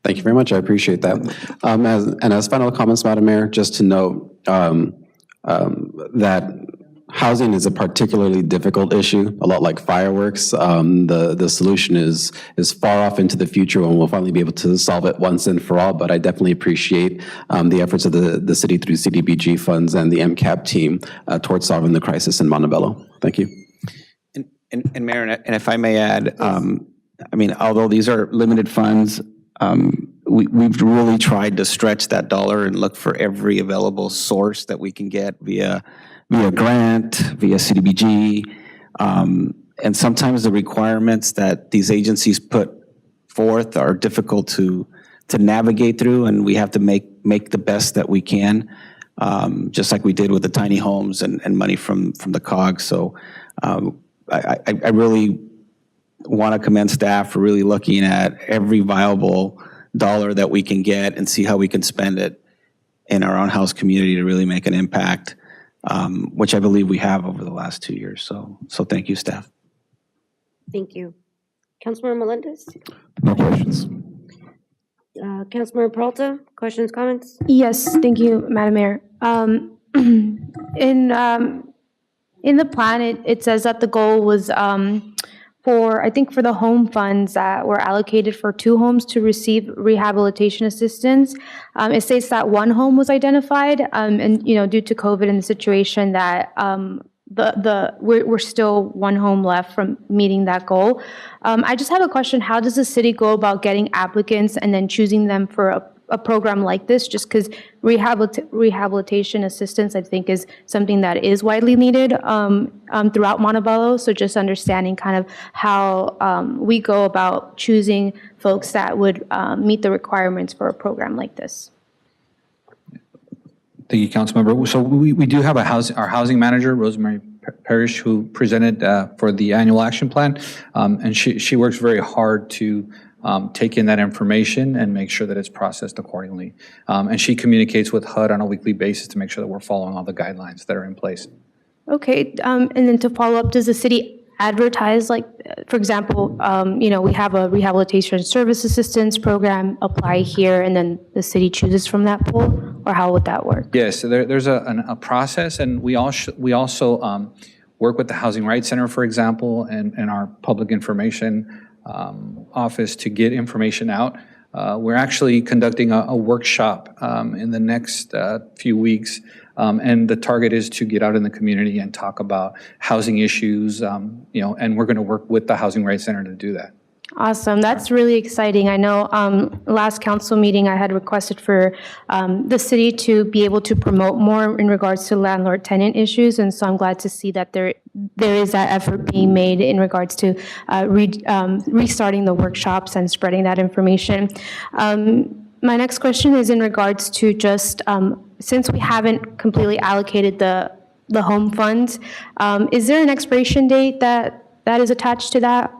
Thank you very much. I appreciate that. As final comments, Madam Mayor, just to note that housing is a particularly difficult issue, a lot like fireworks. The solution is far off into the future when we'll finally be able to solve it once and for all, but I definitely appreciate the efforts of the city through CDBG funds and the MCAP team towards solving the crisis in Montebello. Thank you. And Mayor, and if I may add, although these are limited funds, we've really tried to stretch that dollar and look for every available source that we can get via grant, via CDBG. And sometimes the requirements that these agencies put forth are difficult to navigate through, and we have to make the best that we can, just like we did with the tiny homes and money from the COG. So I really want to commend staff for really looking at every viable dollar that we can get and see how we can spend it in our own house community to really make an impact, which I believe we have over the last 2 years. So thank you, staff. Thank you. Councilmember Melendez? No questions. Councilmember Peralta, questions, comments? Yes, thank you, Madam Mayor. In the plan, it says that the goal was for the home funds that were allocated for 2 homes to receive rehabilitation assistance. It states that 1 home was identified, and due to COVID and the situation that we're still 1 home left from meeting that goal. I just have a question. How does the city go about getting applicants and then choosing them for a program like this? Just because rehabilitation assistance, I think, is something that is widely needed throughout Montebello. So just understanding kind of how we go about choosing folks that would meet the requirements for a program like this. Thank you, Councilmember. So we do have our housing manager, Rosemary Parrish, who presented for the annual action plan, and she works very hard to take in that information and make sure that it's processed accordingly. And she communicates with HUD on a weekly basis to make sure that we're following all the guidelines that are in place. Okay, and then to follow up, does the city advertise, like, for example, we have a rehabilitation service assistance program, apply here, and then the city chooses from that pool, or how would that work? Yes, so there's a process, and we also work with the Housing Rights Center, for example, and our public information office to get information out. We're actually conducting a workshop in the next few weeks, and the target is to get out in the community and talk about housing issues, and we're going to work with the Housing Rights Center to do that. Awesome. That's really exciting. I know last council meeting I had requested for the city to be able to promote more in regards to landlord-tenant issues, and so I'm glad to see that there is that effort being made in regards to restarting the workshops and spreading that information. My next question is in regards to just, since we haven't completely allocated the home funds, is there an expiration date that is attached to that?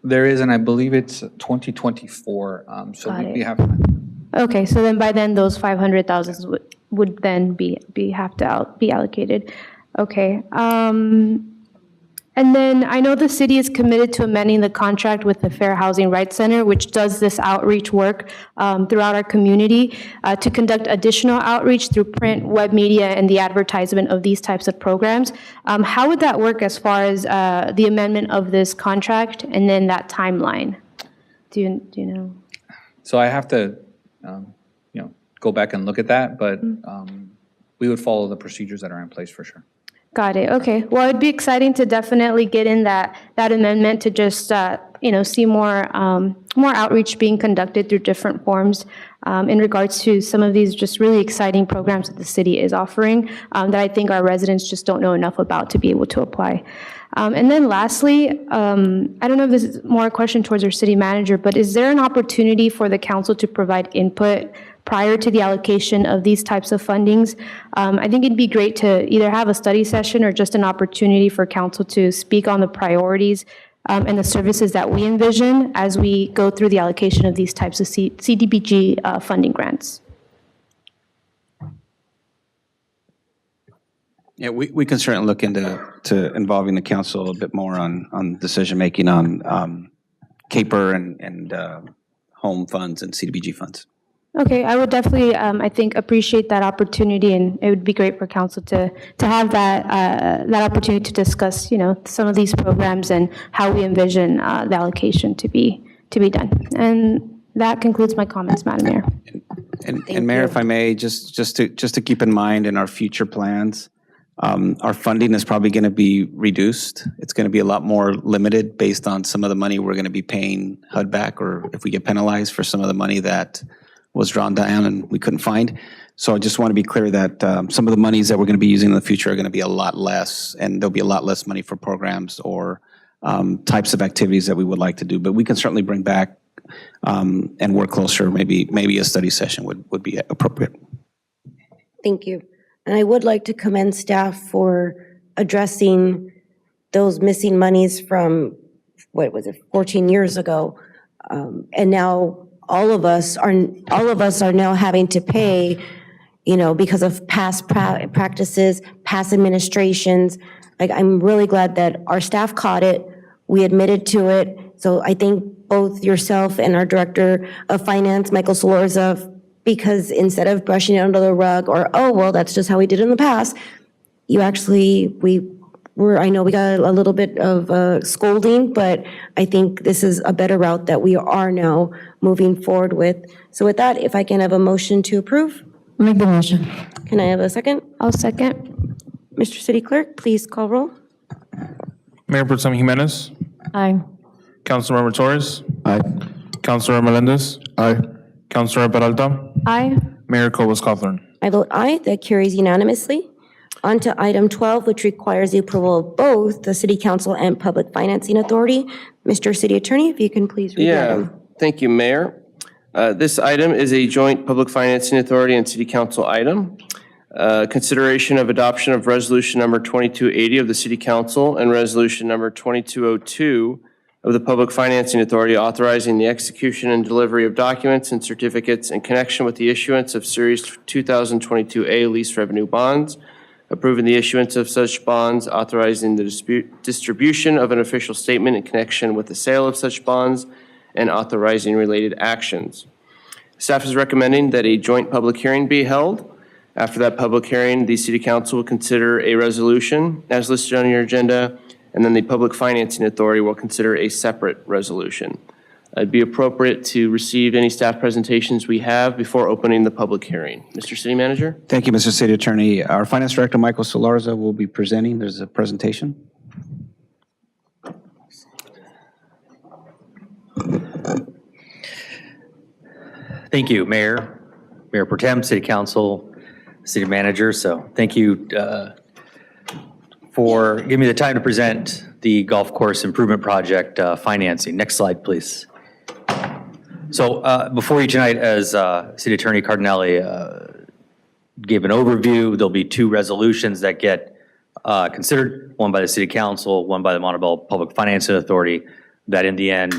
There is, and I believe it's 2024, so we have time. Okay, so then by then those 500,000 would then be allocated. Okay. And then I know the city is committed to amending the contract with the Fair Housing Rights Center, which does this outreach work throughout our community to conduct additional outreach through print, web media, and the advertisement of these types of programs. How would that work as far as the amendment of this contract and then that timeline? Do you know? So I have to, go back and look at that, but we would follow the procedures that are in place for sure. Got it. Okay. Well, it'd be exciting to definitely get in that amendment to just see more outreach being conducted through different forms in regards to some of these just really exciting programs that the city is offering that I think our residents just don't know enough about to be able to apply. And then lastly, I don't know if this is more a question towards our city manager, but is there an opportunity for the council to provide input prior to the allocation of these types of fundings? I think it'd be great to either have a study session or just an opportunity for council to speak on the priorities and the services that we envision as we go through the allocation of these types of CDBG funding grants. Yeah, we can certainly look into involving the council a bit more on decision-making on CAPER and home funds and CDBG funds. Okay, I would definitely, I think, appreciate that opportunity, and it would be great for council to have that opportunity to discuss, some of these programs and how we envision the allocation to be done. And that concludes my comments, Madam Mayor. And Mayor, if I may, just to keep in mind in our future plans, Our funding is probably going to be reduced. It's going to be a lot more limited based on some of the money we're going to be paying HUD back, or if we get penalized for some of the money that was drawn down and we couldn't find. So I just want to be clear that some of the monies that we're going to be using in the future are going to be a lot less, and there'll be a lot less money for programs or types of activities that we would like to do. But we can certainly bring back and work closer. Maybe a study session would be appropriate. Thank you. And I would like to commend staff for addressing those missing monies from, 14 years ago. And now all of us are now having to pay, because of past practices, past administrations. Like, I'm really glad that our staff caught it. We admitted to it. So I thank both yourself and our Director of Finance, Michael Solorza, because instead of brushing it under the rug or, oh, well, that's just how we did it in the past, I know we got a little bit of scolding, but I think this is a better route that we are now moving forward with. So with that, if I can have a motion to approve? Make the motion. Can I have a second? I'll second. Mr. City Clerk, please call roll. Mayor Pro Tem Jimenez. Aye. Councilmember Torres. Aye. Councilor Melendez. Aye. Councilor Peralta. Aye. Mayor Cobos-Cothran. I vote aye. That carries unanimously. On to item 12, which requires the approval of both the City Council and Public Financing Authority. Mr. City Attorney, if you can please read that. Yeah, thank you, Mayor. This item is a joint Public Financing Authority and City Council item. Consideration of adoption of Resolution Number 2280 of the City Council and Resolution Number 2202 of the Public Financing Authority authorizing the execution and delivery of documents and certificates in connection with the issuance of Series 2022A lease revenue bonds, approving the issuance of such bonds, authorizing the distribution of an official statement in connection with the sale of such bonds, and authorizing related actions. Staff is recommending that a joint public hearing be held. After that public hearing, the City Council will consider a resolution as listed on your agenda, and then the Public Financing Authority will consider a separate resolution. It'd be appropriate to receive any staff presentations we have before opening the public hearing. Mr. City Manager? Thank you, Mr. City Attorney. Our Finance Director, Michael Solorza, will be presenting. There's a presentation. Thank you, Mayor Pro Tem, City Council, City Manager. So thank you for giving me the time to present the golf course improvement project financing. Next slide, please. So before you tonight, as City Attorney Cardinelli gave an overview, there'll be two resolutions that get considered, one by the City Council, one by the Montebello Public Financing Authority, that in the end,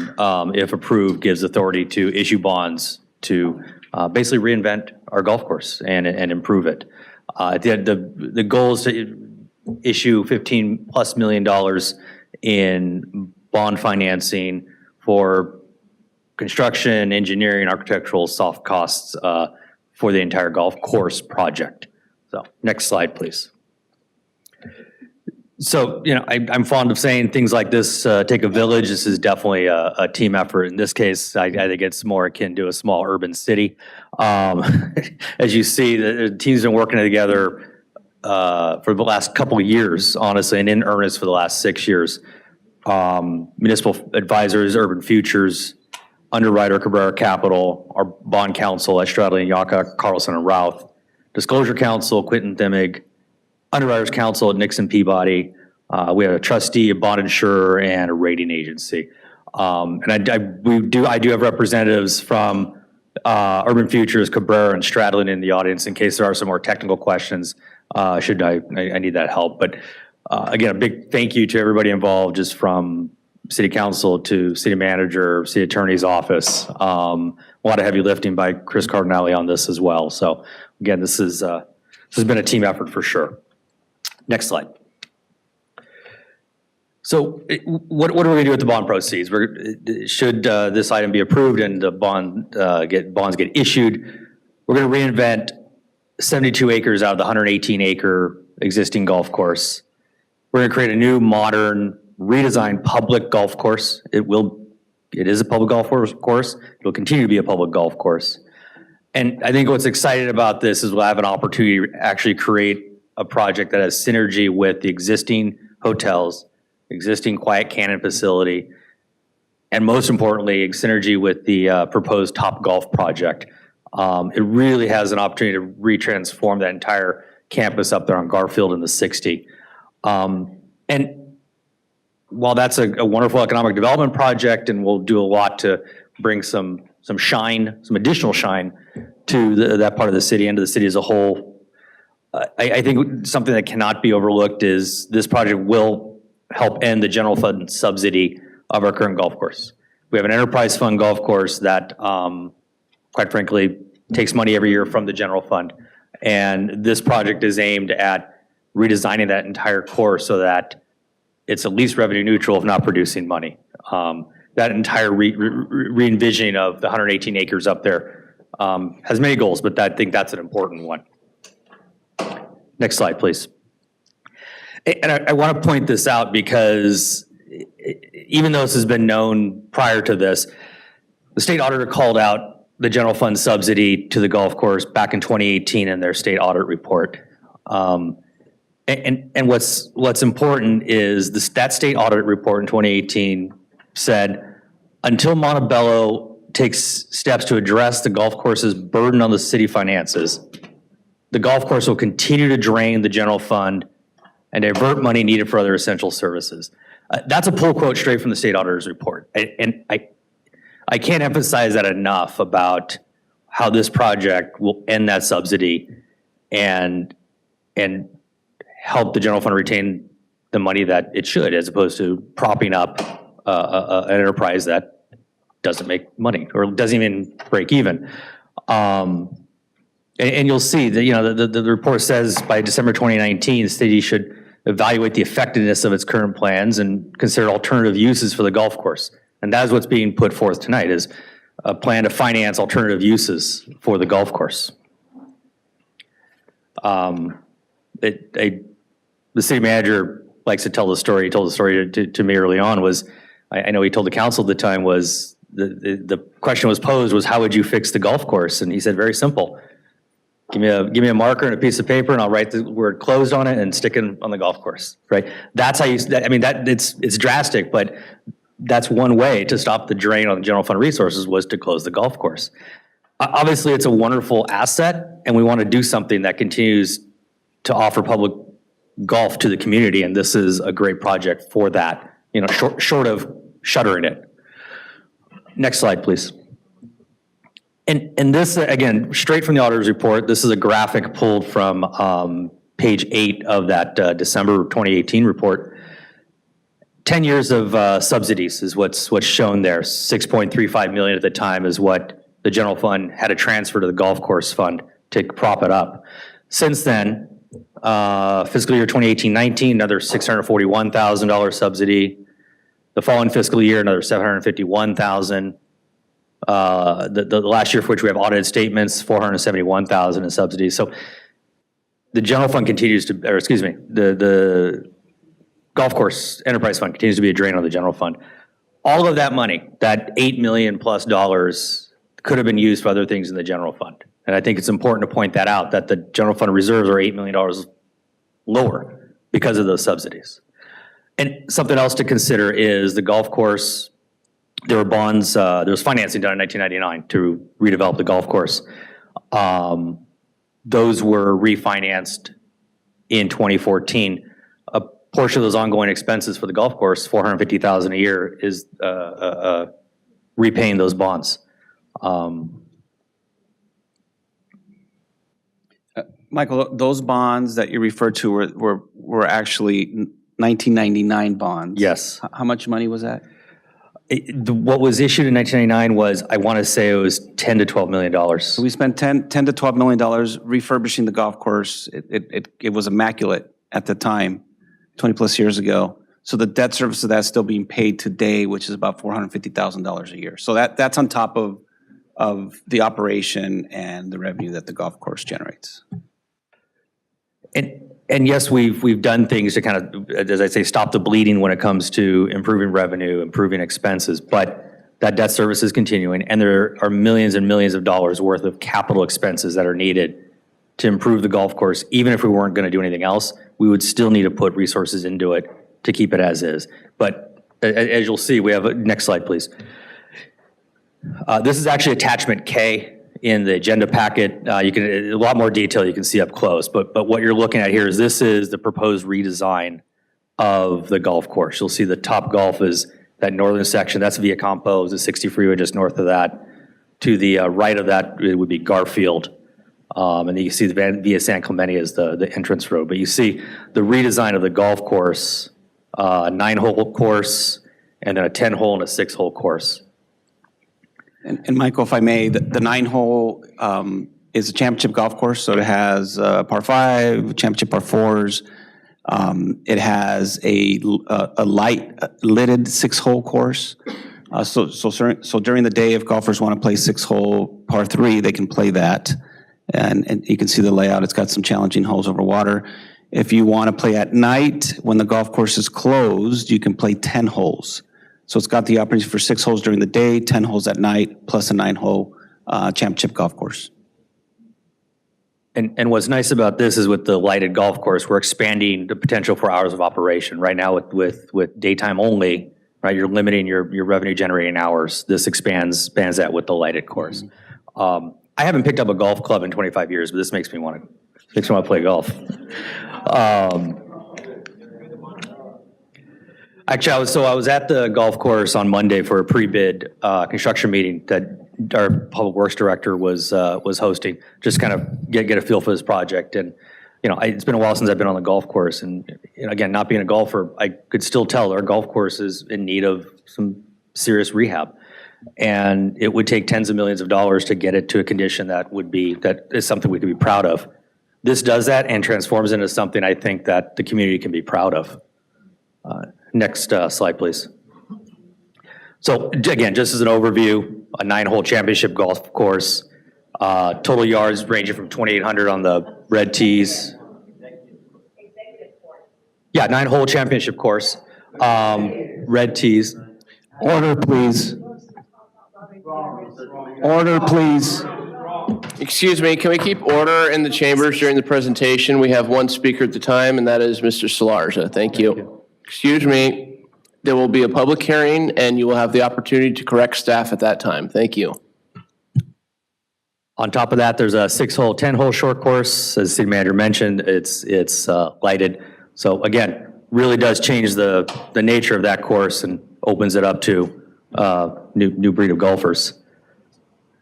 if approved, gives authority to issue bonds to basically reinvent our golf course and improve it. The goal is to issue $15+ million in bond financing for construction, engineering, architectural, soft costs for the entire golf course project. So next slide, please. So, I'm fond of saying things like this take a village. This is definitely a team effort. In this case, I think it's more akin to a small urban city. As you see, the team's been working together for the last couple of years, honestly, and in earnest for the last 6 years. Municipal advisors, Urban Futures, underwriter Cabrera Capital, our bond counsel at Stradley and Yaka, Carlson and Routh, Disclosure Counsel, Quinton Thimmig, Underwriters Counsel at Nixon Peabody. We have a trustee, a bond insurer, and a rating agency. And I do have representatives from Urban Futures, Cabrera, and Stradlin in the audience in case there are some more technical questions. Should I need that help? But again, a big thank you to everybody involved, just from City Council to City Manager, City Attorney's Office. A lot of heavy lifting by Chris Cardinelli on this as well. So again, this has been a team effort for sure. Next slide. So what are we going to do with the bond proceeds? Should this item be approved and the bonds get issued, we're going to reinvent 72 acres out of the 118-acre existing golf course. We're going to create a new, modern, redesigned public golf course. It is a public golf course. It will continue to be a public golf course. And I think what's exciting about this is we'll have an opportunity to actually create a project that has synergy with the existing hotels, existing Quiet Cannon facility, and most importantly, synergy with the proposed Topgolf project. It really has an opportunity to retransform that entire campus up there on Garfield and the 60. And while that's a wonderful economic development project and will do a lot to bring some shine, some additional shine to that part of the city and to the city as a whole, I think something that cannot be overlooked is this project will help end the general fund subsidy of our current golf course. We have an enterprise fund golf course that, quite frankly, takes money every year from the general fund. And this project is aimed at redesigning that entire course so that it's at least revenue neutral, if not producing money. That entire re-envisioning of the 118 acres up there has many goals, but I think that's an important one. Next slide, please. And I want to point this out because even though this has been known prior to this, the state auditor called out the general fund subsidy to the golf course back in 2018 in their state audit report. And what's important is that state audit report in 2018 said, until Montebello takes steps to address the golf course's burden on the city finances, the golf course will continue to drain the general fund and divert money needed for other essential services. That's a pull quote straight from the state auditor's report. And I can't emphasize that enough about how this project will end that subsidy and help the general fund retain the money that it should, as opposed to propping up an enterprise that doesn't make money or doesn't even break even. And you'll see that, the report says by December 2019, the city should evaluate the effectiveness of its current plans and consider alternative uses for the golf course. And that is what's being put forth tonight, is a plan to finance alternative uses for the golf course. The city manager likes to tell the story. He told the story to me early on. I know he told the council at the time was, the question was posed was, how would you fix the golf course? And he said, very simple. Give me a marker and a piece of paper, and I'll write the word closed on it and stick it on the golf course, right? That's how it's drastic, but that's one way to stop the drain on the general fund resources, was to close the golf course. Obviously, it's a wonderful asset, and we want to do something that continues to offer public golf to the community, and this is a great project for that, short of shuttering it. Next slide, please. And this, again, straight from the auditor's report, this is a graphic pulled from page 8 of that December 2018 report. 10 years of subsidies is what's shown there. 6.35 million at the time is what the general fund had to transfer to the golf course fund to prop it up. Since then, fiscal year 2018-19, another $641,000 subsidy. The following fiscal year, another $751,000. The last year for which we have audited statements, $471,000 in subsidies. So the general fund continues to, or excuse me, the golf course enterprise fund continues to be a drain on the general fund. All of that money, that $8 million plus dollars, could have been used for other things in the general fund. And I think it's important to point that out, that the general fund reserves are $8 million lower because of those subsidies. And something else to consider is the golf course. There were bonds, there was financing done in 1999 to redevelop the golf course. Those were refinanced in 2014. A portion of those ongoing expenses for the golf course, $450,000 a year, is repaying those bonds. Michael, those bonds that you referred to were actually 1999 bonds. Yes. How much money was that? What was issued in 1999 was, I want to say it was $10 to $12 million. So we spent $10 to $12 million refurbishing the golf course. It was immaculate at the time, 20 plus years ago. So the debt service of that's still being paid today, which is about $450,000 a year. So that's on top of the operation and the revenue that the golf course generates. And yes, we've done things to kind of, as I say, stop the bleeding when it comes to improving revenue, improving expenses, but that debt service is continuing, and there are millions and millions of dollars worth of capital expenses that are needed to improve the golf course. Even if we weren't going to do anything else, we would still need to put resources into it to keep it as is. But as you'll see, we have next slide, please. This is actually attachment K in the agenda packet. You can a lot more detail you can see up close. But what you're looking at here is this is the proposed redesign of the golf course. You'll see the Top Golf is that northern section. That's Via Campo, the 60 freeway just north of that. To the right of that, it would be Garfield. And then you see the Via San Clemente is the entrance road. But you see the redesign of the golf course, a 9-hole course, and then a 10-hole and a 6-hole course. And Michael, if I may, the 9-hole is a championship golf course, so it has par 5, championship par 4s. It has a light lidded 6-hole course. So during the day, if golfers want to play 6-hole par 3, they can play that. And you can see the layout. It's got some challenging holes over water. If you want to play at night, when the golf course is closed, you can play 10 holes. So it's got the opportunity for 6 holes during the day, 10 holes at night, plus a 9-hole championship golf course. And what's nice about this is with the lighted golf course, we're expanding the potential for hours of operation. Right now with daytime only, right, you're limiting your revenue generating hours. This expands that with the lighted course. I haven't picked up a golf club in 25 years, but this makes me want to play golf. Actually, I was at the golf course on Monday for a pre-bid construction meeting that our public works director was hosting. Just kind of get a feel for this project. And it's been a while since I've been on the golf course. And again, not being a golfer, I could still tell our golf course is in need of some serious rehab. And it would take tens of millions of dollars to get it to a condition that is something we could be proud of. This does that and transforms into something I think that the community can be proud of. Next slide, please. So again, just as an overview, a 9-hole championship golf course, total yards ranging from 2,800 on the red tees. Yeah, 9-hole championship course, red tees. Order, please. Order, please. Excuse me, can we keep order in the chambers during the presentation? We have one speaker at the time, and that is Mr. Salarza. Thank you. Excuse me, there will be a public hearing, and you will have the opportunity to correct staff at that time. Thank you. On top of that, there's a 6-hole, 10-hole short course. As the city manager mentioned, it's lighted. So again, really does change the nature of that course and opens it up to new breed of golfers.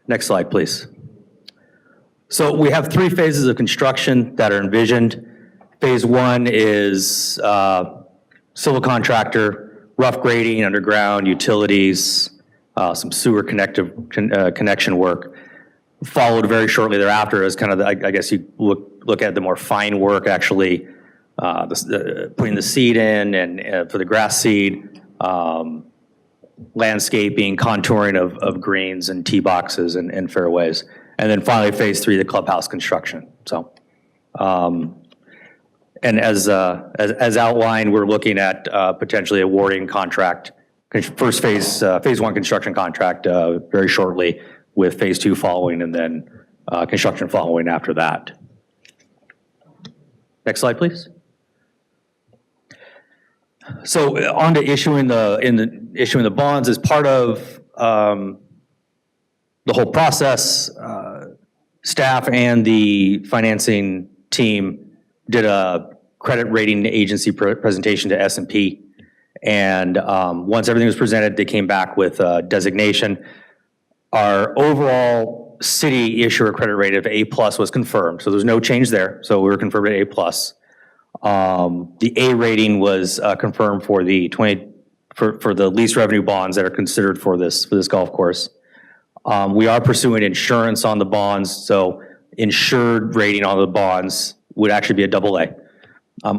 Next slide, please. So we have 3 phases of construction that are envisioned. Phase 1 is civil contractor, rough grading, underground, utilities, some sewer connection work. Followed very shortly thereafter as kind of, I guess you look at the more fine work, actually, putting the seed in and for the grass seed, landscaping, contouring of greens and tee boxes and fairways. And then finally, phase 3, the clubhouse construction. So, and as outlined, we're looking at potentially awarding contract, first phase 1 construction contract very shortly, with phase 2 following, and then construction following after that. Next slide, please. So on to issuing the bonds as part of the whole process. Staff and the financing team did a credit rating agency presentation to S&P, and once everything was presented, they came back with a designation. Our overall city issuer credit rate of A+ was confirmed, so there's no change there. So we were confirmed at A+. The A rating was confirmed for the lease revenue bonds that are considered for this golf course. We are pursuing insurance on the bonds, so insured rating on the bonds would actually be a AA.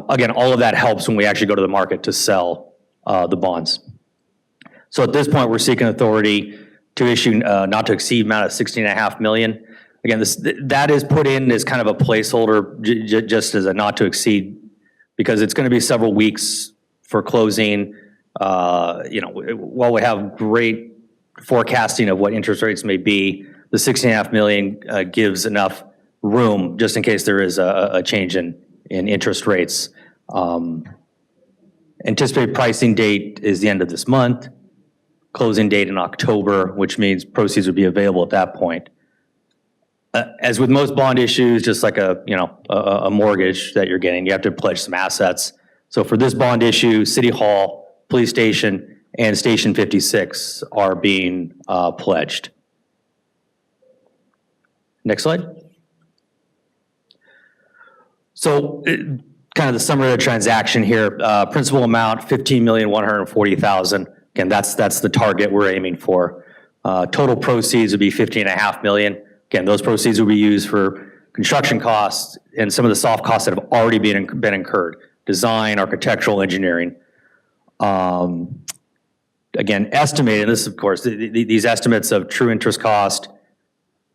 Again, all of that helps when we actually go to the market to sell the bonds. So at this point, we're seeking authority to issue not to exceed amount of $16.5 million. Again, that is put in as kind of a placeholder, just as a not to exceed, because it's going to be several weeks for closing. While we have great forecasting of what interest rates may be, the $16.5 million gives enough room just in case there is a change in interest rates. Anticipated pricing date is the end of this month. Closing date in October, which means proceeds would be available at that point. As with most bond issues, just like a mortgage that you're getting, you have to pledge some assets. So for this bond issue, City Hall, Police Station, and Station 56 are being pledged. Next slide. So kind of the summary of the transaction here. Principal amount, $15,140,000. Again, that's the target we're aiming for. Total proceeds would be $15.5 million. Again, those proceeds will be used for construction costs and some of the soft costs that have already been incurred. Design, architectural, engineering. Again, estimated, this of course, these estimates of true interest cost,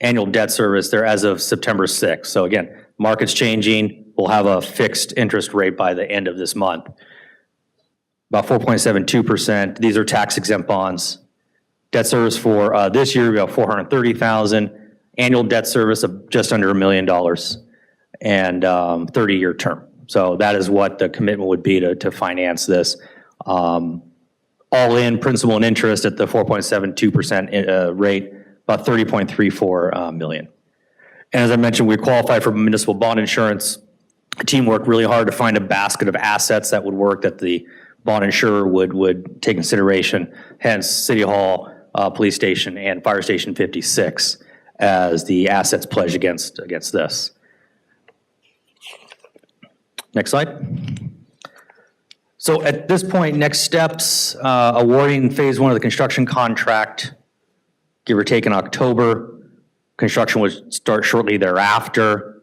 annual debt service, they're as of September 6th. So again, market's changing. We'll have a fixed interest rate by the end of this month. About 4.72%. These are tax exempt bonds. Debt service for this year, about $430,000. Annual debt service of just under $1 million and 30-year term. So that is what the commitment would be to finance this. All in principal and interest at the 4.72% rate, about $30.34 million. And as I mentioned, we qualify for municipal bond insurance. The team worked really hard to find a basket of assets that would work, that the bond insurer would take consideration, hence City Hall, Police Station, and Fire Station 56 as the assets pledged against this. Next slide. So at this point, next steps, awarding phase 1 of the construction contract, give or take in October. Construction would start shortly thereafter.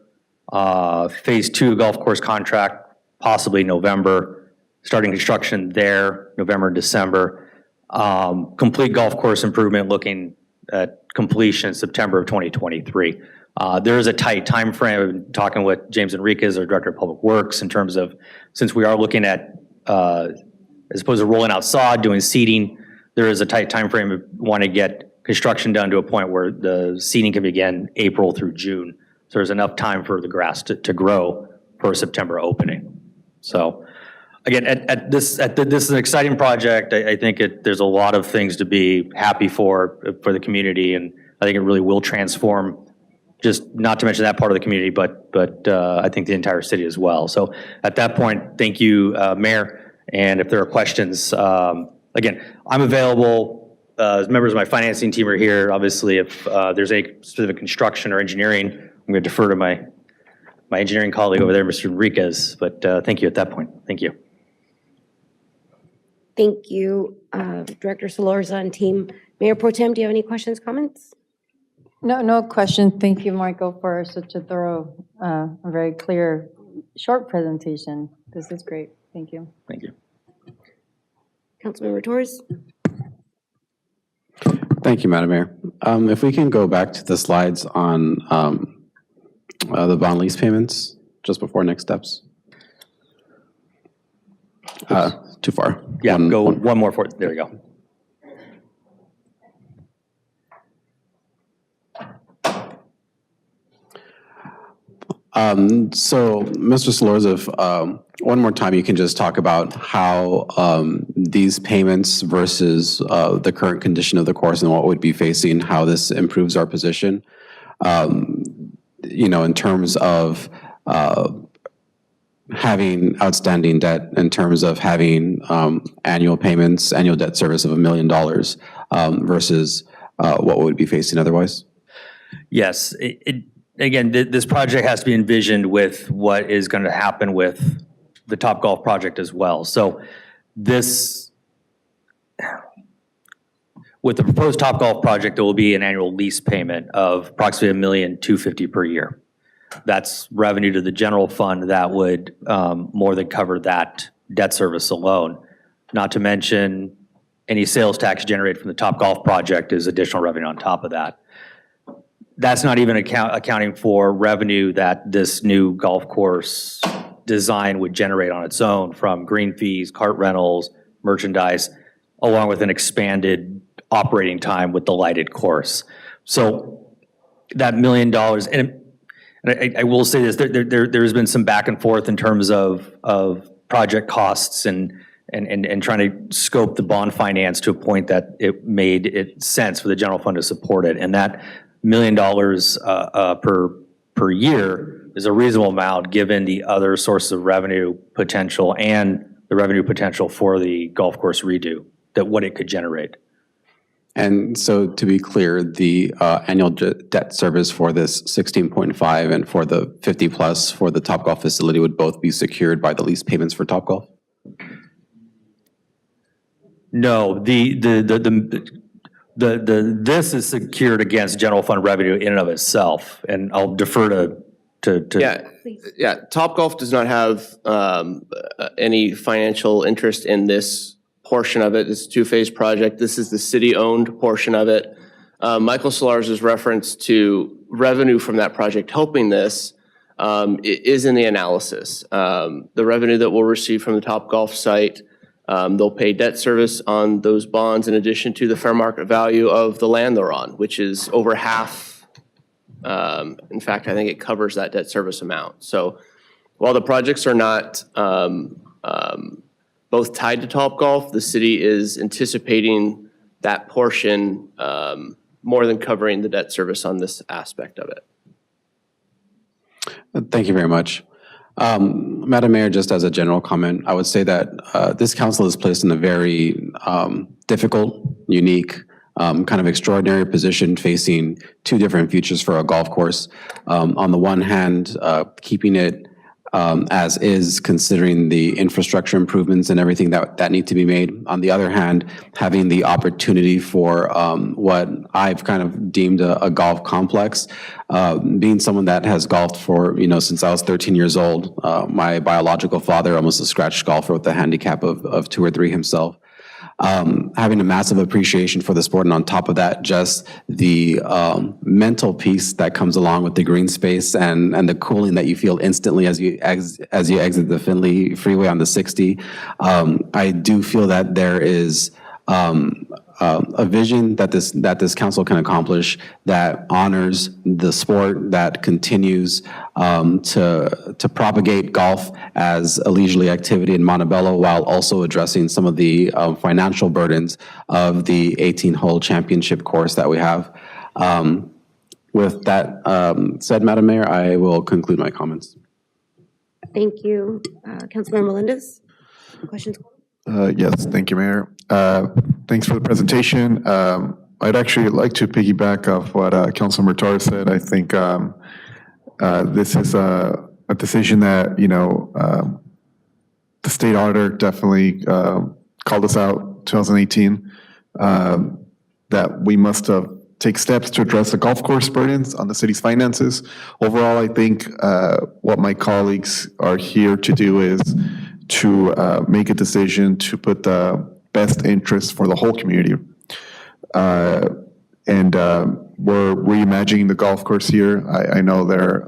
Phase 2 golf course contract, possibly November. Starting construction there, November and December. Complete golf course improvement looking at completion September of 2023. There is a tight time frame. I've been talking with James Enriquez, our Director of Public Works, in terms of, since we are looking at, as opposed to rolling out sod, doing seeding, there is a tight time frame. We want to get construction done to a point where the seeding can begin April through June. So there's enough time for the grass to grow for a September opening. So again, this is an exciting project. I think there's a lot of things to be happy for the community, and I think it really will transform, just not to mention that part of the community, but I think the entire city as well. So at that point, thank you, Mayor. And if there are questions, again, I'm available. Members of my financing team are here. Obviously, if there's any specific construction or engineering, I'm going to defer to my engineering colleague over there, Mr. Enriquez. But thank you at that point. Thank you. Thank you, Director Solorza and team. Mayor Pro Tem, do you have any questions, comments? No question. Thank you, Michael, for such a thorough, very clear, short presentation. This is great. Thank you. Thank you. Councilmember Torres. Thank you, Madam Mayor. If we can go back to the slides on the bond lease payments, just before next steps. Too far. Yeah, one more for it. There you go. So, Mr. Solorza, one more time, you can just talk about how these payments versus the current condition of the course and what we'd be facing, how this improves our position, in terms of having outstanding debt, in terms of having annual payments, annual debt service of $1 million versus what would be facing otherwise? Yes. Again, this project has to be envisioned with what is going to happen with the Topgolf project as well. So with the proposed Topgolf project, there will be an annual lease payment of approximately $1,250,000 per year. That's revenue to the general fund that would more than cover that debt service alone. Not to mention any sales tax generated from the Topgolf project is additional revenue on top of that. That's not even accounting for revenue that this new golf course design would generate on its own from green fees, cart rentals, merchandise, along with an expanded operating time with the lighted course. So that $1 million, and And I will say this, there's been some back and forth in terms of project costs and trying to scope the bond finance to a point that it made it sense for the general fund to support it. And that $1 million per year is a reasonable amount given the other sources of revenue potential and the revenue potential for the golf course redo, that what it could generate. And so to be clear, the annual debt service for this 16.5 and for the 50 plus for the Topgolf facility would both be secured by the lease payments for Topgolf? No, this is secured against general fund revenue in and of itself, and I'll defer to. Yeah. Topgolf does not have any financial interest in this portion of it. It's a two-phase project. This is the city-owned portion of it. Michael Solars' reference to revenue from that project helping this is in the analysis. The revenue that we'll receive from the Topgolf site, they'll pay debt service on those bonds in addition to the fair market value of the land they're on, which is over half. In fact, I think it covers that debt service amount. So while the projects are not both tied to Topgolf, the city is anticipating that portion more than covering the debt service on this aspect of it. Thank you very much. Madam Mayor, just as a general comment, I would say that this council is placed in a very difficult, unique, kind of extraordinary position facing two different futures for a golf course. On the one hand, keeping it as is, considering the infrastructure improvements and everything that need to be made. On the other hand, having the opportunity for what I've kind of deemed a golf complex. Being someone that has golfed for, since I was 13 years old, my biological father, almost a scratch golfer with a handicap of 2 or 3 himself. Having a massive appreciation for the sport, and on top of that, just the mental peace that comes along with the green space and the cooling that you feel instantly as you exit the Findlay Freeway on the 60. I do feel that there is a vision that this council can accomplish that honors the sport, that continues to propagate golf as a leisurely activity in Montebello, while also addressing some of the financial burdens of the 18-hole championship course that we have. With that said, Madam Mayor, I will conclude my comments. Thank you. Councilmember Melendez, questions? Yes, thank you, Mayor. Thanks for the presentation. I'd actually like to piggyback off what Councilmember Torres said. I think this is a decision that, the state auditor definitely called us out 2018, that we must take steps to address the golf course burdens on the city's finances. Overall, I think what my colleagues are here to do is to make a decision to put the best interest for the whole community. And we're reimagining the golf course here. I know there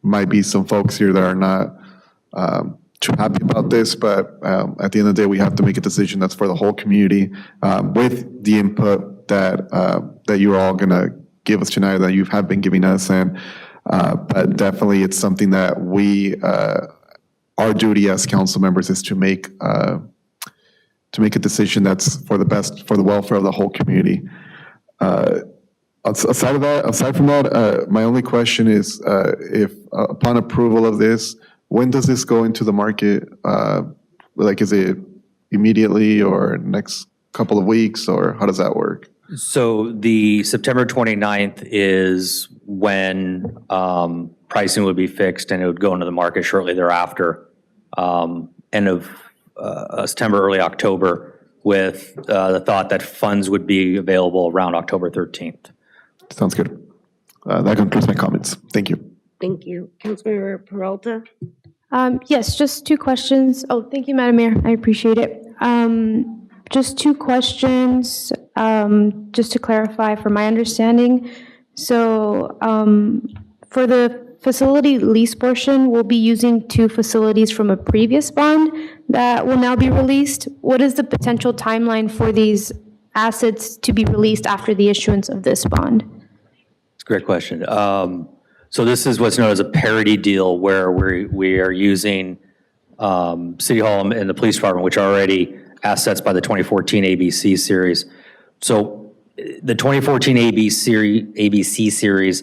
might be some folks here that are not too happy about this, but at the end of the day, we have to make a decision that's for the whole community with the input that you're all gonna give us tonight, that you have been giving us. And but definitely it's something that we, our duty as council members is to make a decision that's for the welfare of the whole community. Aside from that, my only question is, if upon approval of this, when does this go into the market? Is it immediately or next couple of weeks, or how does that work? So the September 29th is when pricing would be fixed, and it would go into the market shortly thereafter. End of September, early October, with the thought that funds would be available around October 13th. Sounds good. That concludes my comments. Thank you. Thank you. Councilmember Peralta? Yes, just 2 questions. Oh, thank you, Madam Mayor. I appreciate it. Just 2 questions, just to clarify for my understanding. So for the facility lease portion, we'll be using 2 facilities from a previous bond that will now be released. What is the potential timeline for these assets to be released after the issuance of this bond? It's a great question. So this is what's known as a parity deal, where we are using City Hall and the Police Department, which are already assets by the 2014 ABC series. So the 2014 ABC series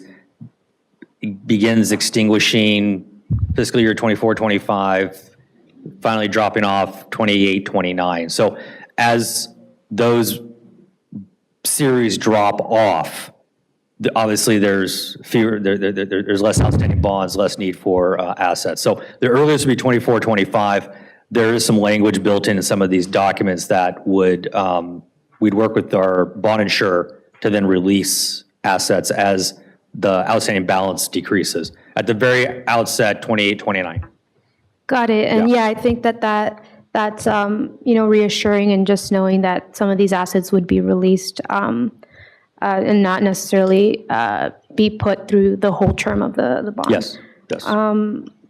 begins extinguishing fiscal year 24-25, finally dropping off 28-29. So as those series drop off, obviously there's fewer, there's less outstanding bonds, less need for assets. So the earliest would be 24-25. There is some language built in some of these documents that would, we'd work with our bond insurer to then release assets as the outstanding balance decreases. At the very outset, 28-29. Got it. And yeah, I think that's reassuring, and just knowing that some of these assets would be released and not necessarily be put through the whole term of the bond. Yes.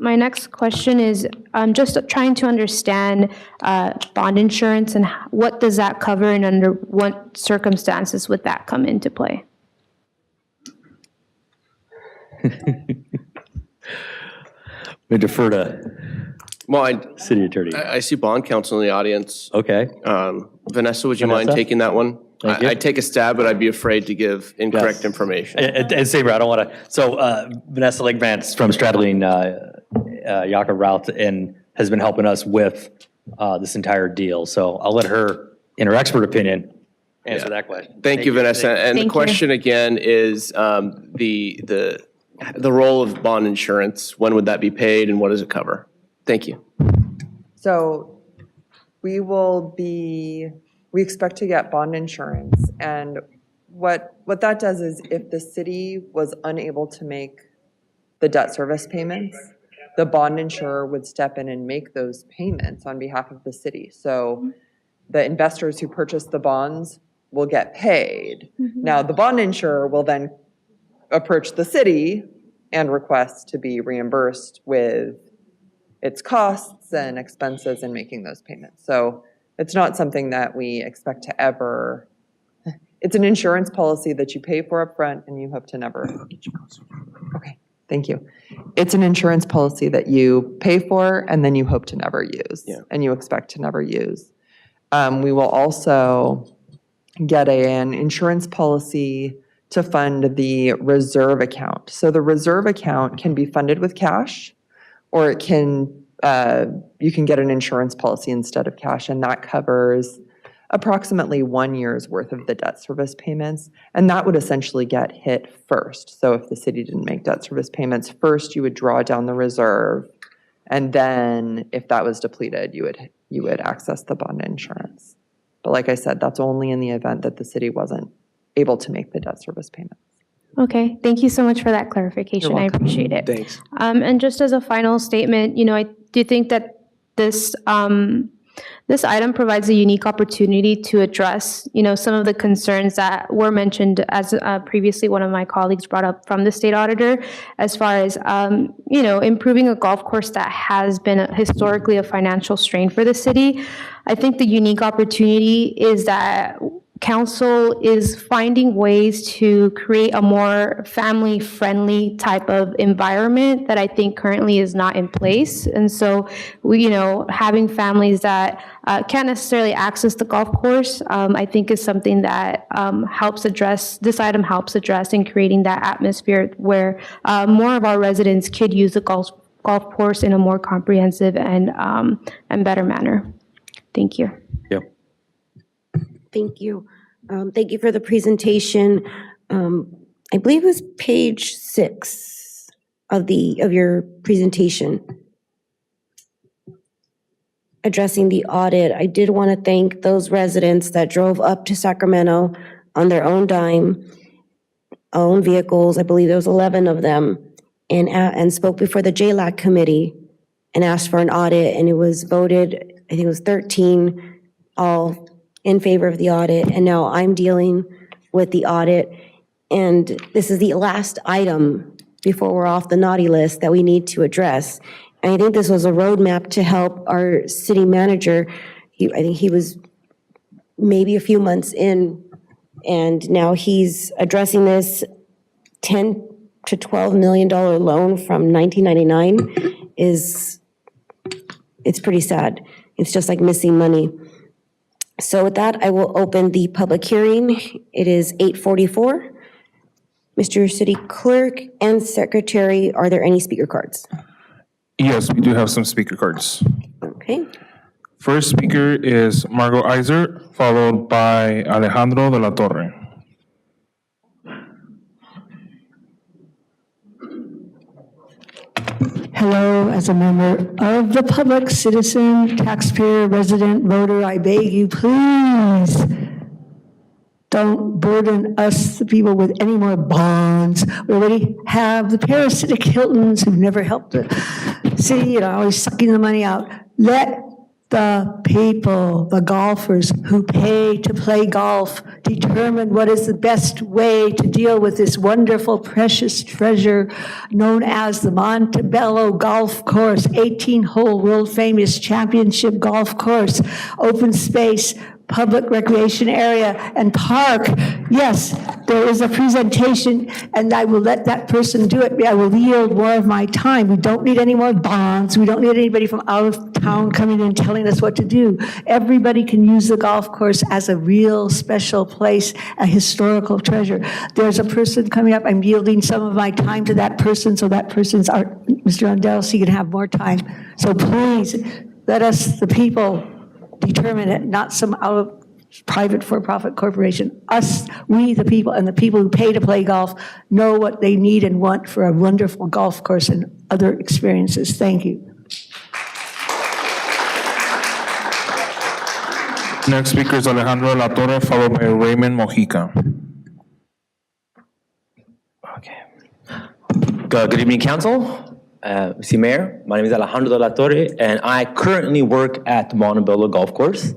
My next question is, I'm just trying to understand bond insurance and what does that cover, and under what circumstances would that come into play? We defer to City Attorney. I see bond counsel in the audience. Okay. Vanessa, would you mind taking that one? I'd take a stab, but I'd be afraid to give incorrect information. And same, I don't want to. So Vanessa Legvance from Stradling Jakob Routh and has been helping us with this entire deal. So I'll let her, in her expert opinion, answer that question. Thank you, Vanessa. And the question again is the role of bond insurance. When would that be paid, and what does it cover? Thank you. So we expect to get bond insurance, and what that does is, if the city was unable to make the debt service payments, the bond insurer would step in and make those payments on behalf of the city. So the investors who purchase the bonds will get paid. Now, the bond insurer will then approach the city and request to be reimbursed with its costs and expenses in making those payments. So it's not something that we expect to ever, it's an insurance policy that you pay for upfront and you hope to never. Okay, thank you. It's an insurance policy that you pay for and then you hope to never use, and you expect to never use. We will also get an insurance policy to fund the reserve account. So the reserve account can be funded with cash, or it can, you can get an insurance policy instead of cash, and that covers approximately 1 year's worth of the debt service payments, and that would essentially get hit first. So if the city didn't make debt service payments first, you would draw down the reserve, and then if that was depleted, you would access the bond insurance. But like I said, that's only in the event that the city wasn't able to make the debt service payments. Okay, thank you so much for that clarification. I appreciate it. Thanks. And just as a final statement, I do think that this this item provides a unique opportunity to address, some of the concerns that were mentioned, as previously one of my colleagues brought up from the state auditor, as far as, improving a golf course that has been historically a financial strain for the city. I think the unique opportunity is that Council is finding ways to create a more family-friendly type of environment that I think currently is not in place. And so, having families that can't necessarily access the golf course, I think is something that this item helps address in creating that atmosphere where more of our residents could use the golf course in a more comprehensive and better manner. Thank you. Thank you. Thank you for the presentation. I believe it was page 6 of your presentation addressing the audit. I did want to thank those residents that drove up to Sacramento on their own dime, own vehicles. I believe there was 11 of them, and spoke before the JLAC committee and asked for an audit, and it was voted, I think it was 13 all in favor of the audit, and now I'm dealing with the audit. And this is the last item before we're off the naughty list that we need to address. And I think this was a roadmap to help our city manager. I think he was maybe a few months in, and now he's addressing this 10, to $12 million loan from 1999 it's pretty sad. It's just like missing money. So with that, I will open the public hearing. It is 8:44. Mr. City Clerk and Secretary, are there any speaker cards? Yes, we do have some speaker cards. Okay. First speaker is Margot Iser, followed by Alejandro de la Torre. Hello, as a member of the public, citizen, taxpayer, resident, voter, I beg you, please don't burden us, the people, with any more bonds. We already have the parasitic Hiltons who've never helped the city, always sucking the money out. Let the people, the golfers who pay to play golf, determine what is the best way to deal with this wonderful, precious treasure known as the Montebello Golf Course, 18-hole world-famous championship golf course, open space, public recreation area, and park. Yes, there is a presentation, and I will let that person do it. I will yield more of my time. We don't need any more bonds. We don't need anybody from out of town coming in and telling us what to do. Everybody can use the golf course as a real special place, a historical treasure. There's a person coming up. I'm yielding some of my time to that person, so that person's Mr. Rundell, so he can have more time. So please, let us, the people, determine it, not some private for-profit corporation. Us, we the people, and the people who pay to play golf know what they need and want for a wonderful golf course and other experiences. Thank you. Next speaker is Alejandro de la Torre, followed by Raymond Mojica. Good evening, Council. Mr. Mayor, my name is Alejandro de la Torre, and I currently work at the Montebello Golf Course.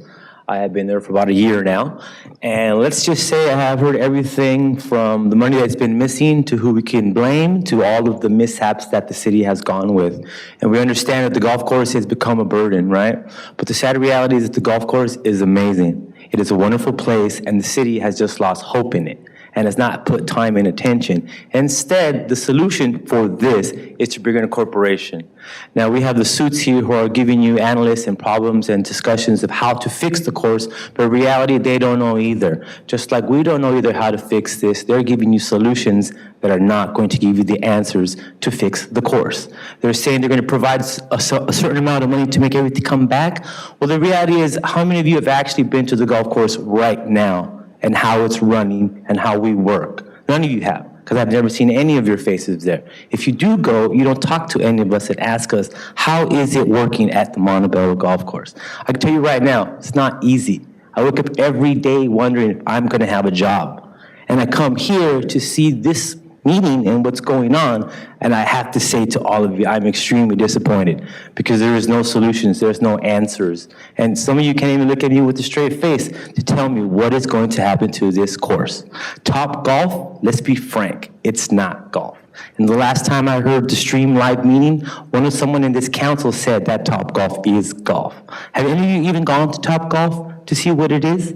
I have been there for about a year now, and let's just say I have heard everything from the money that's been missing to who we can blame to all of the mishaps that the city has gone with. And we understand that the golf course has become a burden, right? But the sad reality is that the golf course is amazing. It is a wonderful place, and the city has just lost hope in it and has not put time and attention. Instead, the solution for this is to bring in a corporation. Now, we have the suits here who are giving you analysts and problems and discussions of how to fix the course, but in reality, they don't know either. Just like we don't know either how to fix this, they're giving you solutions that are not going to give you the answers to fix the course. They're saying they're going to provide a certain amount of money to make everything come back. Well, the reality is, how many of you have actually been to the golf course right now and how it's running and how we work? None of you have, because I've never seen any of your faces there. If you do go, you don't talk to any of us and ask us, how is it working at the Montebello Golf Course? I can tell you right now, it's not easy. I wake up every day wondering if I'm gonna have a job. And I come here to see this meeting and what's going on, and I have to say to all of you, I'm extremely disappointed because there is no solutions, there's no answers. And some of you can't even look at me with a straight face to tell me what is going to happen to this course. Top golf, let's be frank, it's not golf. And the last time I heard the stream live meeting, someone in this council said that Top Golf is golf. Have any of you even gone to Top Golf to see what it is?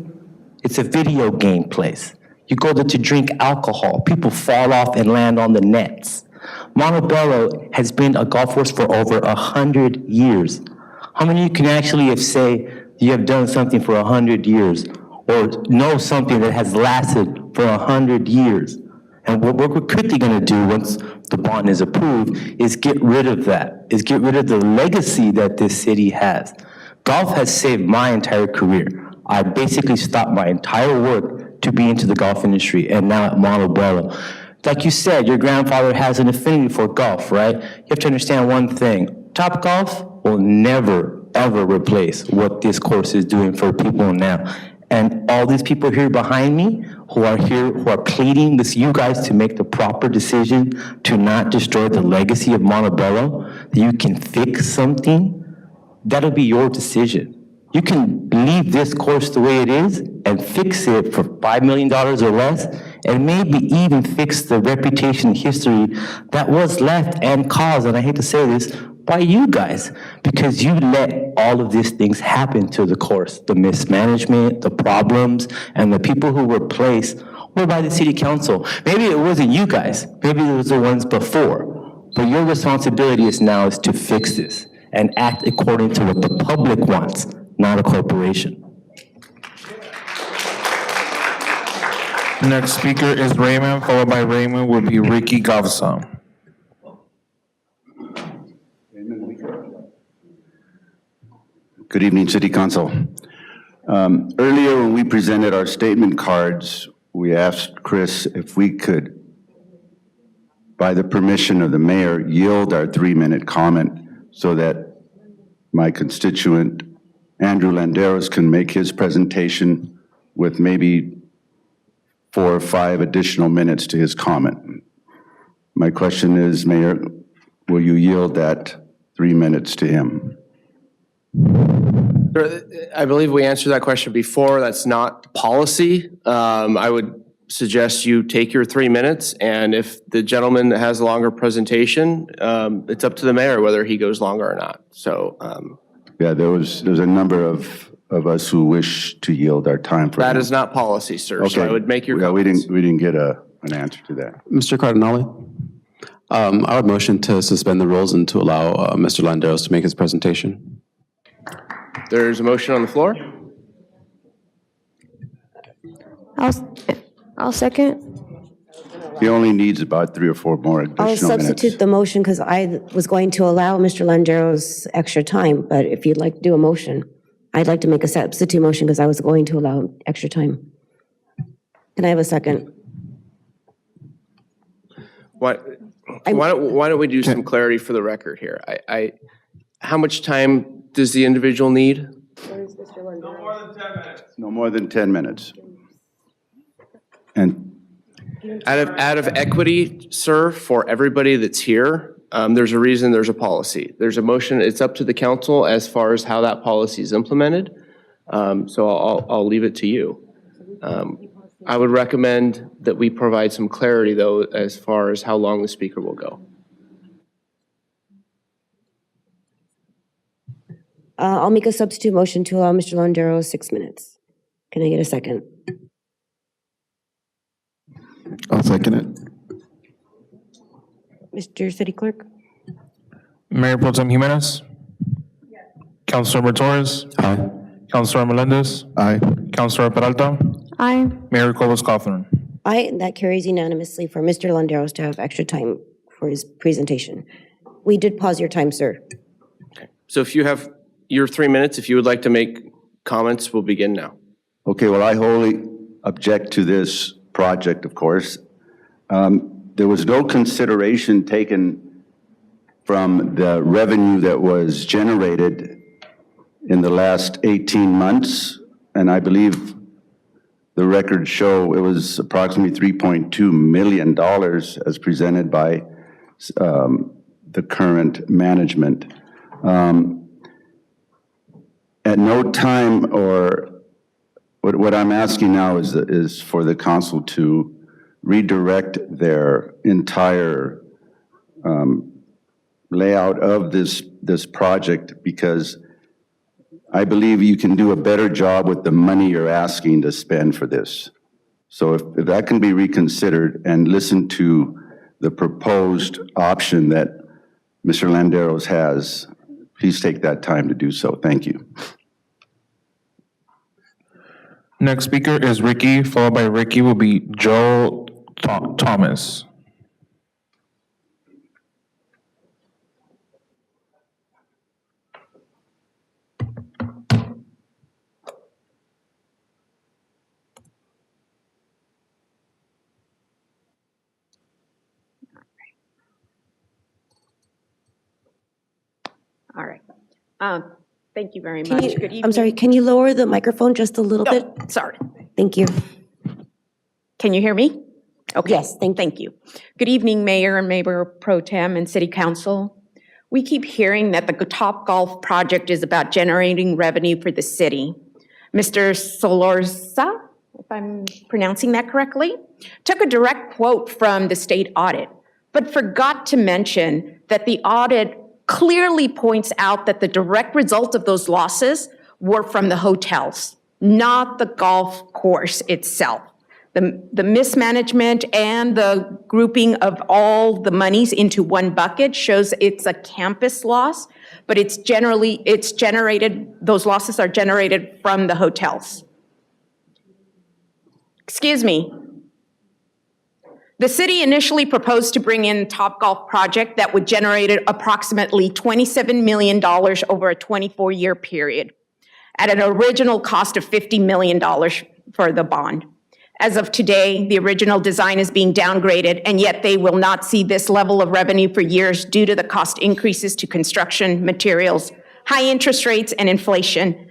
It's a video game place. You go there to drink alcohol. People fall off and land on the nets. Montebello has been a golf course for over 100 years. How many of you can actually say you have done something for 100 years or know something that has lasted for 100 years? And what we're quickly going to do once the bond is approved is get rid of that, is get rid of the legacy that this city has. Golf has saved my entire career. I basically stopped my entire work to be into the golf industry, and now at Montebello. Like you said, your grandfather has an affinity for golf, right? You have to understand one thing. Top Golf will never, ever replace what this course is doing for people now. And all these people here behind me who are here, who are pleading with you guys to make the proper decision to not destroy the legacy of Montebello, that you can fix something, that'll be your decision. You can leave this course the way it is and fix it for $5 million or less, and maybe even fix the reputation and history that was left and caused, and I hate to say this, by you guys, because you let all of these things happen to the course, the mismanagement, the problems, and the people who were placed were by the city council. Maybe it wasn't you guys, maybe it was the ones before. But your responsibility is now is to fix this and act according to what the public wants, not a corporation. Next speaker is Raymond, followed by Raymond will be Ricky Gavsa. Good evening, City Council. Earlier, when we presented our statement cards, we asked Chris if we could, by the permission of the mayor, yield our 3-minute comment so that my constituent, Andrew Landeros, can make his presentation with maybe 4 or 5 additional minutes to his comment. My question is, Mayor, will you yield that 3 minutes to him? I believe we answered that question before. That's not policy. I would suggest you take your 3 minutes, and if the gentleman has a longer presentation, it's up to the mayor whether he goes longer or not. So yeah, there's a number of us who wish to yield our time for that him. is not policy, sir. Okay. So I would make your Yeah, comments. we didn't get an answer to that. Mr. Cardinale, I would motion to suspend the rules and to allow Mr. Landeros to make his presentation. There's a motion on the floor. I'll second. He only needs about 3 or 4 more additional I'll minutes. substitute the motion because I was going to allow Mr. Landeros extra time, but if you'd like to do a motion, I'd like to make a substitute motion because I was going to allow extra time. Can I have a second? Why don't we do some clarity for the record here? How much time does the individual need? No more than 10 minutes. And Out of equity, sir, for everybody that's here, there's a reason there's a policy. There's a motion, it's up to the council as far as how that policy is implemented. So I'll leave it to you. I would recommend that we provide some clarity, though, as far as how long the speaker will go. I'll make a substitute motion to allow Mr. Landeros 6 minutes. Can I get a second? I'll second it. Mr. City Clerk? Mayor Pro Tem Jimenez? Councilor Torres? Aye. Councilor Melendez? Aye. Councilor Peralta? Aye. Mayor Cobos-Cothran? Aye, that carries unanimously for Mr. Landeros to have extra time for his presentation. We did pause your time, sir. So if you have your 3 minutes, if you would like to make comments, we'll begin now. Okay, well, I wholly object to this project, of course. There was no consideration taken from the revenue that was generated in the last 18 months, and I believe the records show it was approximately $3.2 million as presented by the current management. At no time, or what I'm asking now is for the council to redirect their entire layout of this project, because I believe you can do a better job with the money you're asking to spend for this. So if that can be reconsidered and listen to the proposed option that Mr. Landeros has, please take that time to do so. Thank you. Next speaker is Ricky, followed by Ricky will be Joel Thomas. All right. Thank you very much. Good evening. I'm sorry, can you lower the microphone just a little bit? Sorry. Thank you. Can you hear me? Okay. Yes, Thank you. Good evening, Mayor and Mayor Pro Tem and City Council. We keep hearing that the Top Golf project is about generating revenue for the city. Mr. Solorza, if I'm pronouncing that correctly, took a direct quote from the state audit, but forgot to mention that the audit clearly points out that the direct result of those losses were from the hotels, not the golf course itself. The mismanagement and the grouping of all the monies into one bucket shows it's a campus loss, but it's generated, those losses are generated from the hotels. Excuse me. The city initially proposed to bring in Topgolf project that would generate approximately $27 million over a 24-year period at an original cost of $50 million for the bond. As of today, the original design is being downgraded, and yet they will not see this level of revenue for years due to the cost increases to construction materials, high interest rates, and inflation.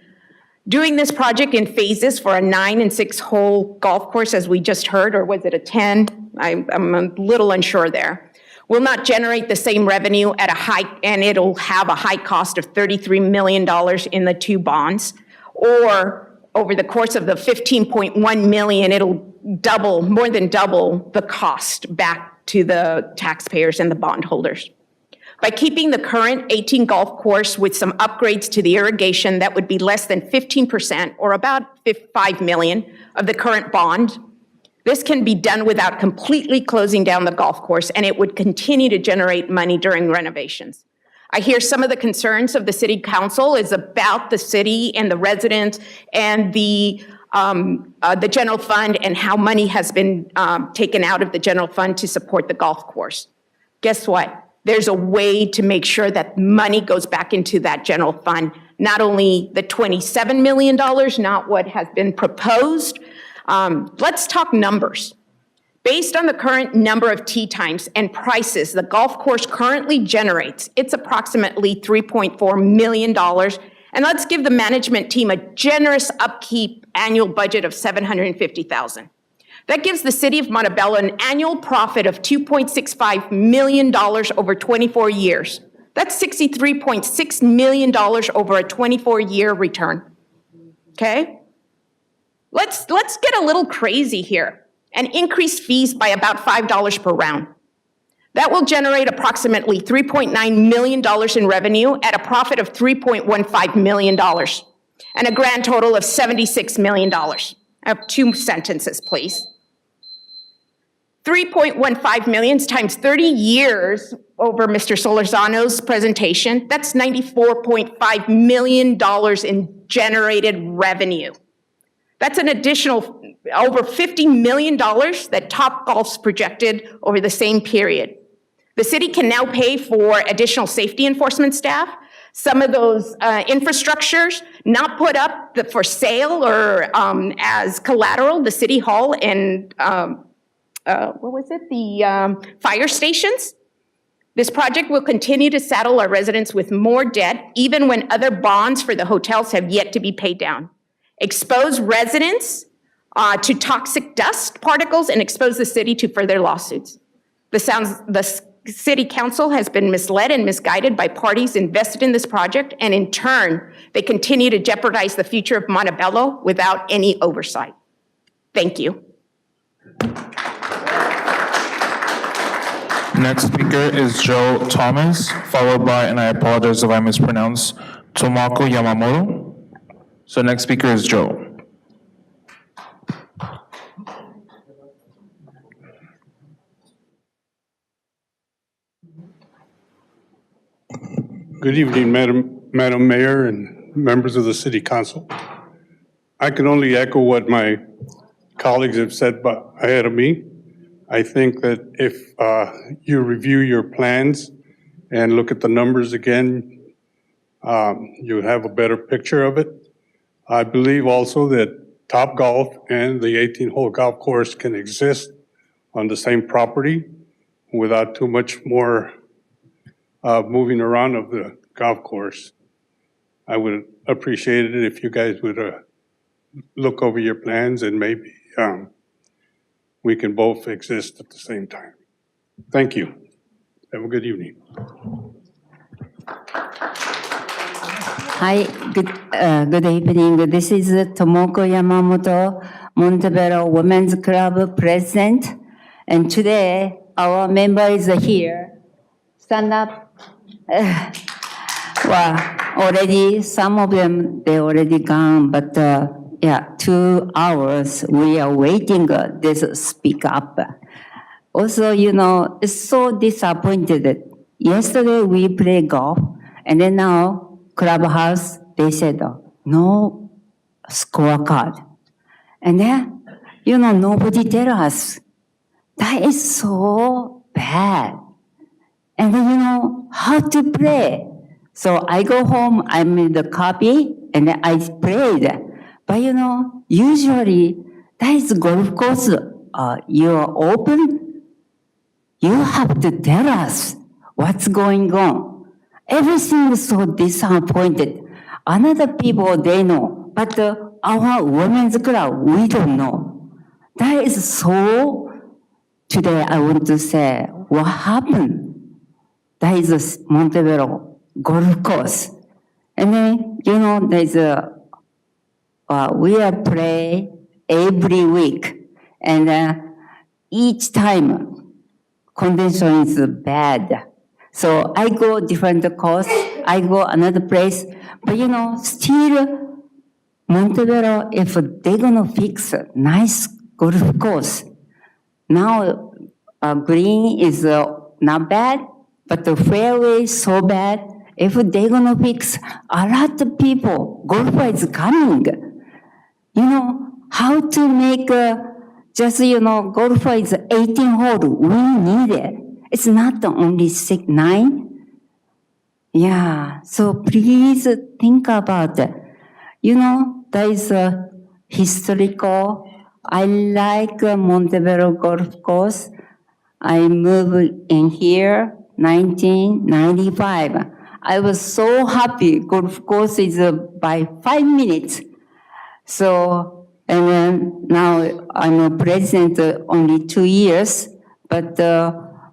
Doing this project in phases for a 9 and 6 hole golf course, as we just heard, or was it a 10? I'm a little unsure there, will not generate the same revenue at a high, and it'll have a high cost of $33 million in the 2 bonds, or over the course of the $15.1 million, it'll double, more than double the cost back to the taxpayers and the bondholders. By keeping the current 18 golf course with some upgrades to the irrigation, that would be less than 15%, or about $5 million of the current bond. This can be done without completely closing down the golf course, and it would continue to generate money during renovations. I hear some of the concerns of the city council is about the city and the residents and the general fund and how money has been taken out of the general fund to support the golf course. Guess what? There's a way to make sure that money goes back into that general fund, not only the $27 million, not what has been proposed. Let's talk numbers. Based on the current number of tee times and prices the golf course currently generates, it's approximately $3.4 million. And let's give the management team a generous upkeep annual budget of $750,000. That gives the city of Montebello an annual profit of $2.65 million over 24 years. That's $63.6 million over a 24-year return. Okay? Let's get a little crazy here and increase fees by about $5 per round. That will generate approximately $3.9 million in revenue at a profit of $3.15 million and a grand total of $76 million. I have 2 sentences, please. 3.15 million times 30 years over Mr. Solorzano's presentation, that's $94.5 million in generated revenue. That's an additional over $50 million that Topgolf's projected over the same period. The city can now pay for additional safety enforcement staff, some of those infrastructures not put up for sale or as collateral, the city hall and the fire stations. This project will continue to saddle our residents with more debt, even when other bonds for the hotels have yet to be paid down. Expose residents to toxic dust particles and expose the city to further lawsuits. The city council has been misled and misguided by parties invested in this project, and in turn, they continue to jeopardize the future of Montebello without any oversight. Thank you. Next speaker is Joe Thomas, followed by, and I apologize if I mispronounce, Tomoko Yamamoto. So next speaker is Joe. Good evening, Madam Mayor and members of the City Council. I can only echo what my colleagues have said ahead of me. I think that if you review your plans and look at the numbers again, you have a better picture of it. I believe also that Topgolf and the 18-hole golf course can exist on the same property without too much more moving around of the golf course. I would appreciate it if you guys would look over your plans and maybe we can both exist at the same time. Thank you. Have a good evening. Hi, good evening. This is Tomoko Yamamoto, Montebello Women's Club President. And today, our member is here. Stand up. Well, already, some of them, they already gone, but 2 hours, we are waiting this speak up. Also, it's so disappointed. Yesterday we play golf, and then now clubhouse, they said, no scorecard. And then, nobody tell us. That is so bad. And then, how to play. So I go home, I made the copy, and then I played. But usually, that is golf course, you're open. You have to tell us what's going on. Everything is so disappointed. Another people, they know. But our women's club, we don't know. That is so, today I want to say, what happened? That is a Montebello golf course. And then, there's we are play every week. And each time, condition is bad. So I go different course, I go another place. But still, Montebello, if they're gonna fix a nice golf course, now green is not bad, but the fairway is so bad. If they're gonna fix, a lot of people, golfer is coming. How to make golfer is 18 hole, we need it. It's not only 6, 9. Yeah, so please think about it. That is historical. I like Montebello Golf Course. I moved in here 1995. I was so happy. Golf course is by 5 minutes. So, and then now I'm a president only 2 years, but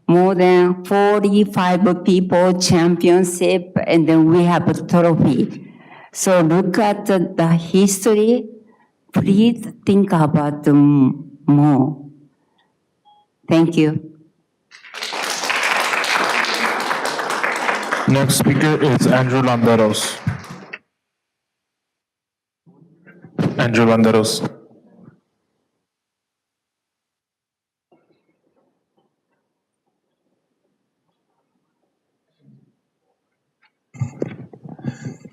more than 45 people championship, and then we have a trophy. So look at the history. Please think about them more. Thank you. Next speaker is Andrew Landeros. Andrew Landeros.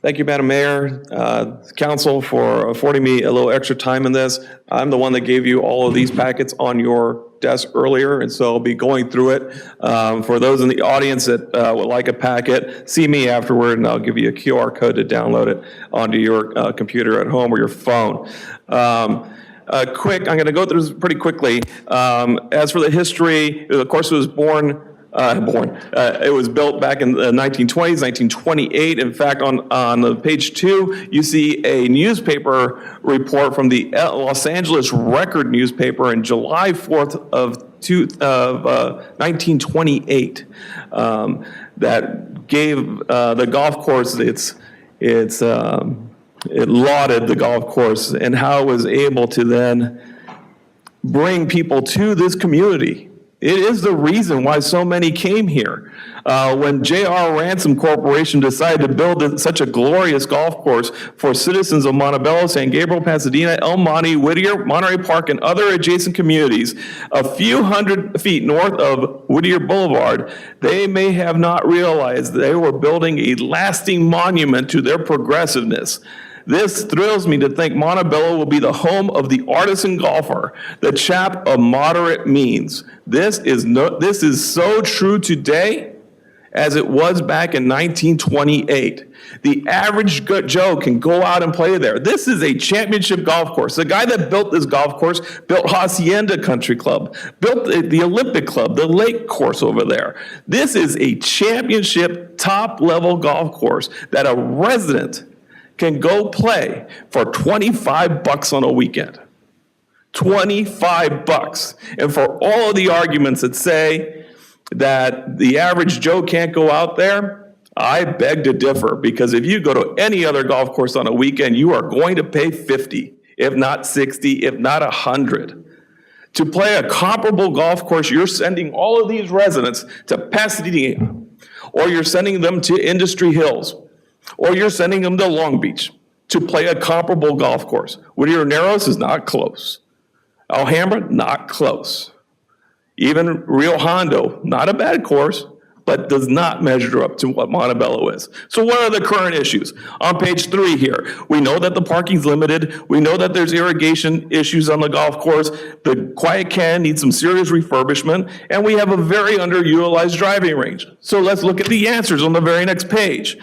Thank you, Madam Mayor, Council, for affording me a little extra time in this. I'm the one that gave you all of these packets on your desk earlier, and so I'll be going through it. For those in the audience that would like a packet, see me afterward, and I'll give you a QR code to download it onto your computer at home or your phone. I'm going to go through this pretty quickly. As for the history, of course, it was it was built back in the 1920s, 1928. In fact, on the page 2, you see a newspaper report from the Los Angeles Record newspaper in July 4th of 1928 that gave the golf course it lauded the golf course and how it was able to then bring people to this community. It is the reason why so many came here. When J.R. Ransom Corporation decided to build such a glorious golf course for citizens of Montebello, San Gabriel, Pasadena, El Monte, Whittier, Monterey Park, and other adjacent communities, a few hundred feet north of Whittier Boulevard, they may have not realized they were building a lasting monument to their progressiveness. This thrills me to think Montebello will be the home of the artisan golfer, the chap of moderate means. This is so true today as it was back in 1928. The average Joe can go out and play there. This is a championship golf course. The guy that built this golf course built Hacienda Country Club, built the Olympic Club, the lake course over there. This is a championship top-level golf course that a resident can go play for $25 on a weekend. $25. And for all of the arguments that say that the average Joe can't go out there, I beg to differ, because if you go to any other golf course on a weekend, you are going to pay $50, if not $60, if not $100. To play a comparable golf course, you're sending all of these residents to Pasadena, or you're sending them to Industry Hills, or you're sending them to Long Beach, to play a comparable golf course. Whittier Narrows is not close. Alhambra, not close. Even Rio Hondo, not a bad course, but does not measure up to what Montebello is. So what are the current issues? On page 3 here, we know that the parking's limited. We know that there's irrigation issues on the golf course. The Quiet Canyon needs some serious refurbishment, and we have a very underutilized driving range. So let's look at the answers on the very next page.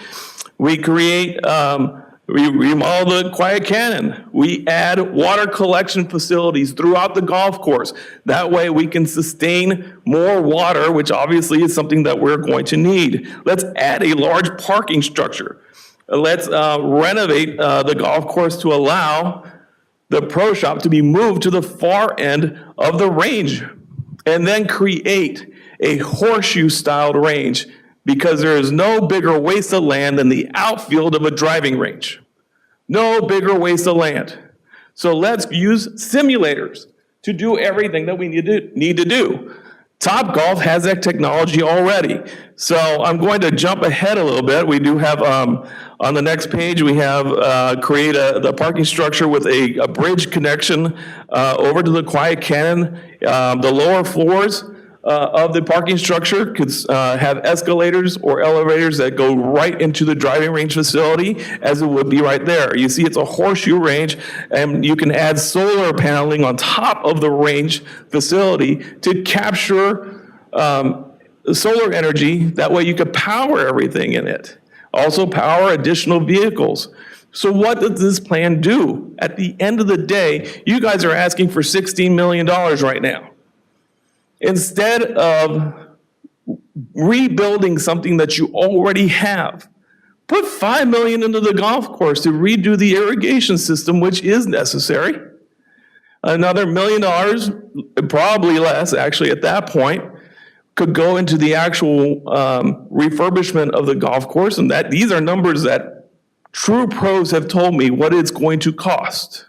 We create, we remodel the Quiet Canyon. We add water collection facilities throughout the golf course. That way we can sustain more water, which obviously is something that we're going to need. Let's add a large parking structure. Let's renovate the golf course to allow the pro shop to be moved to the far end of the range. And then create a horseshoe-styled range, because there is no bigger waste of land than the outfield of a driving range. No bigger waste of land. So let's use simulators to do everything that we need to do. Topgolf has that technology already. So I'm going to jump ahead a little bit. We do have, on the next page, we have create the parking structure with a bridge connection over to the Quiet Canyon. The lower floors of the parking structure could have escalators or elevators that go right into the driving range facility, as it would be right there. You see, it's a horseshoe range, and you can add solar paneling on top of the range facility to capture solar energy. That way you could power everything in it. Also power additional vehicles. So what does this plan do? At the end of the day, you guys are asking for $16 million right now. Instead of rebuilding something that you already have, put $5 million into the golf course to redo the irrigation system, which is necessary. Another $1 million, probably less actually at that point, could go into the actual refurbishment of the golf course. And that these are numbers that true pros have told me what it's going to cost.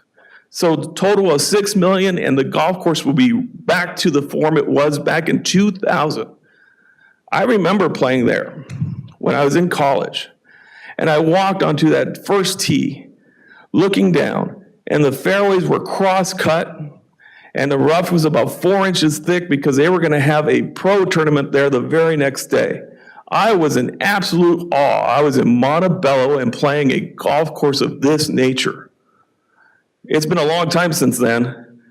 So the total of $6 million, and the golf course will be back to the form it was back in 2000. I remember playing there when I was in college, and I walked onto that first tee, looking down, and the fairways were cross-cut, and the rough was about 4 inches thick because they were going to have a pro tournament there the very next day. I was in absolute awe. I was in Montebello and playing a golf course of this nature. It's been a long time since then,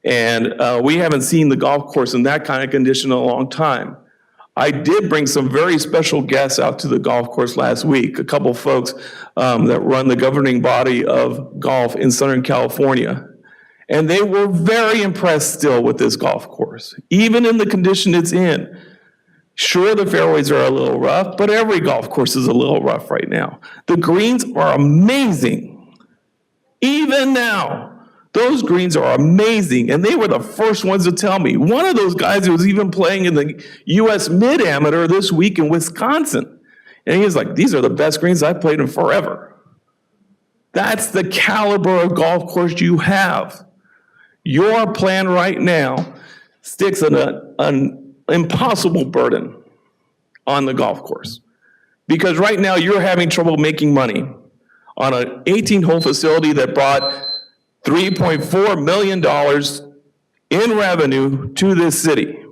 and we haven't seen the golf course in that kind of condition in a long time. I did bring some very special guests out to the golf course last week, a couple folks that run the governing body of golf in Southern California, and they were very impressed still with this golf course, even in the condition it's in. Sure, the fairways are a little rough, but every golf course is a little rough right now. The greens are amazing. Even now, those greens are amazing, and they were the first ones to tell me. One of those guys was even playing in the U.S. Mid-Amateur this week in Wisconsin, and he was like, these are the best greens I've played in forever. That's the caliber of golf course you have. Your plan right now sticks an impossible burden on the golf course, because right now you're having trouble making money on an 18-hole facility that brought $3.4 million in revenue to this city.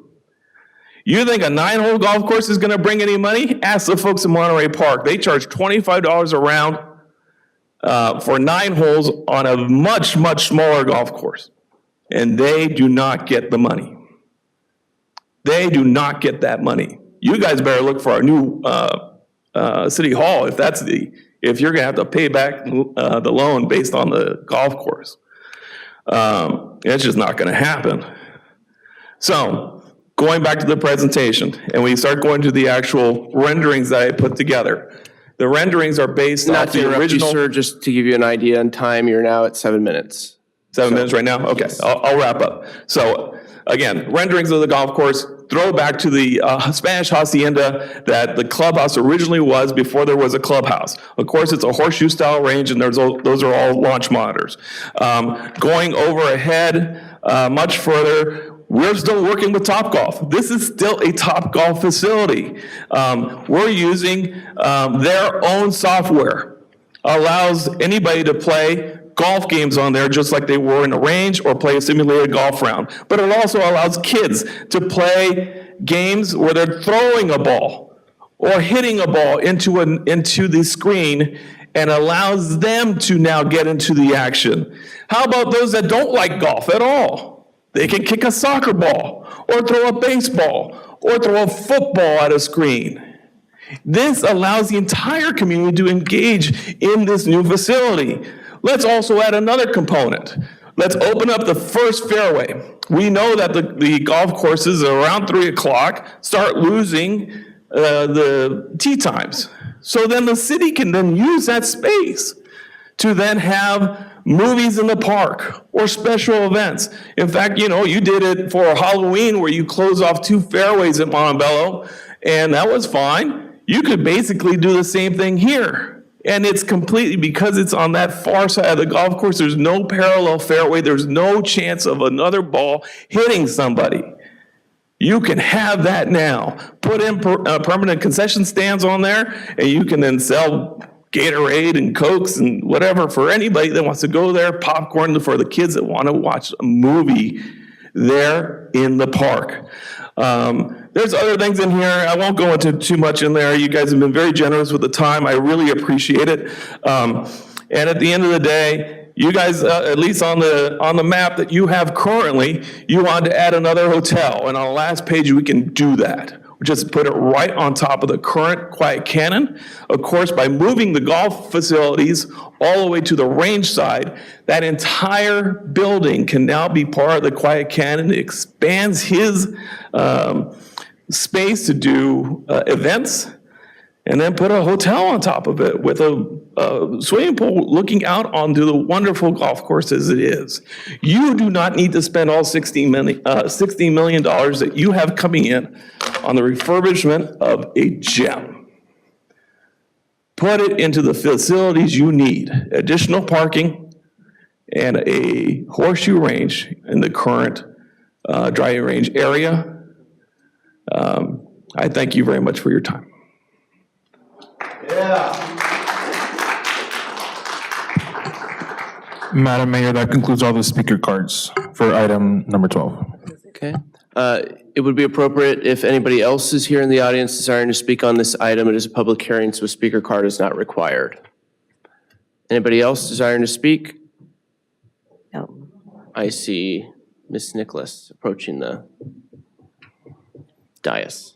You think a 9-hole golf course is going to bring any money? Ask the folks in Monterey Park. They charge $25 a round for 9 holes on a much, much smaller golf course. And they do not get the money. They do not get that money. You guys better look for our new city hall if you're going to have to pay back the loan based on the golf course. It's just not going to happen. So, going back to the presentation, and we start going to the actual renderings that I put together. The renderings are based off the original. Sir, just to give you an idea on time, you're now at 7 minutes. 7 minutes right now? Okay, yes. I'll wrap up. So, again, renderings of the golf course, throw back to the Spanish hacienda that the clubhouse originally was before there was a clubhouse. Of course, it's a horseshoe-style range, and those are all launch monitors. Going over ahead much further, we're still working with Topgolf. This is still a Topgolf facility. We're using their own software. allows anybody to play golf games on there just like they were in a range or play a simulated golf round. But it also allows kids to play games where they're throwing a ball or hitting a ball into the screen, and allows them to now get into the action. How about those that don't like golf at all? They can kick a soccer ball or throw a baseball or throw a football at a screen. This allows the entire community to engage in this new facility. Let's also add another component. Let's open up the first fairway. We know that the golf courses around 3 o'clock start losing the tee times. So then the city can then use that space to then have movies in the park or special events. In fact, you did it for Halloween where you close off 2 fairways at Montebello, and that was fine. You could basically do the same thing here. And it's completely, because it's on that far side of the golf course, there's no parallel fairway, there's no chance of another ball hitting somebody. You can have that now. Put in permanent concession stands on there, and you can then sell Gatorade and Cokes and whatever for anybody that wants to go there, popcorn for the kids that want to watch a movie there in the park. There's other things in here. I won't go into too much in there. You guys have been very generous with the time. I really appreciate it. And at the end of the day, you guys, at least on the map that you have currently, you wanted to add another hotel. And on the last page, we can do that. We just put it right on top of the current Quiet Cannon. Of course, by moving the golf facilities all the way to the range side, that entire building can now be part of the Quiet Cannon. It expands his space to do events, and then put a hotel on top of it with a swimming pool looking out onto the wonderful golf course as it is. You do not need to spend all $60 million that you have coming in on the refurbishment of a gem. Put it into the facilities you need: additional parking and a horseshoe range in the current driving range area. I thank you very much for your time. Madam Mayor, that concludes all the speaker cards for item number 12. Okay. It would be appropriate if anybody else is here in the audience desiring to speak on this item. It is a public hearing, so a speaker card is not required. Anybody else desiring to speak? No. I see Ms. Nicholas approaching the dais.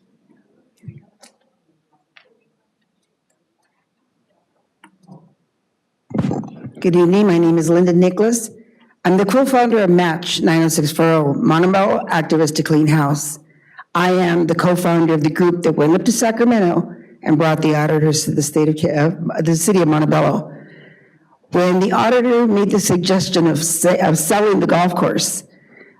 Good evening, my name is Linda Nicholas. I'm the co-founder of Match 90640, Montebello Activists to Clean House. I am the co-founder of the group that went up to Sacramento and brought the auditors to the city of Montebello. When the auditor made the suggestion of selling the golf course,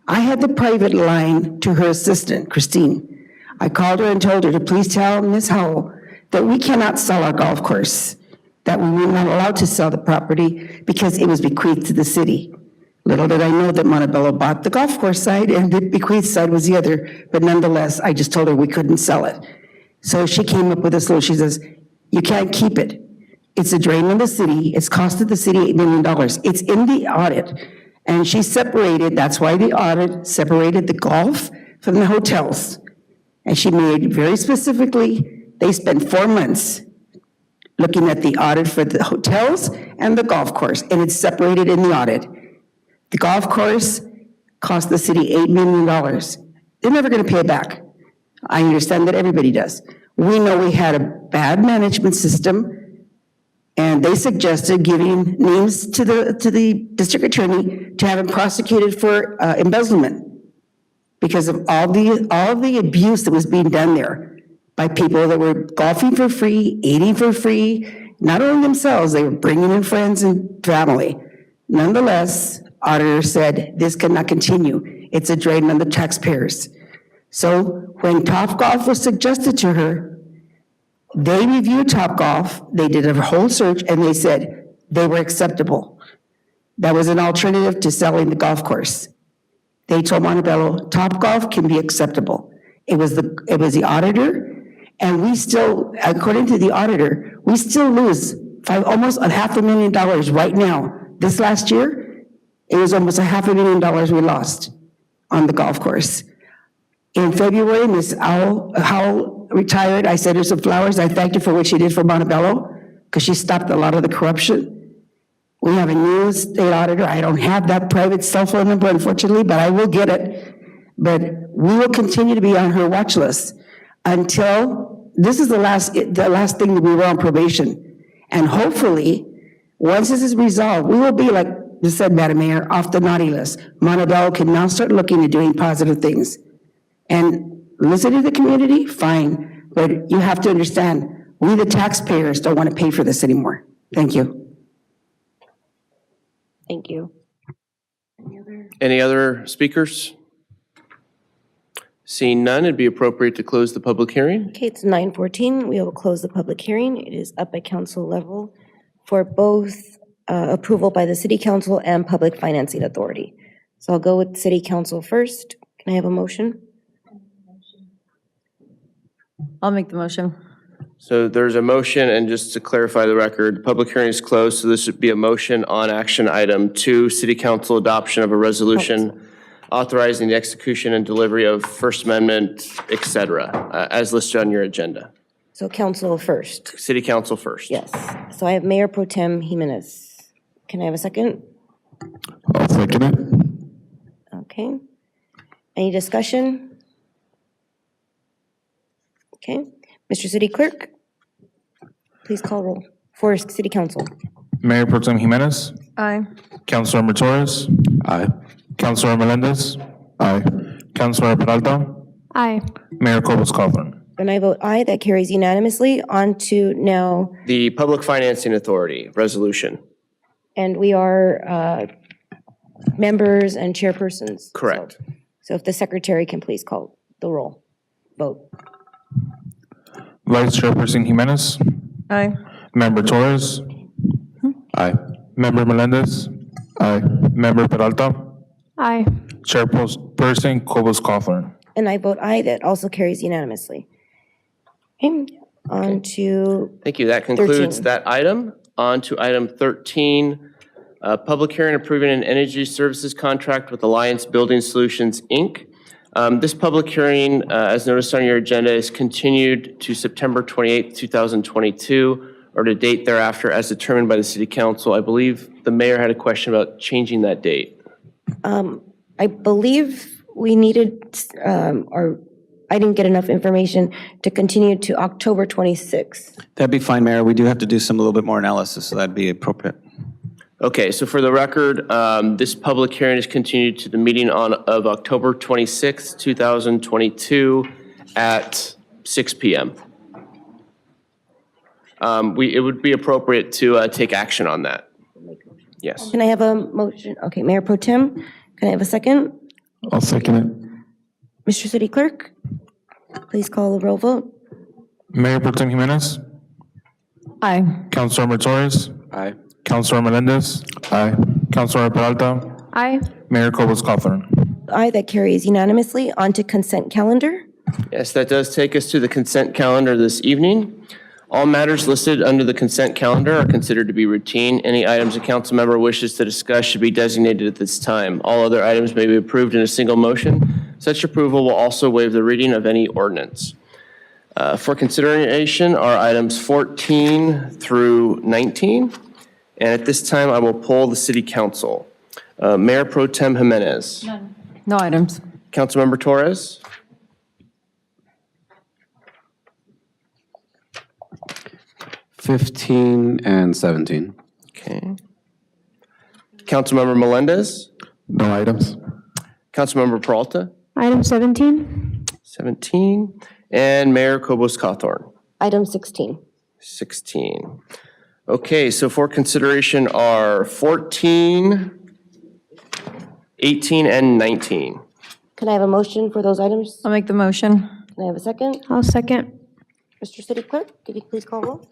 I had the private line to her assistant, Christine. I called her and told her to please tell Ms. Howell that we cannot sell our golf course, that we were not allowed to sell the property because it was bequeathed to the city. Little did I know that Montebello bought the golf course side and the bequeathed side was the other, but nonetheless, I just told her we couldn't sell it. So she came up with a solution. She says, you can't keep it. It's a drain on the city. It's costed the city $8 million. It's in the audit. And she separated, that's why the audit separated the golf from the hotels. And she made very specifically, they spent 4 months looking at the audit for the hotels and the golf course, and it's separated in the audit. The golf course cost the city $8 million. They're never gonna pay it back. I understand that everybody does. We know we had a bad management system, and they suggested giving names to the district attorney to have him prosecuted for embezzlement because of all the abuse that was being done there by people that were golfing for free, eating for free, not only themselves, they were bringing in friends and family. Nonetheless, auditor said, this cannot continue. It's a drain on the taxpayers. So when Topgolf was suggested to her, they reviewed Topgolf, they did a whole search, and they said they were acceptable. That was an alternative to selling the golf course. They told Montebello, Topgolf can be acceptable. It was the auditor, and we still, according to the auditor, we still lose almost $500,000 right now. This last year, it was almost $500,000 we lost on the golf course. In February, Ms. Howell retired. I sent her some flowers. I thanked her for what she did for Montebello, because she stopped a lot of the corruption. We have a new state auditor. I don't have that private cell phone number, unfortunately, but I will get it. But we will continue to be on her watch list until, this is the last thing that we were on probation. And hopefully, once this is resolved, we will be, like you said, Madam Mayor, off the naughty list. Montebello can now start looking at doing positive things. And listen to the community, fine. But you have to understand, we the taxpayers don't want to pay for this anymore. Thank you. Thank you. Any other speakers? Seeing none, it'd be appropriate to close the public hearing. Okay, it's 9:14. We will close the public hearing. It is up at council level for both approval by the City Council and Public Financing Authority. So I'll go with City Council first. Can I have a motion? I'll make the motion. So there's a motion, and just to clarify the record, the public hearing is closed, so this would be a motion on action item 2, City Council adoption of a resolution authorizing the execution and delivery of First Amendment, et cetera, as listed on your agenda. So council first. City Council first. Yes. So I have Mayor Pro Tem Jimenez. Can I have a second? I'll second it. Okay. Any discussion? Okay. Mr. City Clerk, please call roll for City Council. Mayor Pro Tem Jimenez. Aye. Councilor Torres. Aye. Councilor Melendez. Aye. Councilor Peralta. Aye. Mayor Cobos-Cothran. And I vote aye. That carries unanimously. On to now, The Public Financing Authority resolution. and we are members and chairpersons. Correct. So if the secretary can please call the roll. Vote. Vice Chairperson Jimenez. Aye. Member Torres. Aye. Member Melendez. Aye. Member Peralta. Aye. Chairperson Cobos-Cothran. And I vote aye. That also carries unanimously. Okay, on to Thank you. That concludes 13. that item. On to item 13, public hearing approving an energy services contract with Alliance Building Solutions, Inc. This public hearing, as noticed on your agenda, is continued to September 28th, 2022, or to date thereafter as determined by the City Council. I believe the mayor had a question about changing that date. I believe we needed, or I didn't get enough information to continue to October 26th. That'd be fine, Mayor. We do have to do some, a little bit more analysis, so that'd be appropriate. Okay, so for the record, this public hearing is continued to the meeting of October 26th, 2022 at 6 p.m. It would be appropriate to take action on that. Yes. Can I have a motion? Okay, Mayor Pro Tem, can I have a second? I'll second it. Mr. City Clerk, please call the roll vote. Mayor Pro Tem Jimenez. Aye. Councilor Torres. Aye. Councilor Melendez. Aye. Councilor Peralta. Aye. Mayor Cobos-Cothran. Aye, that carries unanimously. On to consent calendar. Yes, that does take us to the consent calendar this evening. All matters listed under the consent calendar are considered to be routine. Any items a council member wishes to discuss should be designated at this time. All other items may be approved in a single motion. Such approval will also waive the reading of any ordinance. For consideration are items 14 through 19. And at this time, I will poll the City Council. Mayor Pro Tem Jimenez. None. No items. Councilmember Torres. 15 and 17. Okay. Councilmember Melendez. No items. Councilmember Peralta. Item 17. 17. And Mayor Cobos-Cothran. Item 16. 16. Okay, so for consideration are 14, 18, and 19. Can I have a motion for those items? I'll make the motion. Can I have a second? I'll second. Mr. City Clerk, could you please call roll?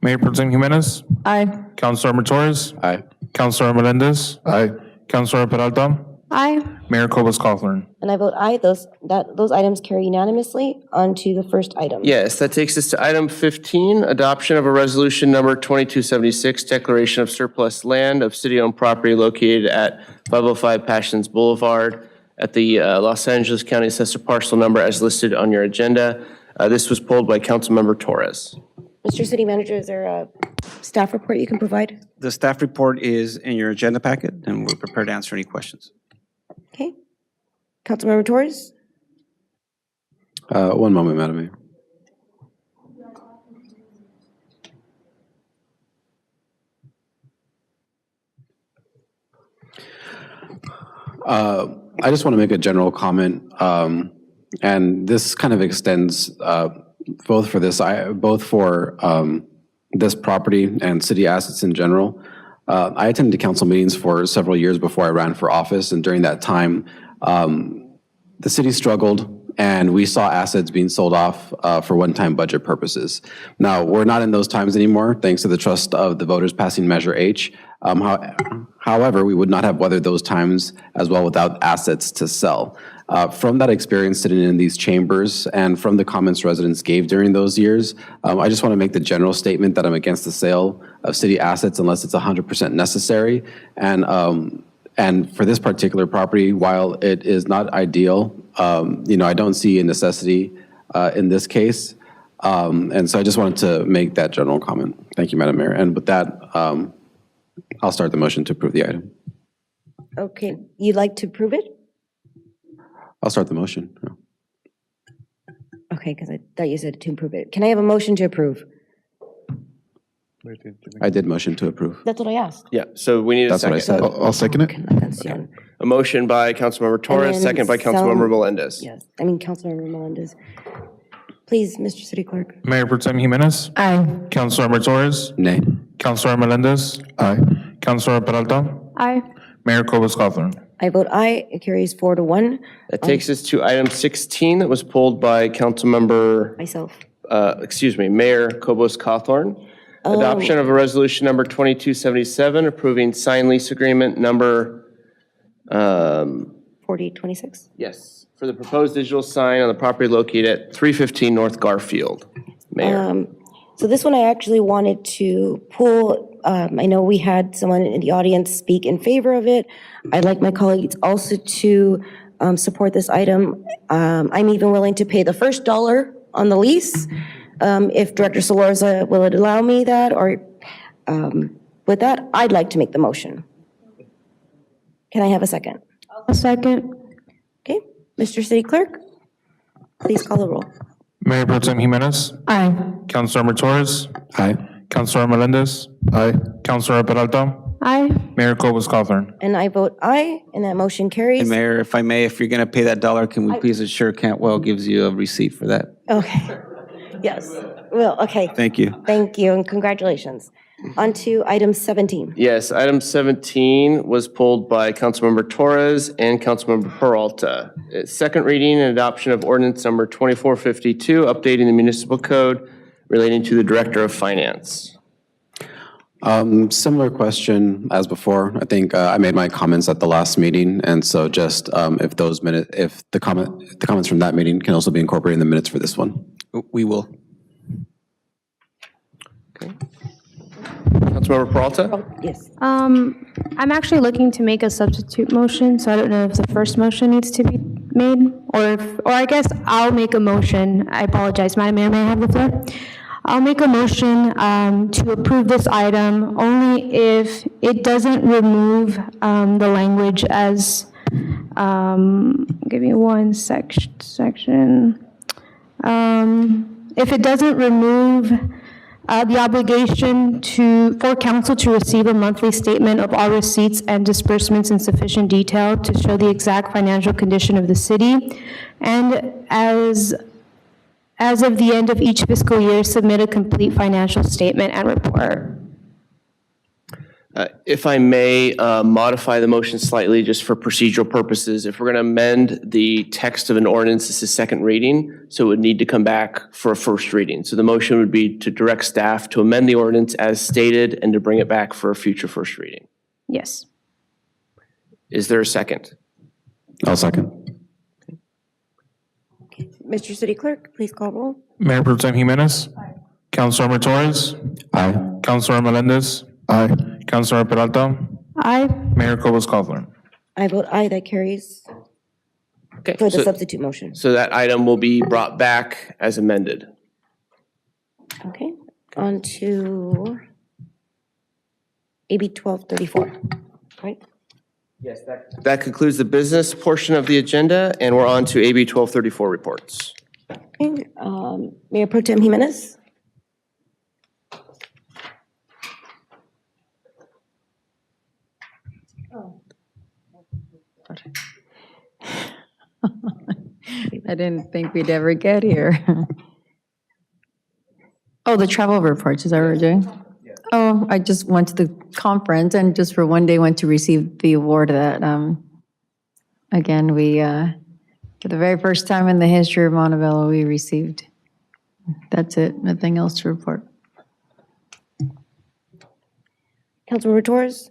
Mayor Pro Tem Jimenez. Aye. Councilor Torres. Aye. Councilor Melendez. Aye. Councilor Peralta. Aye. Mayor Cobus-Cothran. And I vote aye. Those items carry unanimously. On to the first item. Yes, that takes us to item 15, adoption of a resolution number 2276, declaration of surplus land of city-owned property located at 505 Passions Boulevard at the Los Angeles County Assessor parcel number as listed on your agenda. This was pulled by Councilmember Torres. Mr. City Manager, is there a staff report you can provide? The staff report is in your agenda packet, and we're prepared to answer any questions. Okay. Councilmember Torres? One moment, Madam Mayor. I just want to make a general comment, and this kind of extends both for this property and city assets in general. I attended council meetings for several years before I ran for office, and during that time, the city struggled, and we saw assets being sold off for one-time budget purposes. Now, we're not in those times anymore, thanks to the trust of the voters passing Measure H. However, we would not have weathered those times as well without assets to sell. From that experience sitting in these chambers and from the comments residents gave during those years, I just want to make the general statement that I'm against the sale of city assets unless it's 100% necessary. And for this particular property, while it is not ideal, I don't see a necessity in this case. And so I just wanted to make that general comment. Thank you, Madam Mayor. And with that, I'll start the motion to approve the item. Okay. You'd like to approve it? I'll start the motion. Okay, because I thought you said to approve it. Can I have a motion to approve? I did motion to approve. That's what I asked. Yeah, so we need a That's second. what I said. I'll second it. A motion by Councilmember Torres, And then second by Councilmember Melendez. Yes, Councilmember Melendez. Please, Mr. City Clerk. Mayor Pro Tem Jimenez. Aye. Councilmember Torres. Nay. Councilor Melendez. Aye. Councilor Peralta. Aye. Mayor Cobus-Cothran. I vote aye. It carries 4-1. That takes us to item 16 that was pulled by Councilmember, Myself. Mayor Cobus-Cothran. Adoption of a resolution number 2277 approving signed lease agreement number 4026. yes, for the proposed digital sign on the property located at 315 North Garfield. Mayor. So this one I actually wanted to pull. I know we had someone in the audience speak in favor of it. I'd like my colleagues also to support this item. I'm even willing to pay the first dollar on the lease if Director Solorza will allow me that, or with that, I'd like to make the motion. Can I have a second? A second. Okay, Mr. City Clerk, please call the roll. Mayor Pro Tem Jimenez. Aye. Councilor Torres. Aye. Councilor Melendez. Aye. Councilor Peralta. Aye. Mayor Cobus-Cothran. And I vote aye, and that motion carries. And Mayor, if I may, if you're going to pay that dollar, can we please ensure Cantwell gives you a receipt for that? Okay, yes, well, okay. Thank you. Thank you, and congratulations. On to item 17. Yes, item 17 was pulled by Councilmember Torres and Councilmember Peralta. It's second reading and adoption of ordinance number 2452, updating the municipal code relating to the Director of Finance. Similar question as before. I think I made my comments at the last meeting, and so just if the comments from that meeting can also be incorporated in the minutes for this one. We will. Okay. Councilmember Peralta? Yes. I'm actually looking to make a substitute motion, so I don't know if the first motion needs to be made, or I guess I'll make a motion. I apologize, Madam Mayor, may I have the floor? I'll make a motion to approve this item only if it doesn't remove the language as, give me one section. If it doesn't remove the obligation for council to receive a monthly statement of all receipts and disbursements in sufficient detail to show the exact financial condition of the city, and as of the end of each fiscal year, submit a complete financial statement and report. If I may modify the motion slightly just for procedural purposes, if we're going to amend the text of an ordinance, this is second reading, so it would need to come back for a first reading. So the motion would be to direct staff to amend the ordinance as stated and to bring it back for a future first reading. Yes. Is there a second? I'll second. Mr. City Clerk, please call roll. Mayor Pro Tem Jimenez. Councilmember Torres. Aye. Councilor Melendez. Aye. Councilor Peralta. Aye. Mayor Cobos-Coughlin. I vote aye, that carries Okay, for the so- substitute motion. So that item will be brought back as amended. Okay, on to AB 1234, right? Yes, that concludes the business portion of the agenda, and we're on to AB 1234 reports. Okay, Mayor Pro Tem Jimenez? I didn't think we'd ever get here. Oh, the travel reports, is that what we're doing? Oh, I just went to the conference and just for one day went to receive the award that, again, we, for the very first time in the history of Montebello, we received. That's it, nothing else to report. Councilmember Torres?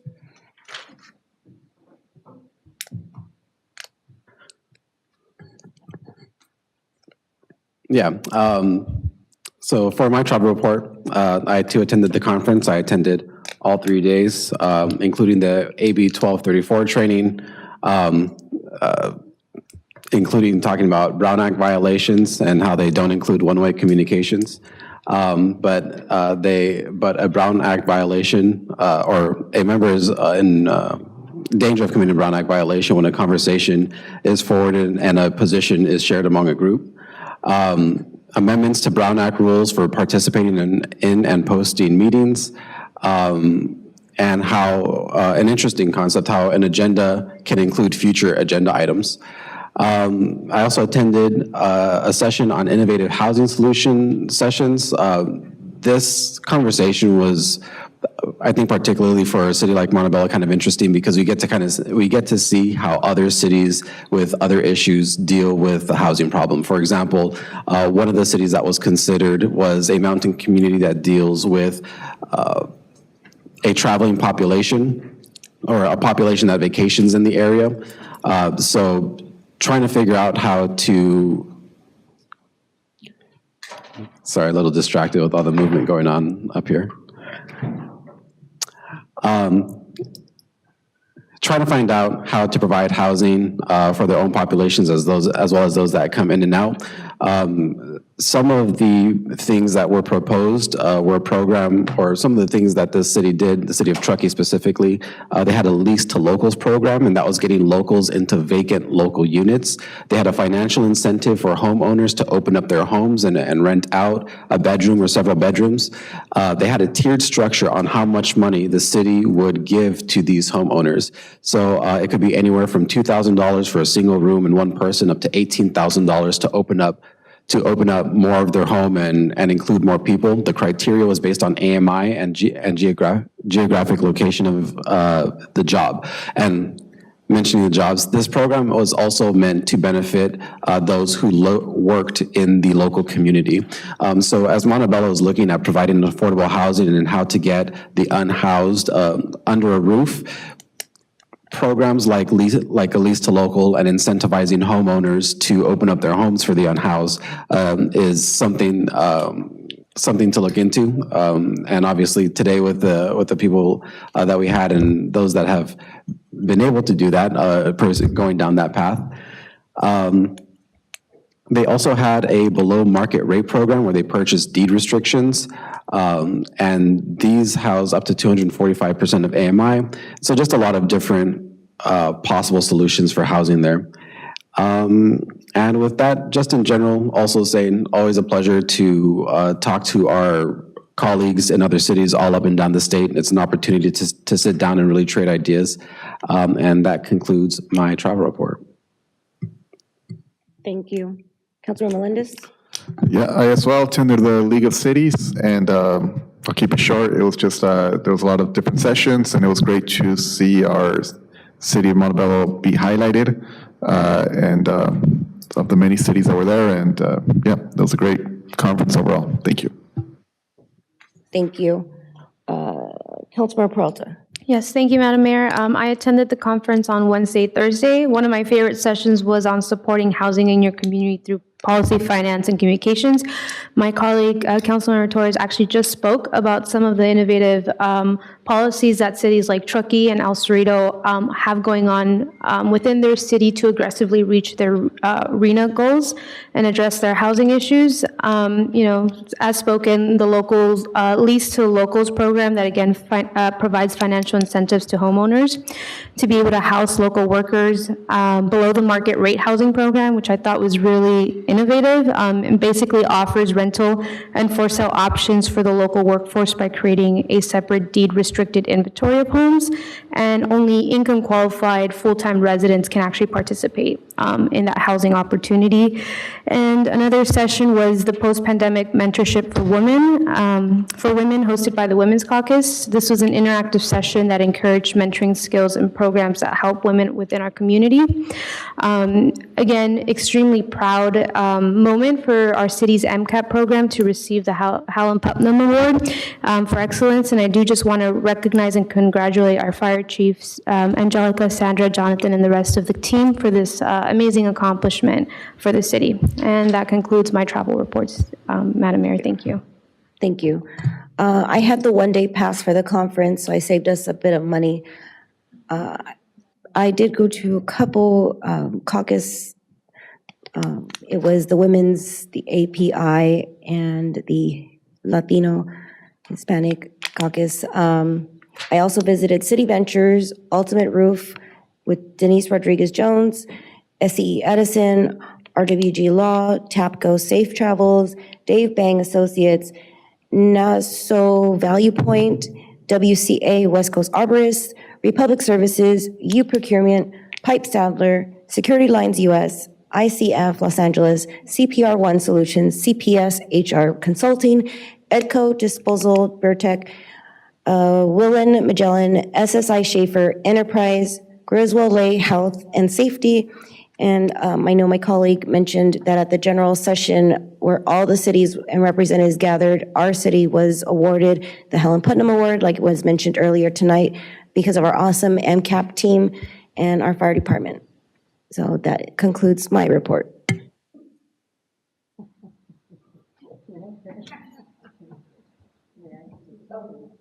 Yeah. So for my travel report, I too attended the conference. I attended all 3 days, including the AB 1234 training, including talking about Brown Act violations and how they don't include one-way communications. But a Brown Act violation or a member is in danger of committing a Brown Act violation when a conversation is forwarded and a position is shared among a group. Amendments to Brown Act rules for participating in and posting meetings, and how, an interesting concept, how an agenda can include future agenda items. I also attended a session on innovative housing solution sessions. This conversation was, I think particularly for a city like Montebello, kind of interesting because we get to see how other cities with other issues deal with the housing problem. For example, one of the cities that was considered was a mountain community that deals with a traveling population or a population that vacations in the area. So trying to figure out how to, sorry, a little distracted with all the movement going on up here. Trying to find out how to provide housing for their own populations as well as those that come in and out. Some of the things that were proposed were a program, or some of the things that the city did, the city of Truckee specifically, they had a lease to locals program, and that was getting locals into vacant local units. They had a financial incentive for homeowners to open up their homes and rent out a bedroom or several bedrooms. They had a tiered structure on how much money the city would give to these homeowners. So it could be anywhere from $2,000 for a single room and one person up to $18,000 to open up more of their home and include more people. The criteria was based on AMI and geographic location of the job. And mentioning the jobs, this program was also meant to benefit those who worked in the local community. So as Montebello is looking at providing affordable housing and how to get the unhoused under a roof, programs like a lease to local and incentivizing homeowners to open up their homes for the unhoused is something to look into. And obviously today with the people that we had and those that have been able to do that, going down that path. They also had a below market rate program where they purchased deed restrictions, and these house up to 245% of AMI. So just a lot of different possible solutions for housing there. And with that, just in general, also saying always a pleasure to talk to our colleagues in other cities all up and down the state. It's an opportunity to sit down and really trade ideas. And that concludes my travel report. Thank you. Councilor Melendez? Yeah, I as well attended the League of Cities, and I'll keep it short. It was just, there was a lot of different sessions, and it was great to see our city of Montebello be highlighted, and of the many cities that were there, and yeah, that was a great conference overall. Thank you. Thank you. Councilmember Peralta? Yes, thank you, Madam Mayor. I attended the conference on Wednesday, Thursday. One of my favorite sessions was on supporting housing in your community through policy, finance, and communications. My colleague, Councilmember Torres, actually just spoke about some of the innovative policies that cities like Truckee and El Cerrito have going on within their city to aggressively reach their RENA goals and address their housing issues. As spoken, the locals lease to locals program that again provides financial incentives to homeowners to be able to house local workers. Below the market rate housing program, which I thought was really innovative, and basically offers rental and for sale options for the local workforce by creating a separate deed restricted inventory of homes, and only income qualified full-time residents can actually participate in that housing opportunity. And another session was the post-pandemic mentorship for women hosted by the Women's Caucus. This was an interactive session that encouraged mentoring skills and programs that help women within our community. Again, extremely proud moment for our city's MCAP program to receive the Helen Putnam Award for excellence. And I do just want to recognize and congratulate our fire chiefs, Angelica, Sandra, Jonathan, and the rest of the team for this amazing accomplishment for the city. And that concludes my travel reports, Madam Mayor. Thank you. Thank you. I had the one-day pass for the conference, so I saved us a bit of money. I did go to a couple caucus. It was the Women's, the API, and the Latino Hispanic Caucus. I also visited City Ventures, Ultimate Roof with Denise Rodriguez-Jones, SCE Edison, RWG Law, TAPCO Safe Travels, Dave Bang Associates, NASO Value Point, WCA West Coast Arborist, Republic Services, U Procurement, Pipe Sadler, Security Lines US, ICF Los Angeles, CPR One Solutions, CPS HR Consulting, Edco Disposal, Burtech, Willen Magellan, SSI Schaefer Enterprise, Griswold Lay Health and Safety. And I know my colleague mentioned that at the general session where all the cities and representatives gathered, our city was awarded the Helen Putnam Award, like it was mentioned earlier tonight, because of our awesome MCAP team and our fire department. So that concludes my report.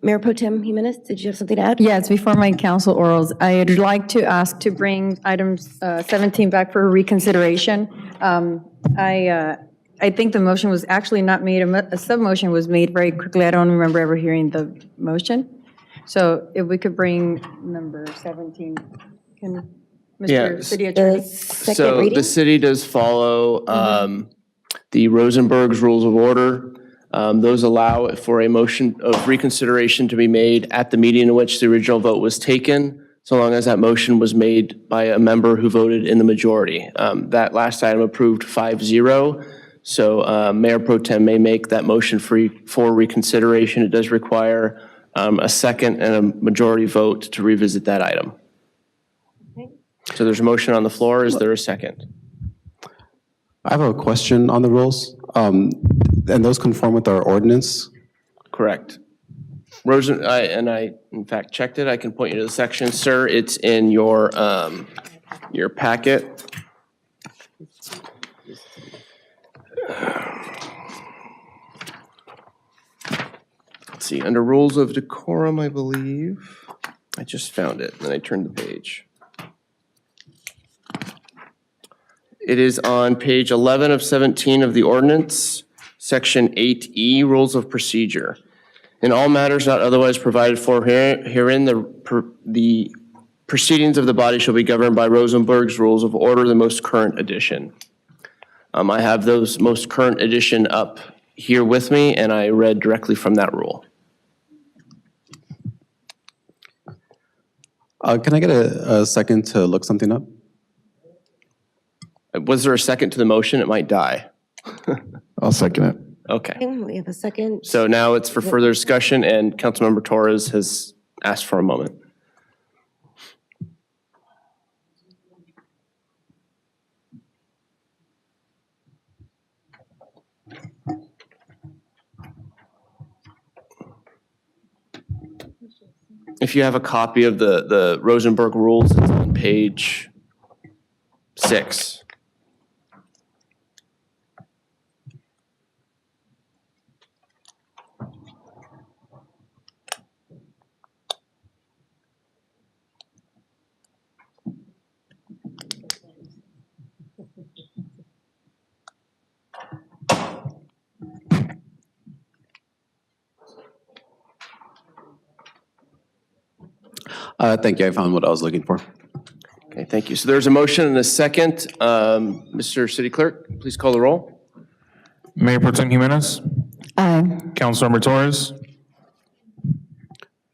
Mayor Pro Tem Jimenez, did you have something to add? Yes, before my council orals, I'd like to ask to bring items 17 back for reconsideration. I think the motion was actually not made, a sub-motion was made very quickly. I don't remember ever hearing the motion. So if we could bring number 17, can Mr. City Attorney? So the city does follow the Rosenberg's Rules of Order. Those allow for a motion of reconsideration to be made at the meeting in which the original vote was taken, so long as that motion was made by a member who voted in the majority. That last item approved 5-0, so Mayor Pro Tem may make that motion for reconsideration. It does require a second and a majority vote to revisit that item. So there's a motion on the floor. Is there a second? I have a question on the rules, and those conform with our ordinance? Correct. I in fact checked it. I can point you to the section, sir. It's in your packet. Let's see, under Rules of Decorum, I believe. I just found it, and then I turned the page. It is on page 11 of 17 of the ordinance, section 8E, Rules of Procedure. In all matters not otherwise provided for herein, the proceedings of the body shall be governed by Rosenberg's Rules of Order, the most current edition. I have those most current edition up here with me, and I read directly from that rule. Can I get a second to look something up? Was there a second to the motion? It might die. I'll second it. Okay. We have a second. So now it's for further discussion, and Councilmember Torres has asked for a moment. If you have a copy of the Rosenberg rules, it's on page 6. Thank you. I found what I was looking for. Okay, thank you. So there's a motion and a second. Mr. City Clerk, please call the roll. Mayor Pro Tem Jimenez, Aye. Councilmember Torres,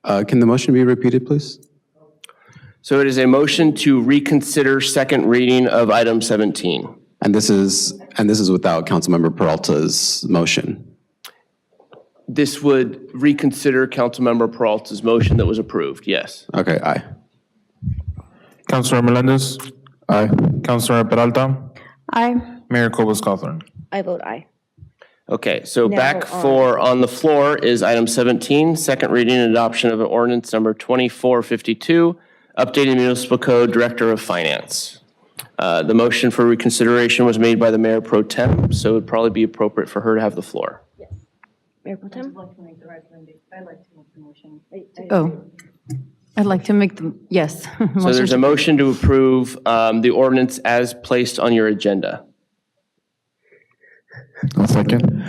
Can the motion be repeated, please? So it is a motion to reconsider second reading of item 17. And this is without Councilmember Peralta's motion. This would reconsider Councilmember Peralta's motion that was approved, yes. Okay, aye. Councilor Melendez, Aye. Councilor Peralta, Aye. Mayor Cobos-Cawthorn. I vote aye. Okay, so Now back on the floor is item 17, second reading and adoption of an ordinance number 2452, updating municipal code, Director of Finance. The motion for reconsideration was made by the Mayor Pro Tem, so it would probably be appropriate for her to have the floor. Mayor Pro Tem? Oh, I'd like to make the, yes. So there's a motion to approve the ordinance as placed on your agenda. I'll second.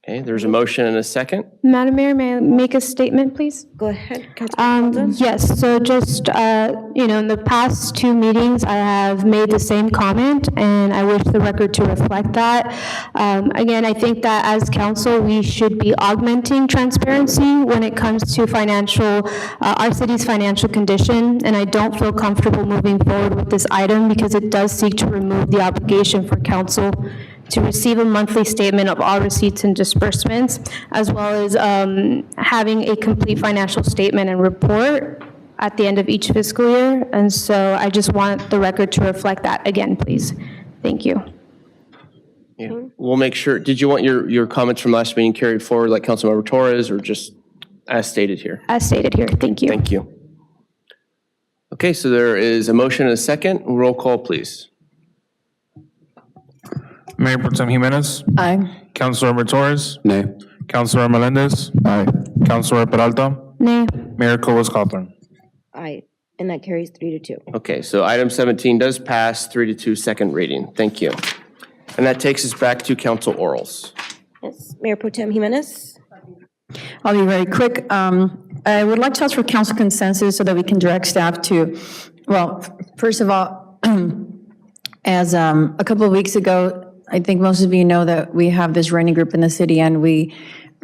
Okay, there's a motion and a second. Madam Mayor, may I make a statement, please? Go ahead, Councilman. Yes, so just, in the past 2 meetings, I have made the same comment, and I wish the record to reflect that. Again, I think that as council, we should be augmenting transparency when it comes to our city's financial condition, and I don't feel comfortable moving forward with this item because it does seek to remove the obligation for council to receive a monthly statement of all receipts and disbursements, as well as having a complete financial statement and report at the end of each fiscal year. And so I just want the record to reflect that again, please. Thank you. Yeah. We'll make sure, did you want your comments from last meeting carried forward like Councilmember Torres or just as stated here? As stated here, thank you. Thank you. Okay, so there is a motion and a second. Roll call, please. Mayor Pro Tem Jimenez, Aye. Councilmember Torres, Nay. Councilor Melendez, Aye. Councilor Peralta, Nay. Mayor Cobos-Cawthorn. Aye, and that carries 3-2. Okay, so item 17 does pass 3-2 second reading. Thank you. And that takes us back to council orals. Yes, Mayor Pro Tem Jimenez? I'll be very quick. I would like to ask for council consensus so that we can direct staff to, well, first of all, as a couple of weeks ago, I think most of you know that we have this running group in the city, and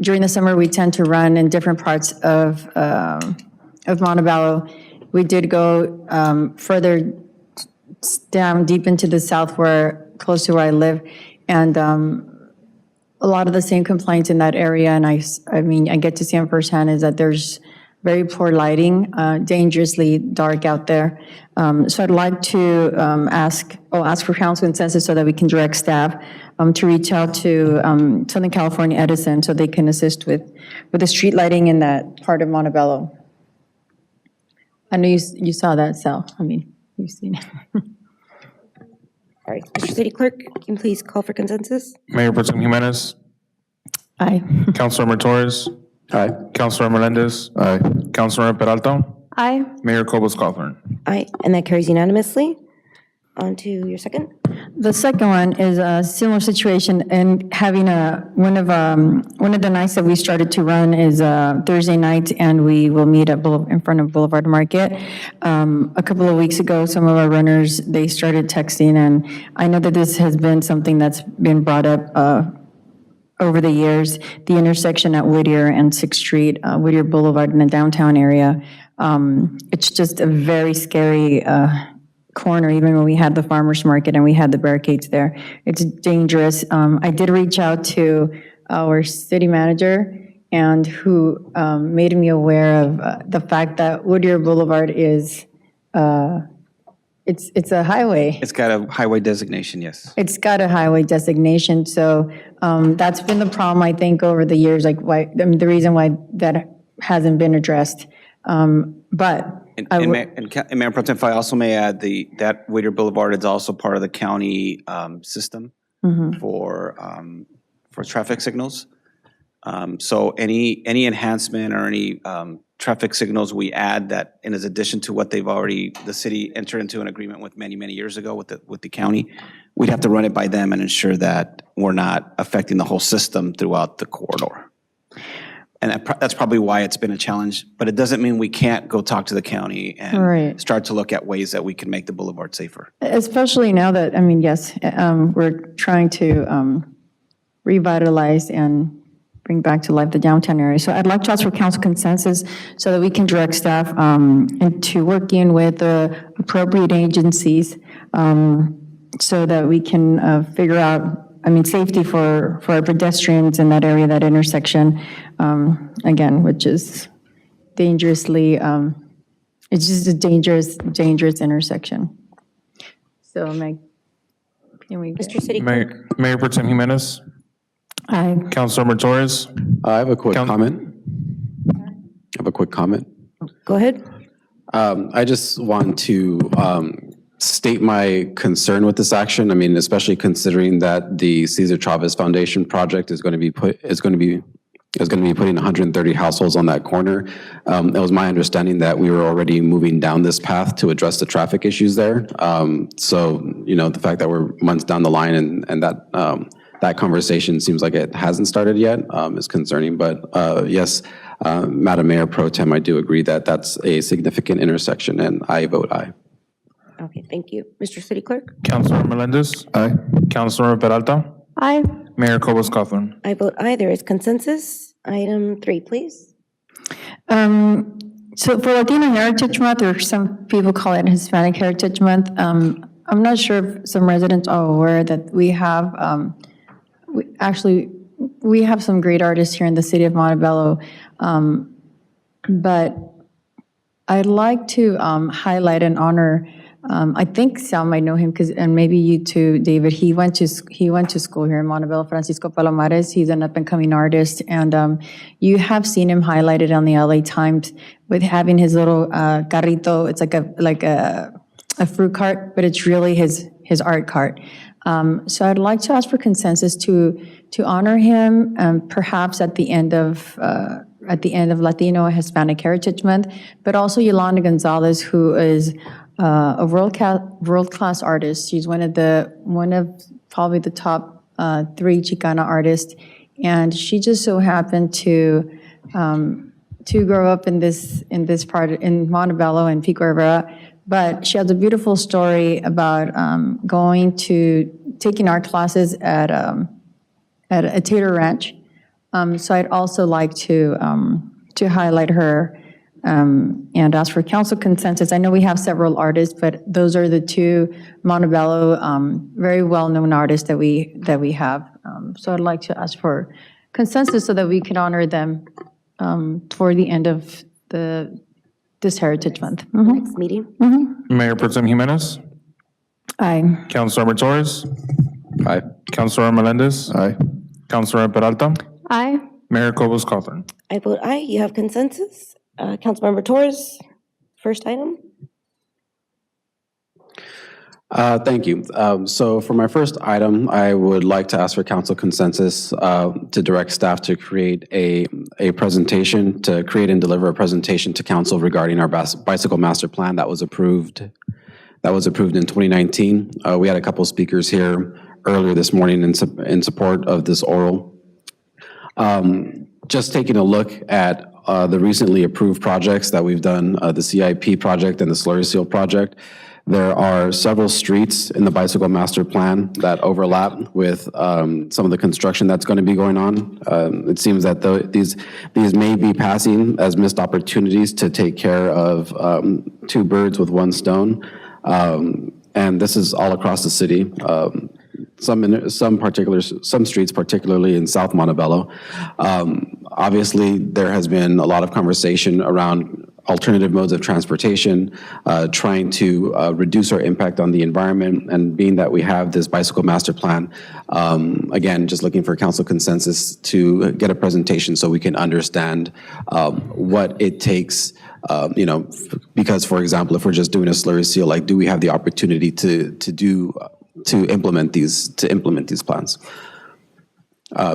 during the summer, we tend to run in different parts of Montebello. We did go further down deep into the south, close to where I live, and a lot of the same complaints in that area, and I mean, I get to see them firsthand, is that there's very poor lighting, dangerously dark out there. So I'd like to ask for council consensus so that we can direct staff to reach out to Southern California Edison so they can assist with the street lighting in that part of Montebello. I know you saw that, Sal. I mean, you've seen it. All right, Mr. City Clerk, can you please call for consensus? Mayor Pro Tem Jimenez, Aye. Councilmember Torres, Aye. Councilor Melendez, Aye. Councilor Peralta, Aye. Mayor Cobos-Cawthorn. Aye, and that carries unanimously. On to your second. The second one is a similar situation, and having one of the nights that we started to run is Thursday night, and we will meet in front of Boulevard Market. A couple of weeks ago, some of our runners, they started texting, and I know that this has been something that's been brought up over the years, the intersection at Whittier and 6th Street, Whittier Boulevard in the downtown area. It's just a very scary corner, even when we had the farmer's market and we had the barricades there. It's dangerous. I did reach out to our city manager, and who made me aware of the fact that Whittier Boulevard is, it's a highway. It's got a highway designation, yes. It's got a highway designation, so that's been the problem, I think, over the years, the reason why that hasn't been addressed. But I And would, Mayor Pro Tem, if I also may add, that Whittier Boulevard is also part of the county system for traffic signals. So any enhancement or any traffic signals we add that, in addition to what the city entered into an agreement with many, many years ago with the county, we'd have to run it by them and ensure that we're not affecting the whole system throughout the corridor. And that's probably why it's been a challenge, but it doesn't mean we can't go talk to the county and Right. start to look at ways that we can make the boulevard safer. especially now that, I mean, yes, we're trying to revitalize and bring back to life the downtown area. So I'd like to ask for council consensus so that we can direct staff into working with the appropriate agencies so that we can figure out, safety for our pedestrians in that area, that intersection, again, which is dangerously, it's just a dangerous intersection. So, can we? Mr. City Clerk? Mayor Pro Tem Jimenez. Aye. Councilmember Torres. I have a quick comment. Go ahead. I just want to state my concern with this action. Especially considering that the Cesar Chavez Foundation project is going to be putting 130 households on that corner. It was my understanding that we were already moving down this path to address the traffic issues there. So, the fact that we're months down the line and that conversation seems like it hasn't started yet is concerning. But yes, Madam Mayor Pro Tem, I do agree that that's a significant intersection, and I vote aye. Okay, thank you. Mr. City Clerk? Councilor Melendez. Aye. Councilor Peralta. Aye. Mayor Cobos-Cothran. I vote aye. There is consensus. Item 3, please. So for Latino Heritage Month, or some people call it Hispanic Heritage Month, I'm not sure if some residents are aware that we have, we have some great artists here in the city of Montebello, but I'd like to highlight and honor. I think Sal might know him, and maybe you too, David. He went to school here in Montebello. Francisco Palomares. He's an up and coming artist, and you have seen him highlighted on the LA Times with having his little carrito. It's like a fruit cart, but it's really his art cart. So I'd like to ask for consensus to honor him, perhaps at the end of Latino Hispanic Heritage Month, but also Yolanda Gonzalez, who is a world-class artist. She's one of probably the top 3 Chicana artists, and she just so happened to grow up in this part in Montebello and Pico Rivera. But she has a beautiful story about taking art classes at a Tater Ranch. So I'd also like to highlight her and ask for council consensus. I know we have several artists, but those are the 2 Montebello very well-known artists that we have. So I'd like to ask for consensus so that we can honor them toward the end of this Heritage Month. Next meeting. Mayor Pro Tem Jimenez. Aye. Councilor Torres. Aye. Councilor Melendez. Aye. Councilor Peralta. Aye. Mayor Cobos-Cothran. I vote aye. You have consensus. Councilmember Torres, first item. Thank you. So for my first item, I would like to ask for council consensus to direct staff to create a presentation, to create and deliver a presentation to council regarding our bicycle master plan that was approved in 2019. We had a couple speakers here earlier this morning in support of this oral. Just taking a look at the recently approved projects that we've done, the CIP project and the slurry seal project, there are several streets in the bicycle master plan that overlap with some of the construction that's going to be going on. It seems that these may be passing as missed opportunities to take care of 2 birds with 1 stone. And this is all across the city. Some streets, particularly in South Montebello. Obviously, there has been a lot of conversation around alternative modes of transportation, trying to reduce our impact on the environment, and being that we have this bicycle master plan, again, just looking for council consensus to get a presentation so we can understand what it takes Because, for example, if we're just doing a slurry seal, like, do we have the opportunity to implement these plans?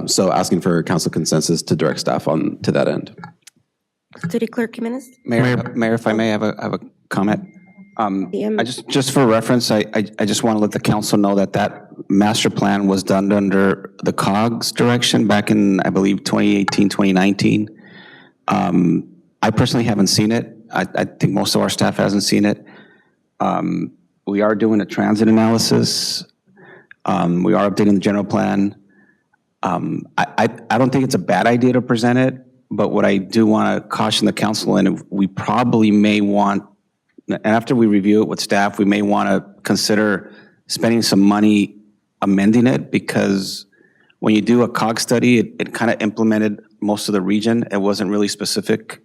So asking for council consensus to direct staff on to that end. City Clerk Jimenez? Mayor, if I may have a comment. Just for reference, I just want to let the council know that master plan was done under the COG's direction back in, I believe, 2018, 2019. I personally haven't seen it. I think most of our staff hasn't seen it. We are doing a transit analysis. We are updating the general plan. I don't think it's a bad idea to present it, but what I do want to caution the council, and we probably may want, and after we review it with staff, we may want to consider spending some money amending it, because when you do a COG study, it kind of implemented most of the region. It wasn't really specific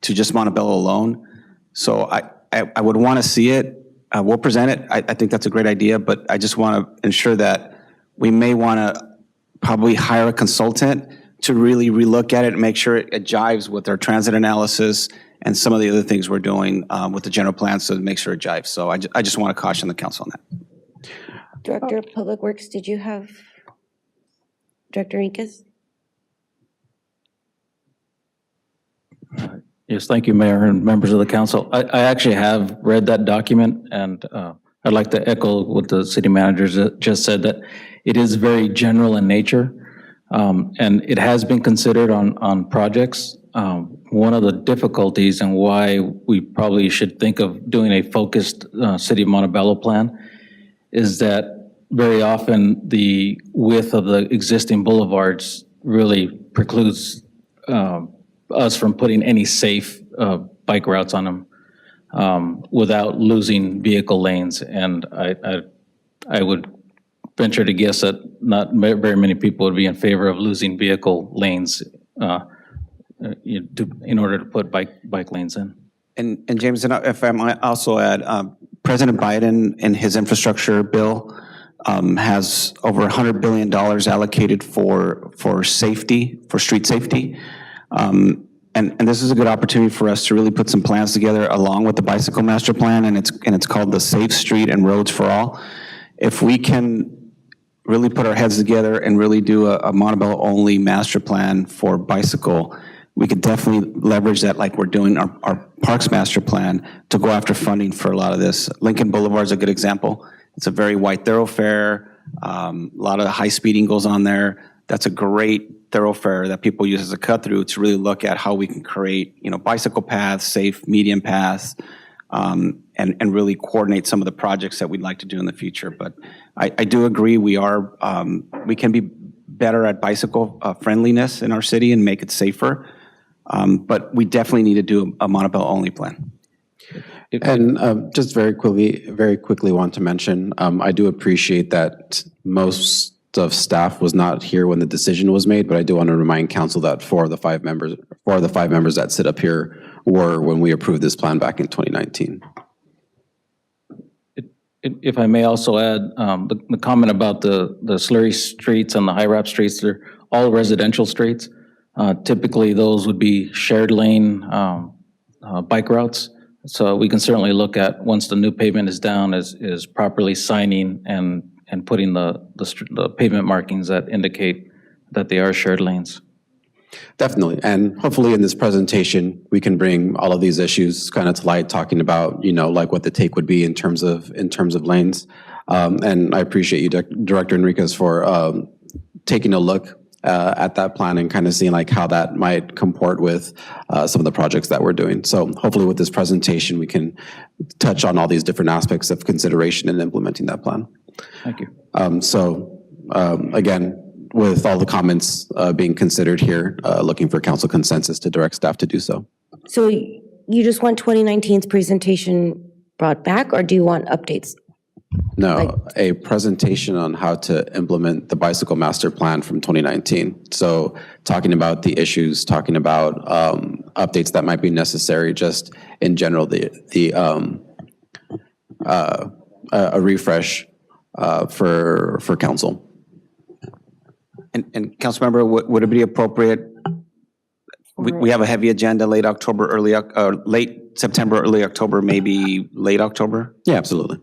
to just Montebello alone. So I would want to see it. We'll present it. I think that's a great idea, but I just want to ensure that we may want to probably hire a consultant to really relook at it and make sure it jives with our transit analysis and some of the other things we're doing with the general plan, so to make sure it jives. So I just want to caution the council on that. Director of Public Works, did you have Director Enriquez? Yes, thank you, Mayor and members of the council. I actually have read that document, and I'd like to echo what the city manager just said, that it is very general in nature, and it has been considered on projects. One of the difficulties and why we probably should think of doing a focused City of Montebello plan is that very often the width of the existing boulevards really precludes us from putting any safe bike routes on them without losing vehicle lanes. And I would venture to guess that not very many people would be in favor of losing vehicle lanes in order to put bike lanes in. And James, if I might also add, President Biden in his infrastructure bill has over $100 billion allocated for safety, for street safety. And this is a good opportunity for us to really put some plans together along with the bicycle master plan, and it's called the Safe Street and Roads for All. If we can really put our heads together and really do a Montebello only master plan for bicycle, we could definitely leverage that like we're doing our Parks master plan to go after funding for a lot of this. Lincoln Boulevard is a good example. It's a very wide thoroughfare. A lot of high speeding goes on there. That's a great thoroughfare that people use as a cut through to really look at how we can create, bicycle paths, safe medium paths, and really coordinate some of the projects that we'd like to do in the future. But I do agree we can be better at bicycle friendliness in our city and make it safer. But we definitely need to do a Montebello only plan. And just very quickly want to mention, I do appreciate that most of staff was not here when the decision was made, but I do want to remind council that four of the five members that sit up here were when we approved this plan back in 2019. If I may also add, the comment about the slurry streets and the high wrap streets, they're all residential streets. Typically, those would be shared lane bike routes. So we can certainly look at, once the new pavement is down, is properly signing and putting the pavement markings that indicate that they are shared lanes. Definitely, and hopefully in this presentation, we can bring all of these issues kind of to light, talking about, like what the take would be in terms of lanes. And I appreciate you, Director Enriquez, for taking a look at that plan and kind of seeing like how that might comport with some of the projects that we're doing. So hopefully with this presentation, we can touch on all these different aspects of consideration in implementing that plan. Thank you. Again, with all the comments being considered here, looking for council consensus to direct staff to do so. So you just want 2019's presentation brought back, or do you want updates? No, a presentation on how to implement the bicycle master plan from 2019. So talking about the issues, talking about updates that might be necessary, just in general, a refresh for council. And council member, would it be appropriate We have a heavy agenda, late October, late September, early October, maybe late October? Yeah, absolutely.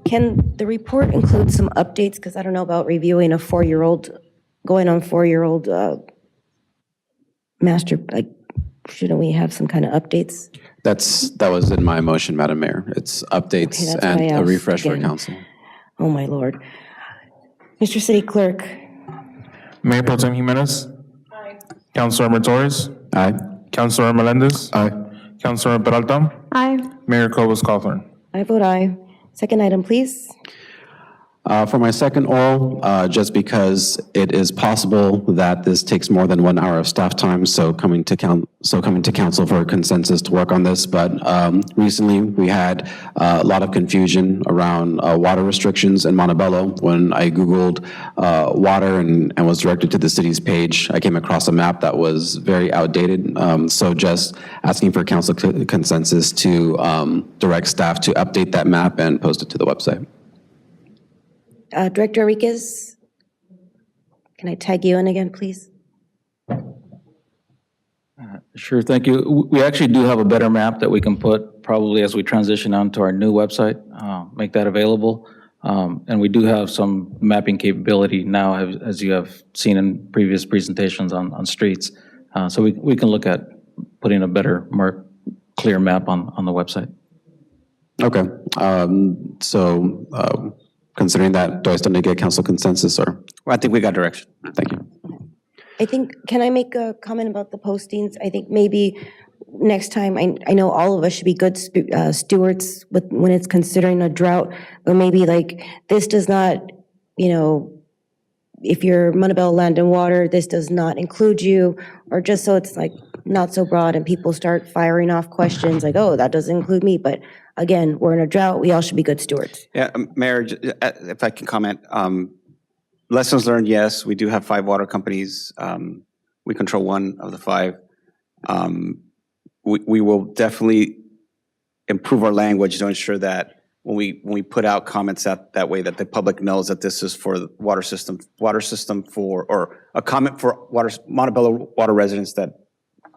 Can the report include some updates? Because I don't know about reviewing a 4-year-old, going on 4-year-old master, like, shouldn't we have some kind of updates? That was in my motion, Madam Mayor. It's updates Okay, that's why I and a asked refresh for again. council. Oh, my Lord. Mr. City Clerk. Mayor Pro Tem Jimenez. Aye. Councilor Torres. Aye. Councilor Melendez. Aye. Councilor Peralta. Aye. Mayor Cobos Cawthorn. I vote aye. Second item, please. For my second oral, just because it is possible that this takes more than 1 hour of staff time, so coming to council for a consensus to work on this. But recently, we had a lot of confusion around water restrictions in Montebello. When I Googled water and was directed to the city's page, I came across a map that was very outdated. So just asking for council consensus to direct staff to update that map and post it to the website. Director Enriquez, can I tag you in again, please? Sure, thank you. We actually do have a better map that we can put probably as we transition onto our new website, make that available. And we do have some mapping capability now, as you have seen in previous presentations on streets. So we can look at putting a better, more clear map on the website. Okay, considering that, do I still need to get council consensus, or? Well, I think we got direction. Thank you. I think, can I make a comment about the postings? I think maybe next time, I know all of us should be good stewards when it's considering a drought, but maybe like, this does not, if you're Montebello Land and Water, this does not include you, or just so it's like not so broad and people start firing off questions like, oh, that doesn't include me. But again, we're in a drought, we all should be good stewards. Yeah, Mayor, if I can comment, lessons learned, yes, we do have 5 water companies. We control 1 of the 5. We will definitely improve our language to ensure that when we put out comments that way, that the public knows that this is for the water system for, or a comment for Montebello water residents that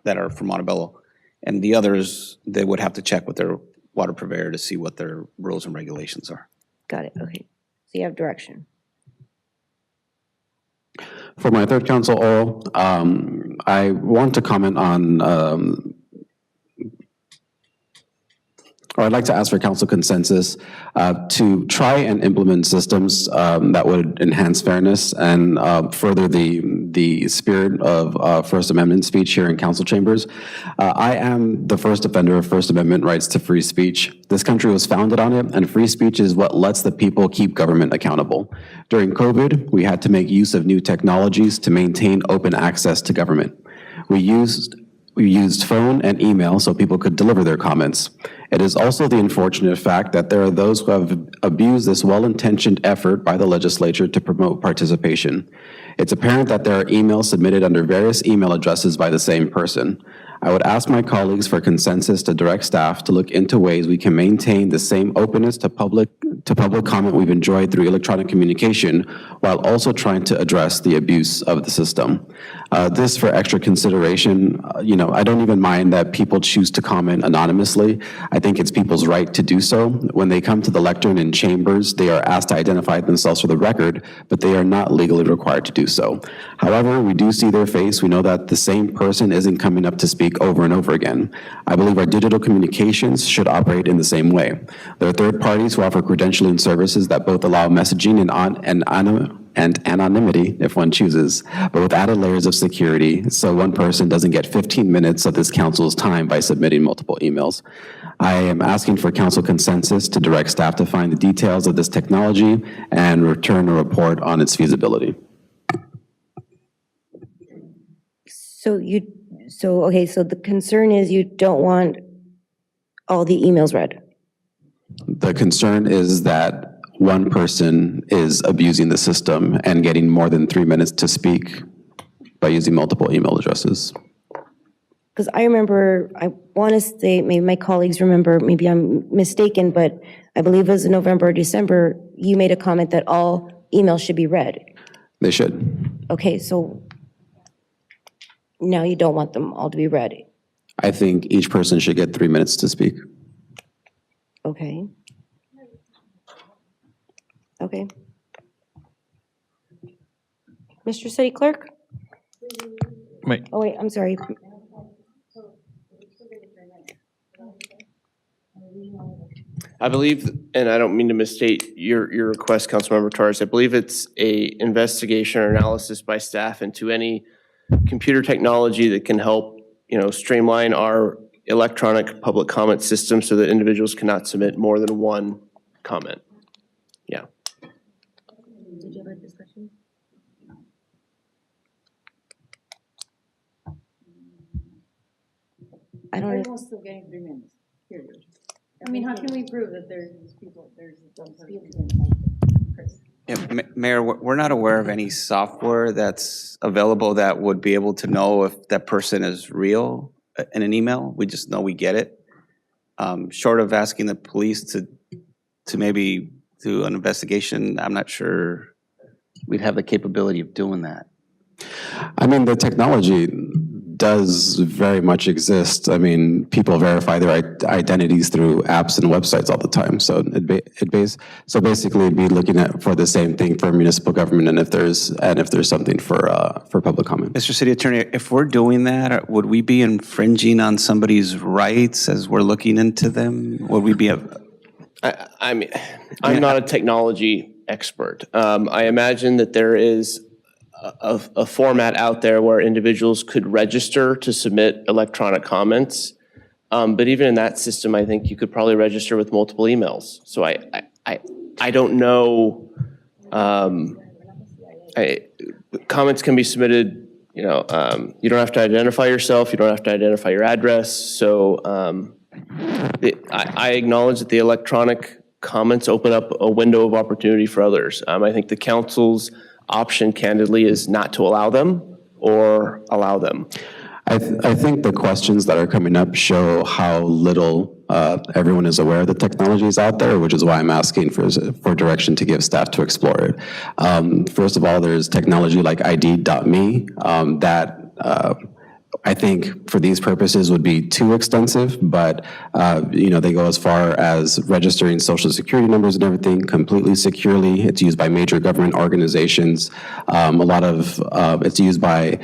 are from Montebello. And the others, they would have to check with their water purveyor to see what their rules and regulations are. Got it, okay. So you have direction. For my third council oral, I want to comment on, or I'd like to ask for council consensus to try and implement systems that would enhance fairness and further the spirit of First Amendment speech here in council chambers. I am the first defender of First Amendment rights to free speech. This country was founded on it, and free speech is what lets the people keep government accountable. During COVID, we had to make use of new technologies to maintain open access to government. We used phone and email so people could deliver their comments. It is also the unfortunate fact that there are those who have abused this well-intentioned effort by the legislature to promote participation. It's apparent that there are emails submitted under various email addresses by the same person. I would ask my colleagues for consensus to direct staff to look into ways we can maintain the same openness to public comment we've enjoyed through electronic communication, while also trying to address the abuse of the system. This for extra consideration, I don't even mind that people choose to comment anonymously. I think it's people's right to do so. When they come to the lectern in chambers, they are asked to identify themselves for the record, but they are not legally required to do so. However, we do see their face. We know that the same person isn't coming up to speak over and over again. I believe our digital communications should operate in the same way. There are third parties who offer credentialing services that both allow messaging and anonymity if one chooses, but with added layers of security so one person doesn't get 15 minutes of this council's time by submitting multiple emails. I am asking for council consensus to direct staff to find the details of this technology and return a report on its feasibility. So the concern is you don't want all the emails read? The concern is that one person is abusing the system and getting more than 3 minutes to speak by using multiple email addresses. Because I remember, I want to say, maybe my colleagues remember, maybe I'm mistaken, but I believe it was in November or December, you made a comment that all emails should be read. They should. Okay, so now you don't want them all to be read. I think each person should get 3 minutes to speak. Okay. Okay. Mr. City Clerk? Wait. Oh, wait, I'm sorry. I believe, and I don't mean to misstate your request, Councilmember Torres, I believe it's a investigation or analysis by staff into any computer technology that can help, streamline our electronic public comment system so that individuals cannot submit more than one comment. Yeah. Did you have a discussion? I don't know. Everyone's still getting 3 minutes, period. I mean, how can we prove that there's people, there's some Chris? Yeah, Mayor, we're not aware of any software that's available that would be able to know if that person is real in an email. We just know we get it. Short of asking the police to maybe do an investigation, I'm not sure we'd have the capability of doing that. I mean, the technology does very much exist. I mean, people verify their identities through apps and websites all the time. So so basically, it'd be looking for the same thing for municipal government, and if there's something for public comment. Mr. City Attorney, if we're doing that, would we be infringing on somebody's rights as we're looking into them? Would we be I mean, I'm not a technology expert. I imagine that there is a format out there where individuals could register to submit electronic comments. But even in that system, I think you could probably register with multiple emails. So I don't know. Comments can be submitted, you don't have to identify yourself. You don't have to identify your address. So I acknowledge that the electronic comments open up a window of opportunity for others. I think the council's option, candidly, is not to allow them or allow them. I think the questions that are coming up show how little everyone is aware of the technologies out there, which is why I'm asking for direction to give staff to explore it. First of all, there's technology like ID.me that I think for these purposes would be too extensive, but they go as far as registering social security numbers and everything completely securely. It's used by major government organizations. It's used by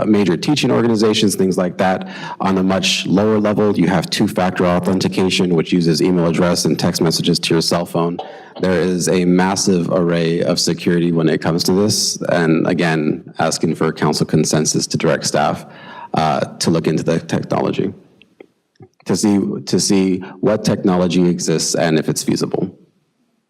major teaching organizations, things like that. On a much lower level, you have two-factor authentication, which uses email address and text messages to your cell phone. There is a massive array of security when it comes to this. And again, asking for council consensus to direct staff to look into the technology, to see what technology exists and if it's feasible.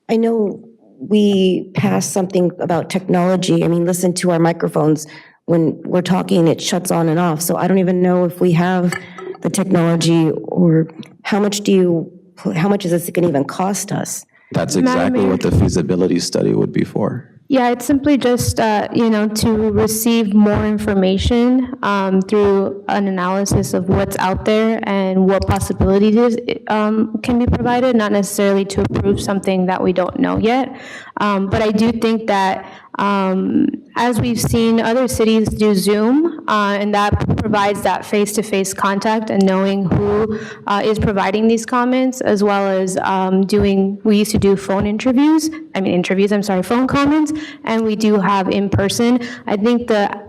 I know we passed something about technology. I mean, listen to our microphones. When we're talking, it shuts on and off. So I don't even know if we have the technology, or how much is this going to even cost us? That's exactly what the feasibility study would be for. Yeah, it's simply just, to receive more information through an analysis of what's out there and what possibilities can be provided, not necessarily to approve something that we don't know yet. But I do think that as we've seen other cities do Zoom, and that provides that face-to-face contact and knowing who is providing these comments, as well as we used to do phone comments, and we do have in person. I think the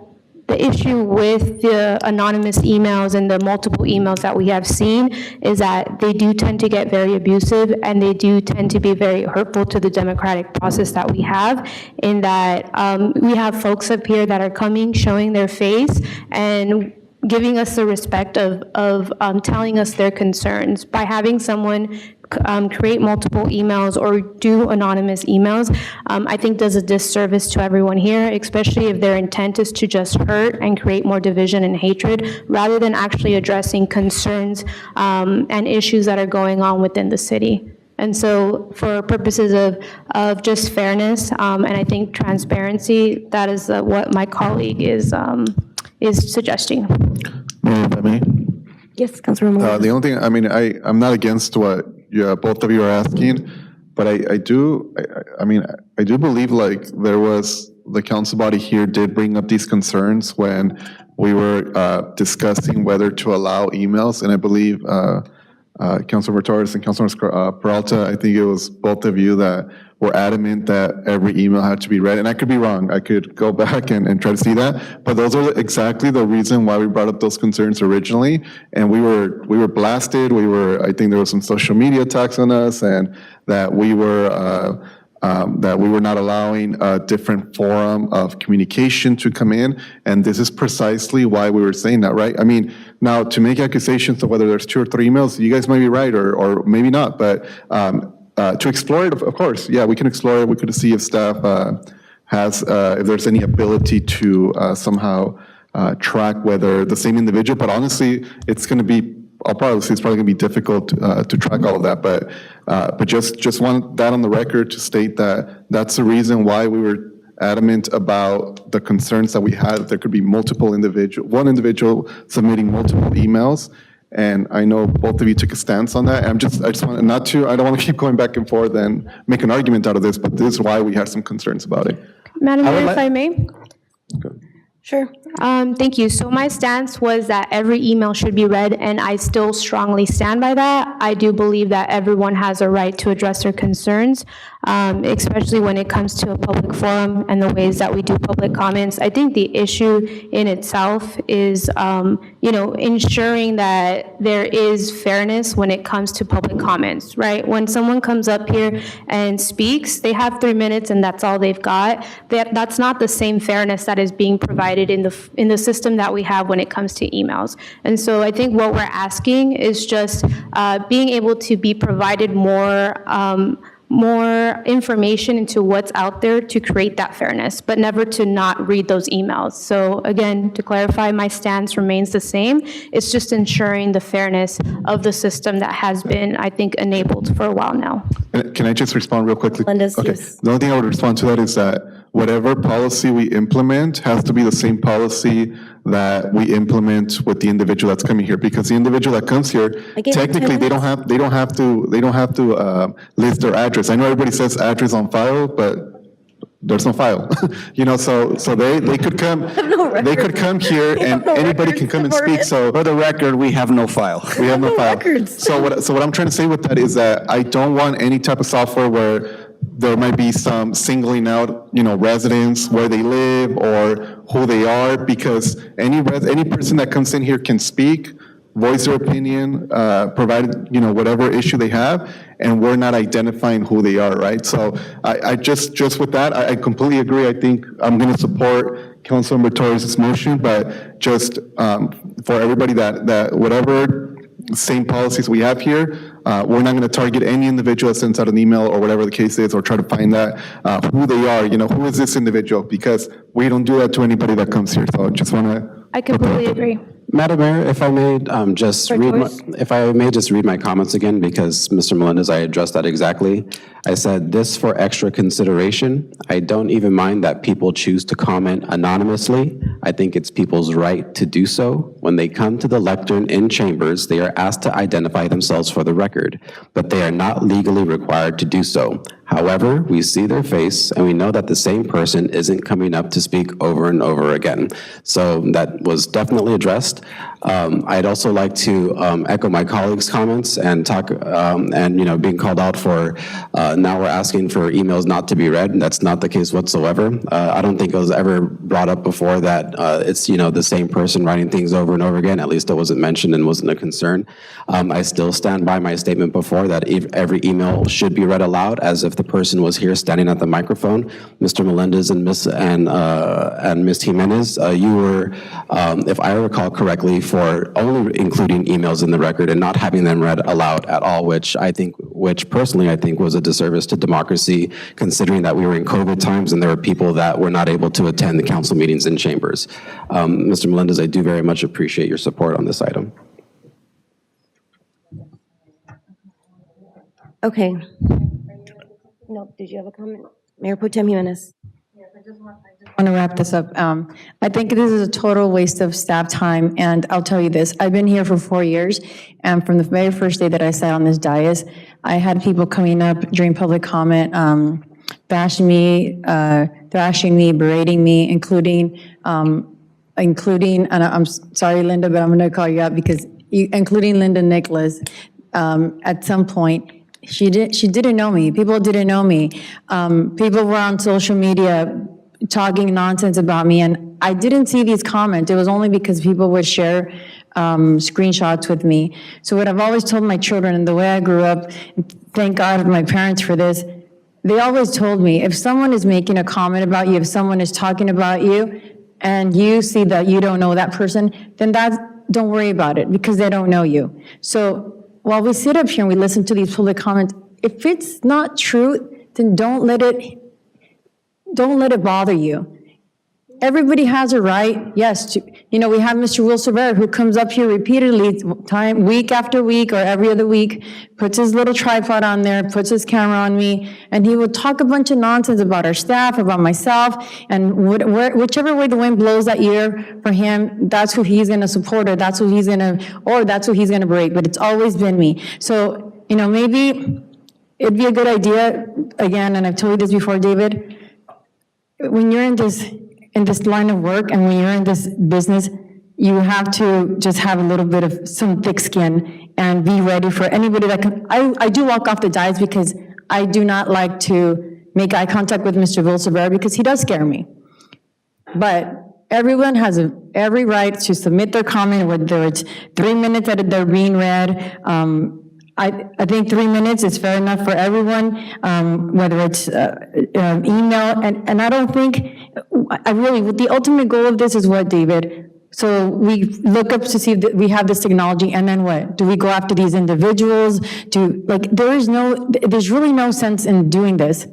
issue with the anonymous emails and the multiple emails that we have seen is that they do tend to get very abusive, and they do tend to be very hurtful to the democratic process that we have, in that we have folks up here that are coming, showing their face, and giving us the respect of telling us their concerns. By having someone create multiple emails or do anonymous emails, I think does a disservice to everyone here, especially if their intent is to just hurt and create more division and hatred, rather than actually addressing concerns and issues that are going on within the city. And so for purposes of just fairness and I think transparency, that is what my colleague is suggesting. Mayor, if I may? Yes, Councilor Moore. The only thing, I'm not against what both of you are asking, But I do, I mean, I do believe like there was, the council body here did bring up these concerns when we were discussing whether to allow emails. And I believe Councilor Torres and Councilor Peralta, I think it was both of you that were adamant that every email had to be read. And I could be wrong. I could go back and try to see that. But those are exactly the reason why we brought up those concerns originally. And we were blasted. I think there was some social media attacks on us, and that we were not allowing a different forum of communication to come in. And this is precisely why we were saying that, right? I mean, now to make accusations of whether there's 2 or 3 emails, you guys might be right or maybe not, but to explore it, of course, yeah, we can explore it. We could see if staff has, if there's any ability to somehow track whether the same individual, but honestly, it's going to be, I'll probably say it's probably going to be difficult to track all of that, but just want that on the record to state that that's the reason why we were adamant about the concerns that we had, that there could be one individual submitting multiple emails. And I know both of you took a stance on that. I just want not to, I don't want to keep going back and forth and make an argument out of this, but this is why we had some concerns about it. Madam Mayor, if I may? Sure. Thank you. So my stance was that every email should be read, and I still strongly stand by that. I do believe that everyone has a right to address their concerns, especially when it comes to a public forum and the ways that we do public comments. I think the issue in itself is, ensuring that there is fairness when it comes to public comments, right? When someone comes up here and speaks, they have 3 minutes and that's all they've got. That's not the same fairness that is being provided in the system that we have when it comes to emails. And so I think what we're asking is just being able to be provided more information into what's out there to create that fairness, but never to not read those emails. So again, to clarify, my stance remains the same. It's just ensuring the fairness of the system that has been, I think, enabled for a while now. Can I just respond real quickly? Hernandez, Okay. yes. The only thing I would respond to that is that whatever policy we implement has to be the same policy that we implement with the individual that's coming here, because the individual that comes here, technically they don't have to list their address. I know everybody says address on file, but there's no file. So they could come, they could come here and anybody can come and speak. So For the record, we have no file. we have no file. records. So what I'm trying to say with that is that I don't want any type of software where there might be some singling out, residents, where they live or who they are, because any person that comes in here can speak, voice their opinion, provide, whatever issue they have, and we're not identifying who they are, right? So I just with that, I completely agree. I think I'm going to support Councilmember Torres' motion, but just for everybody that whatever same policies we have here, we're not going to target any individual that sends out an email or whatever the case is, or try to find that, who they are, who is this individual, because we don't do that to anybody that comes here. So I just want to. I completely agree. Madam Mayor, if I may just read my comments again, because Mr. Melendez, I addressed that exactly. I said this for extra consideration. I don't even mind that people choose to comment anonymously. I think it's people's right to do so. When they come to the lectern in chambers, they are asked to identify themselves for the record, but they are not legally required to do so. However, we see their face and we know that the same person isn't coming up to speak over and over again. So that was definitely addressed. I'd also like to echo my colleagues' comments and talk, being called out for, now we're asking for emails not to be read. That's not the case whatsoever. I don't think it was ever brought up before that it's, the same person writing things over and over again. At least it wasn't mentioned and wasn't a concern. I still stand by my statement before that every email should be read aloud as if the person was here standing at the microphone. Mr. Melendez and Ms. Jimenez, you were, if I recall correctly, for only including emails in the record and not having them read aloud at all, which personally I think was a disservice to democracy, considering that we were in COVID times and there were people that were not able to attend the council meetings in chambers. Mr. Melendez, I do very much appreciate your support on this item. Okay. No, did you have a comment? Mayor Pro Tem Jimenez. I want to wrap this up. I think this is a total waste of staff time, and I'll tell you this. I've been here for 4 years, and from the very first day that I sat on this dais, I had people coming up during public comment, bashing me, thrashing me, berating me, including, and I'm sorry, Linda, but I'm going to call you out because, including Linda Nicholas, at some point, she didn't know me. People didn't know me. People were on social media talking nonsense about me, and I didn't see these comments. It was only because people would share screenshots with me. So what I've always told my children, and the way I grew up, thank God my parents for this, they always told me, if someone is making a comment about you, if someone is talking about you, and you see that you don't know that person, then don't worry about it, because they don't know you. So while we sit up here and we listen to these public comments, if it's not true, then don't let it bother you. Everybody has a right, yes, we have Mr. Will Silvera who comes up here repeatedly, week after week or every other week, puts his little tripod on there, puts his camera on me, and he will talk a bunch of nonsense about our staff, about myself, and whichever way the wind blows that year for him, that's who he's gonna support, or that's who he's gonna break, but it's always been me. So, maybe it'd be a good idea, again, and I've told you this before, David, when you're in this line of work and when you're in this business, you have to just have a little bit of some thick skin and be ready for anybody that can. I do walk off the dais because I do not like to make eye contact with Mr. Vilsaber because he does scare me. But everyone has every right to submit their comment, whether it's 3 minutes that they're being read. I think 3 minutes is fair enough for everyone, whether it's email, and I don't think, the ultimate goal of this is what, David? So we look up to see if we have this technology, and then what? Do we go after these individuals? There's really no sense in doing this.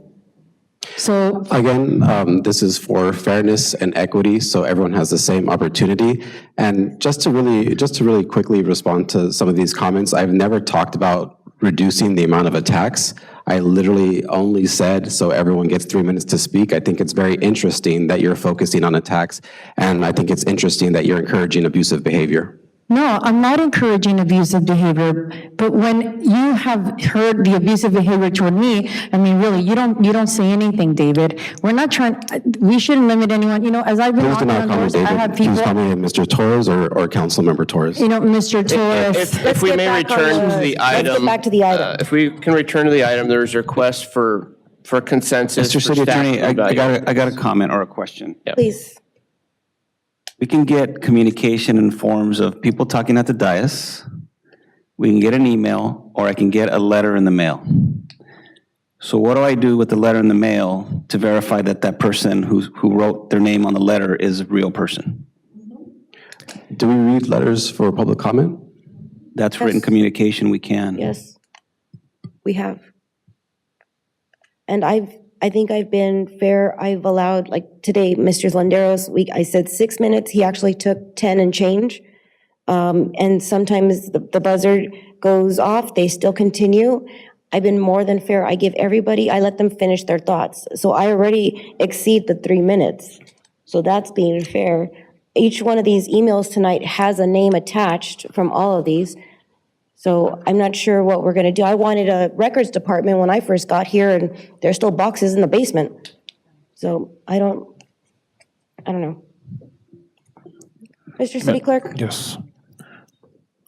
So Again, this is for fairness and equity, so everyone has the same opportunity. And just to really quickly respond to some of these comments, I've never talked about reducing the amount of attacks. I literally only said, so everyone gets 3 minutes to speak. I think it's very interesting that you're focusing on attacks, and I think it's interesting that you're encouraging abusive behavior. no, I'm not encouraging abusive behavior, but when you have heard the abusive behavior toward me, I mean, really, you don't say anything, David. We shouldn't limit anyone, as I've been Please do knocking not on call me doors, I David. have Please people, call me Mr. Torres or Councilmember Torres. Mr. Torres. If we may return to the item. Let's get back to the item. If we can return to the item, there's a request for consensus. Mr. for City staff Attorney, evaluation. I got a comment or a question. Please. We can get communication in forms of people talking at the dais. We can get an email, or I can get a letter in the mail. So what do I do with the letter in the mail to verify that that person who wrote their name on the letter is a real person? Do we read letters for public comment? That's written communication, we can. Yes, we have. And I think I've been fair. I've allowed, like today, Mr. Landeros, I said 6 minutes. He actually took 10 and change. And sometimes the buzzer goes off. They still continue. I've been more than fair. I let them finish their thoughts. So I already exceed the 3 minutes. So that's being fair. Each one of these emails tonight has a name attached from all of these. So I'm not sure what we're going to do. I wanted a records department when I first got here, and there's still boxes in the basement. So I don't know. Mr. City Clerk? Yes.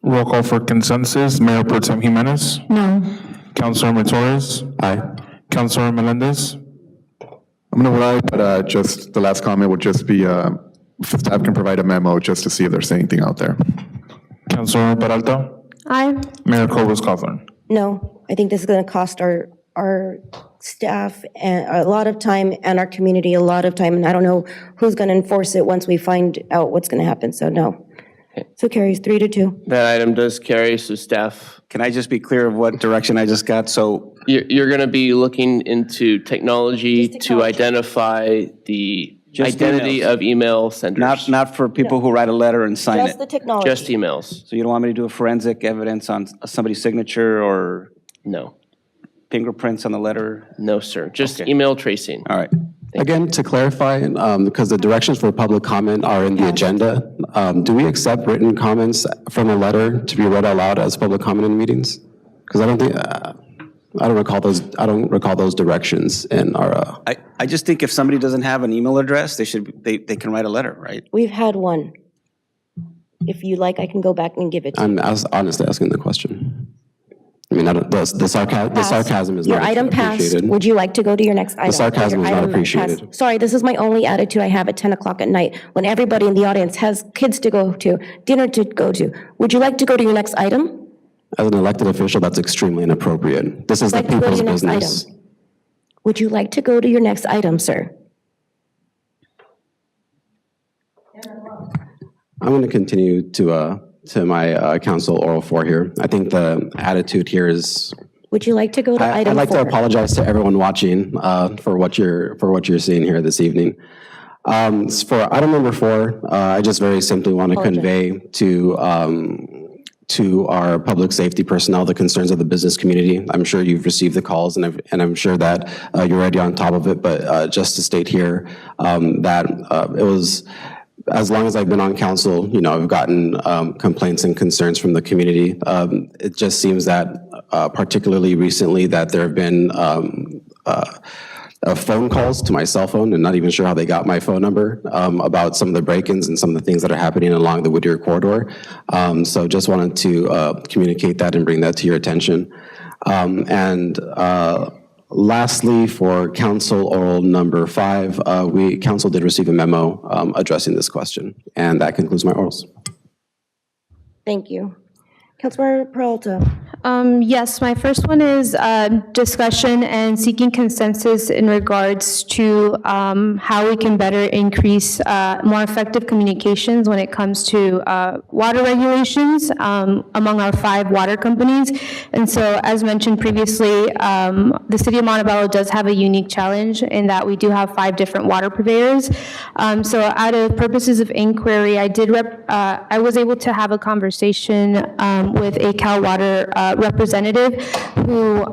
Roll call for consensus. Mayor Pro Tem Jimenez. No. Councilor Torres. Aye. Councilor Melendez. I'm going to rely, but just the last comment would just be, staff can provide a memo just to see if there's anything out there. Councilor Peralta. Aye. Mayor Cobos Coughlin. No, I think this is going to cost our staff a lot of time and our community a lot of time, and I don't know who's going to enforce it once we find out what's going to happen, so no. So carries 3-2. That item does carry, so staff. Can I just be clear of what direction I just got? So You're going to be looking into technology to identify the Just identity emails. of email senders. not for people who write a letter and sign Just it. the technology. Just emails. So you don't want me to do a forensic evidence on somebody's signature or No. fingerprints on the letter? No, sir. Just Okay. email tracing. All right. Again, to clarify, because the directions for public comment are in the agenda, do we accept written comments from a letter to be read out loud as public comment in meetings? Because I don't recall those directions in our. I just think if somebody doesn't have an email address, they can write a letter, right? We've had one. If you like, I can go back and give it to you. I'm honestly asking the question. I mean, the sarcasm is Your not item passed. appreciated. Would you like to go to your next item? The sarcasm Your is not item appreciated. passed. Sorry, this is my only attitude I have at 10 o'clock at night when everybody in the audience has kids to go to, dinner to go to. Would you like to go to your next item? As an elected official, that's extremely inappropriate. This is the Like to go to people's your next business. item. Would you like to go to your next item, sir? I'm going to continue to my council oral 4 here. I think the attitude here is. Would you like to go to item I'd like 4? to apologize to everyone watching for what you're seeing here this evening. For item number 4, I just very simply want to convey to our public safety personnel the concerns of the business community. I'm sure you've received the calls, and I'm sure that you're already on top of it. But just to state here that it was. As long as I've been on council, I've gotten complaints and concerns from the community. It just seems that, particularly recently, that there have been phone calls to my cell phone, and not even sure how they got my phone number, about some of the break-ins and some of the things that are happening along the Whittier corridor. So just wanted to communicate that and bring that to your attention. Lastly, for council oral number 5, council did receive a memo addressing this question, and that concludes my orals. Thank you. Councilmember Peralta. Yes, my first one is discussion and seeking consensus in regards to how we can better increase more effective communications when it comes to water regulations among our 5 water companies. And so, as mentioned previously, the city of Montebello does have a unique challenge in that we do have 5 different water purveyors. So out of purposes of inquiry, I was able to have a conversation with a Cal Water representative who,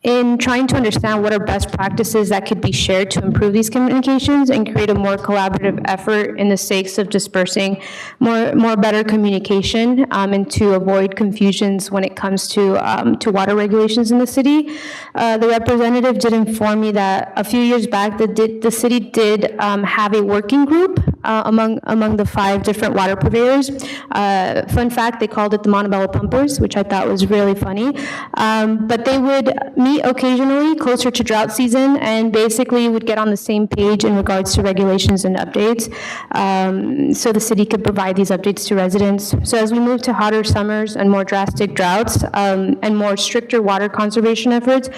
in trying to understand what are best practices that could be shared to improve these communications and create a more collaborative effort in the sakes of dispersing more better communication and to avoid confusions when it comes to water regulations in the city. The representative did inform me that a few years back the city did have a working group among the 5 different water purveyors. Fun fact, they called it the Montebello Pumpers, which I thought was really funny. But they would meet occasionally closer to drought season and basically would get on the same page in regards to regulations and updates, so the city could provide these updates to residents. So as we move to hotter summers and more drastic droughts and more stricter water conservation efforts,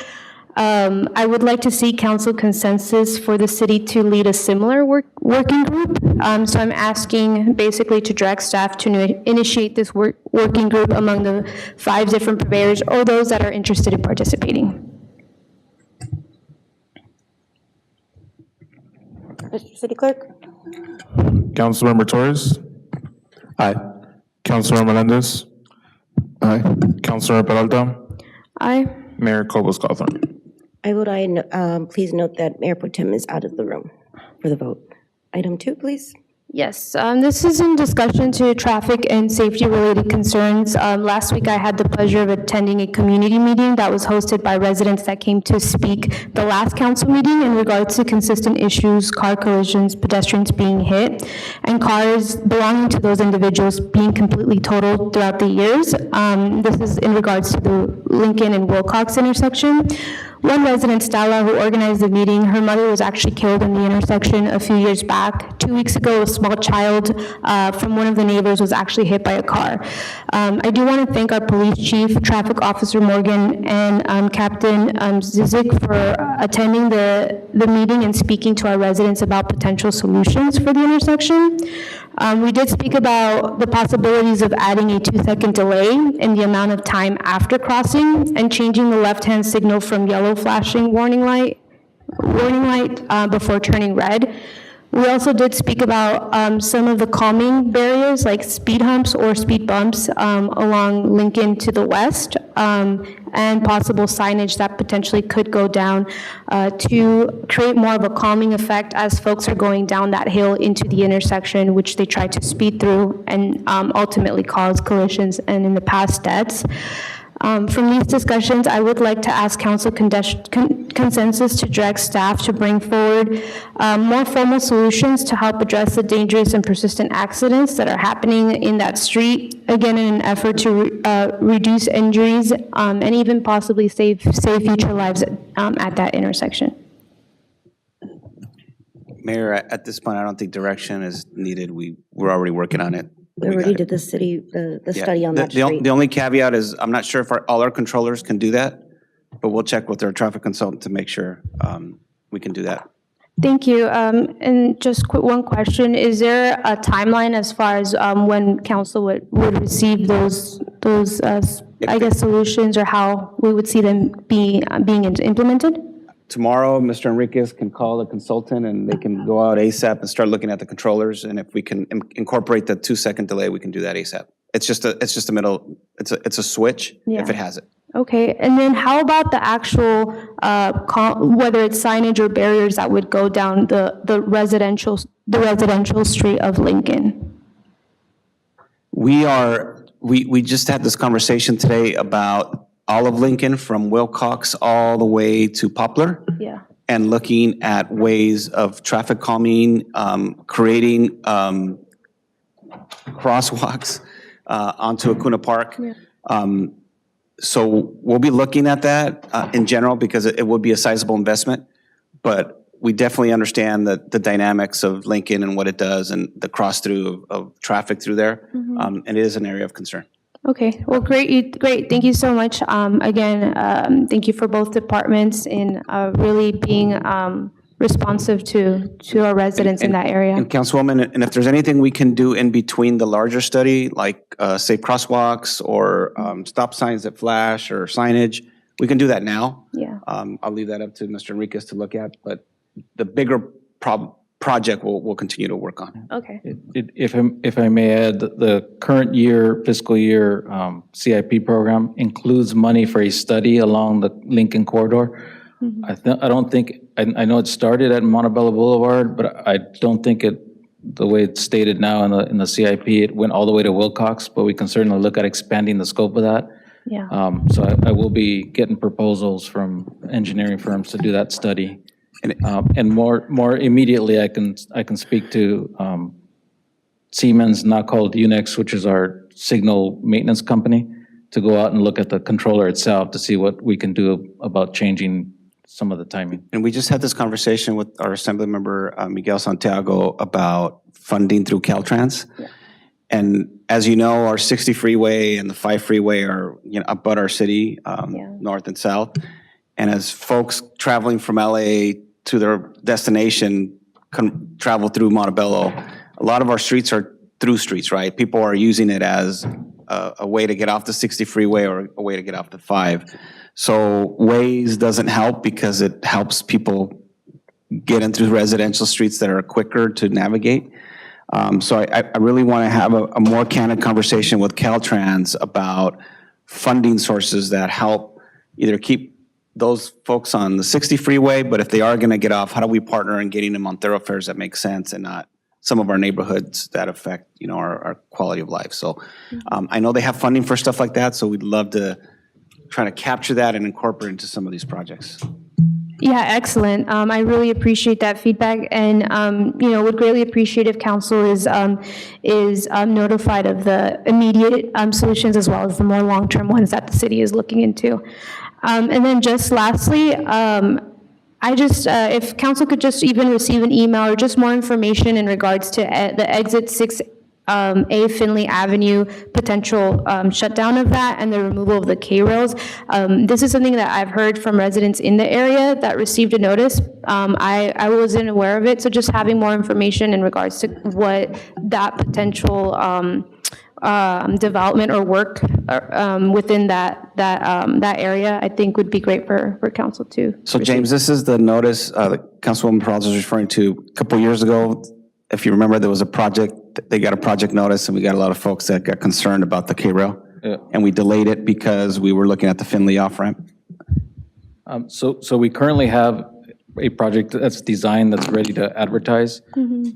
I would like to see council consensus for the city to lead a similar working group. So I'm asking basically to direct staff to initiate this working group among the 5 different purveyors or those that are interested in participating. Mr. City Clerk? Councilmember Torres? Aye. Councilmember Hernandez? Aye. Councilmember Peralta? Aye. Mayor Cobos-Cawthorn? I vote aye. Please note that Mayor Pro Tem is out of the room for the vote. Item 2, please. Yes, this is in discussion to traffic and safety-related concerns. Last week, I had the pleasure of attending a community meeting that was hosted by residents that came to speak the last council meeting in regards to consistent issues, car collisions, pedestrians being hit, and cars belonging to those individuals being completely totaled throughout the years. This is in regards to the Lincoln and Wilcox intersection. One resident, Stella, who organized the meeting, her mother was actually killed in the intersection a few years back. 2 weeks ago, a small child from one of the neighbors was actually hit by a car. I do want to thank our police chief, Traffic Officer Morgan, and Captain Zizik for attending the meeting and speaking to our residents about potential solutions for the intersection. We did speak about the possibilities of adding a 2-second delay in the amount of time after crossing and changing the left-hand signal from yellow flashing warning light before turning red. We also did speak about some of the calming barriers, like speed humps or speed bumps along Lincoln to the west, and possible signage that potentially could go down to create more of a calming effect as folks are going down that hill into the intersection, which they try to speed through and ultimately cause collisions and in the past deaths. From these discussions, I would like to ask council consensus to direct staff to bring forward more formal solutions to help address the dangerous and persistent accidents that are happening in that street, again, in an effort to reduce injuries and even possibly save future lives at that intersection. Mayor, at this point, I don't think direction is needed. We're already working on it. We already did the study on that street. The only caveat is, I'm not sure if all our controllers can do that, but we'll check with our traffic consultant to make sure we can do that. Thank you. And just one question. Is there a timeline as far as when council would receive those I guess, solutions, or how we would see them being implemented? Tomorrow, Mr. Enriquez can call the consultant and they can go out ASAP and start looking at the controllers. And if we can incorporate the 2-second delay, we can do that ASAP. It's just a middle, it's a switch if it has it. Okay, and then how about the actual, whether it's signage or barriers that would go down the residential street of Lincoln? We just had this conversation today about all of Lincoln from Wilcox all the way to Poplar. Yeah. And looking at ways of traffic calming, creating crosswalks onto Acuna Park. Yeah. So we'll be looking at that in general because it would be a sizable investment, but we definitely understand the dynamics of Lincoln and what it does and the cross through of traffic through there. And it is an area of concern. Okay, well, great. Thank you so much. Again, thank you for both departments in really being responsive to our residents in that area. And Councilwoman, and if there's anything we can do in between the larger study, like safe crosswalks or stop signs that flash or signage, we can do that now. Yeah. I'll leave that up to Mr. Enriquez to look at, but the bigger project we'll continue to work on. Okay. If I may add, the current fiscal year CIP program includes money for a study along the Lincoln corridor. I know it started at Montebello Boulevard, but I don't think the way it's stated now in the CIP, it went all the way to Wilcox, but we can certainly look at expanding the scope of that. Yeah. So I will be getting proposals from engineering firms to do that study. And more immediately, I can speak to Siemens, now called Unix, which is our signal maintenance company, to go out and look at the controller itself to see what we can do about changing some of the timing. And we just had this conversation with our Assembly Member Miguel Santiago about funding through Caltrans. Yeah. And as you know, our 60 freeway and the 5 freeway are abut our city, north and south. And as folks traveling from LA to their destination travel through Montebello, a lot of our streets are through streets, right? People are using it as a way to get off the 60 freeway or a way to get off the 5. So Waze doesn't help because it helps people get into residential streets that are quicker to navigate. So I really want to have a more candid conversation with Caltrans about funding sources that help either keep those folks on the 60 freeway, but if they are going to get off, how do we partner in getting them on thoroughfares that make sense and not some of our neighborhoods that affect, our quality of life. So I know they have funding for stuff like that, so we'd love to try to capture that and incorporate into some of these projects. Yeah, excellent. I really appreciate that feedback, and would greatly appreciate if council is notified of the immediate solutions as well as the more long-term ones that the city is looking into. And then just lastly, if council could just even receive an email or just more information in regards to the exit 6 A Finley Avenue potential shutdown of that and the removal of the K-rails. This is something that I've heard from residents in the area that received a notice. I wasn't aware of it, so just having more information in regards to what that potential development or work within that area, I think would be great for council too. So James, this is the notice that Councilwoman Peralta was referring to a couple years ago. If you remember, there was a project, they got a project notice, and we got a lot of folks that got concerned about the K-rail. Yeah. And we delayed it because we were looking at the Finley off-ramp. So we currently have a project that's designed, that's ready to advertise,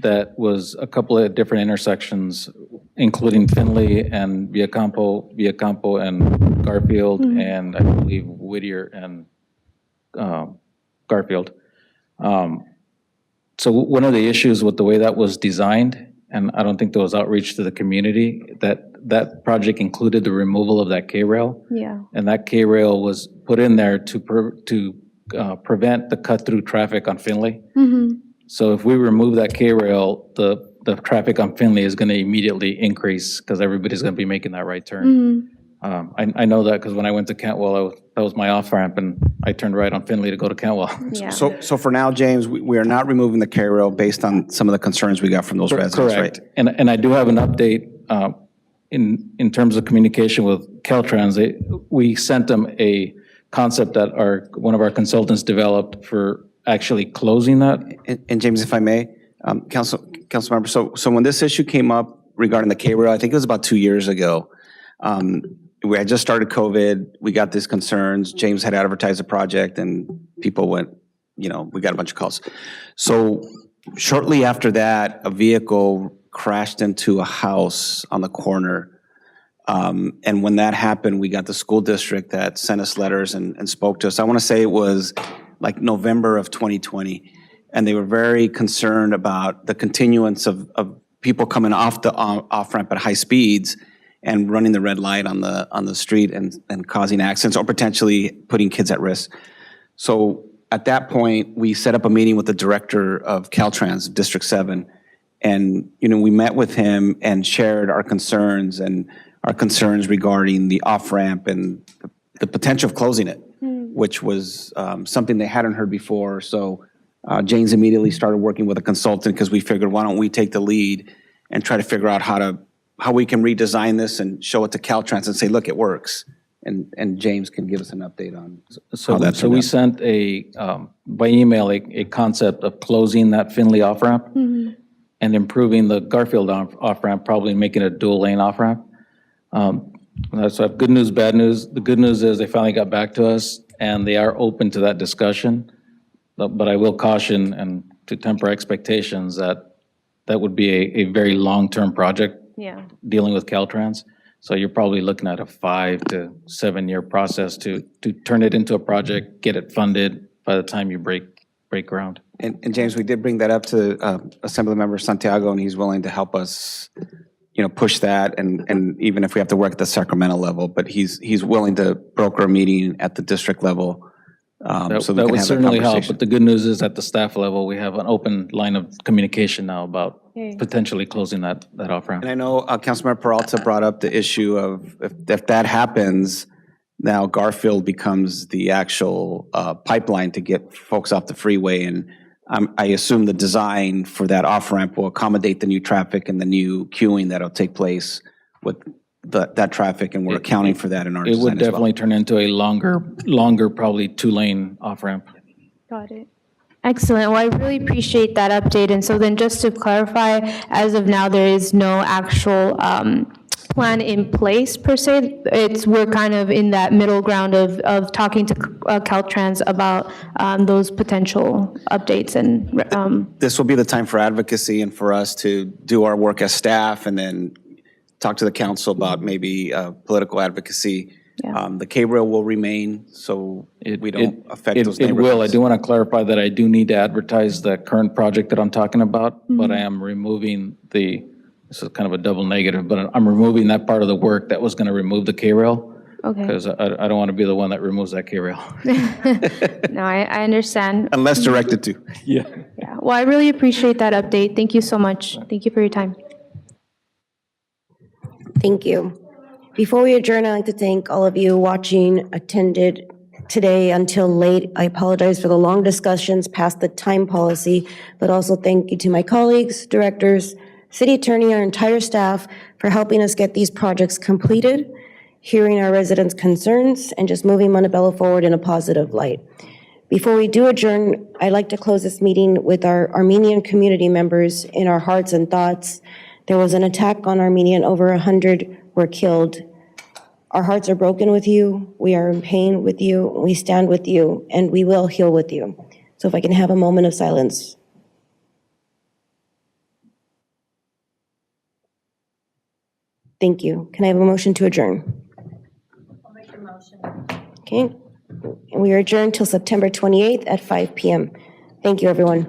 that was a couple of different intersections, including Finley and Villacampo and Garfield, and I believe Whittier and Garfield. So one of the issues with the way that was designed, and I don't think there was outreach to the community, that project included the removal of that K-rail. Yeah. And that K-rail was put in there to prevent the cut-through traffic on Finley. So if we remove that K-rail, the traffic on Finley is going to immediately increase because everybody's going to be making that right turn. I know that because when I went to Cantwell, that was my off-ramp, and I turned right on Finley to go to Cantwell. Yeah. So for now, James, we are not removing the K-rail based on some of the concerns we got from those residents, Correct. right? And I do have an update in terms of communication with Caltrans. We sent them a concept that one of our consultants developed for actually closing that. And James, if I may, council member, so when this issue came up regarding the K-rail, I think it was about 2 years ago. We had just started COVID. We got these concerns. James had advertised the project, and people went, we got a bunch of calls. So shortly after that, a vehicle crashed into a house on the corner. And when that happened, we got the school district that sent us letters and spoke to us. I want to say it was like November of 2020. And they were very concerned about the continuance of people coming off the off-ramp at high speeds and running the red light on the street and causing accidents or potentially putting kids at risk. So at that point, we set up a meeting with the director of Caltrans, District 7, and we met with him and shared our concerns regarding the off-ramp and the potential of closing it, which was something they hadn't heard before. So James immediately started working with a consultant because we figured, why don't we take the lead and try to figure out how we can redesign this and show it to Caltrans and say, look, it works. And James can give us an update on how that So we sent by email a concept of closing that Finley off-ramp and improving the Garfield off-ramp, probably making it a dual lane off-ramp. So good news, bad news. The good news is they finally got back to us and they are open to that discussion. But I will caution and to temper expectations that would be a very long-term project. Yeah. Dealing with Caltrans. So you're probably looking at a 5 to 7 year process to turn it into a project, get it funded by the time you break ground. And James, we did bring that up to Assemblymember Santiago, and he's willing to help us, push that, and even if we have to work at the Sacramento level, but he's willing to broker a meeting at the district level. So that would certainly help, but the good news is at the staff level, we have an open line of communication now about potentially closing that off-ramp. And I know Councilmember Peralta brought up the issue of if that happens, now Garfield becomes the actual pipeline to get folks off the freeway. And I assume the design for that off-ramp will accommodate the new traffic and the new queuing that'll take place with that traffic, and we're accounting for that in our design. It would definitely turn into a longer, probably 2-lane off-ramp. Got it. Excellent. Well, I really appreciate that update. And so then just to clarify, as of now, there is no actual plan in place per se. We're kind of in that middle ground of talking to Caltrans about those potential updates. And this will be the time for advocacy and for us to do our work as staff and then talk to the council about maybe political advocacy. Yeah. The K-rail will remain, so we don't affect those neighborhoods. It will. I do want to clarify that I do need to advertise the current project that I'm talking about, but I am removing this is kind of a double negative, but I'm removing that part of the work that was going to remove the K-rail. Okay. Because I don't want to be the one that removes that K-rail. No, I understand. Unless directed to. Yeah. Yeah. Well, I really appreciate that update. Thank you so much. Thank you for your time. Thank you. Before we adjourn, I'd like to thank all of you watching, attended today until late. I apologize for the long discussions past the time policy, but also thank you to my colleagues, directors, city attorney, our entire staff for helping us get these projects completed, hearing our residents' concerns, and just moving Montebello forward in a positive light. Before we do adjourn, I'd like to close this meeting with our Armenian community members in our hearts and thoughts. There was an attack on Armenian, over 100 were killed. Our hearts are broken with you, we are in pain with you, we stand with you, and we will heal with you. So if I can have a moment of silence. Thank you. Can I have a motion to adjourn? I'll make the motion. Okay. And we are adjourned till September 28th at 5 p.m. Thank you, everyone.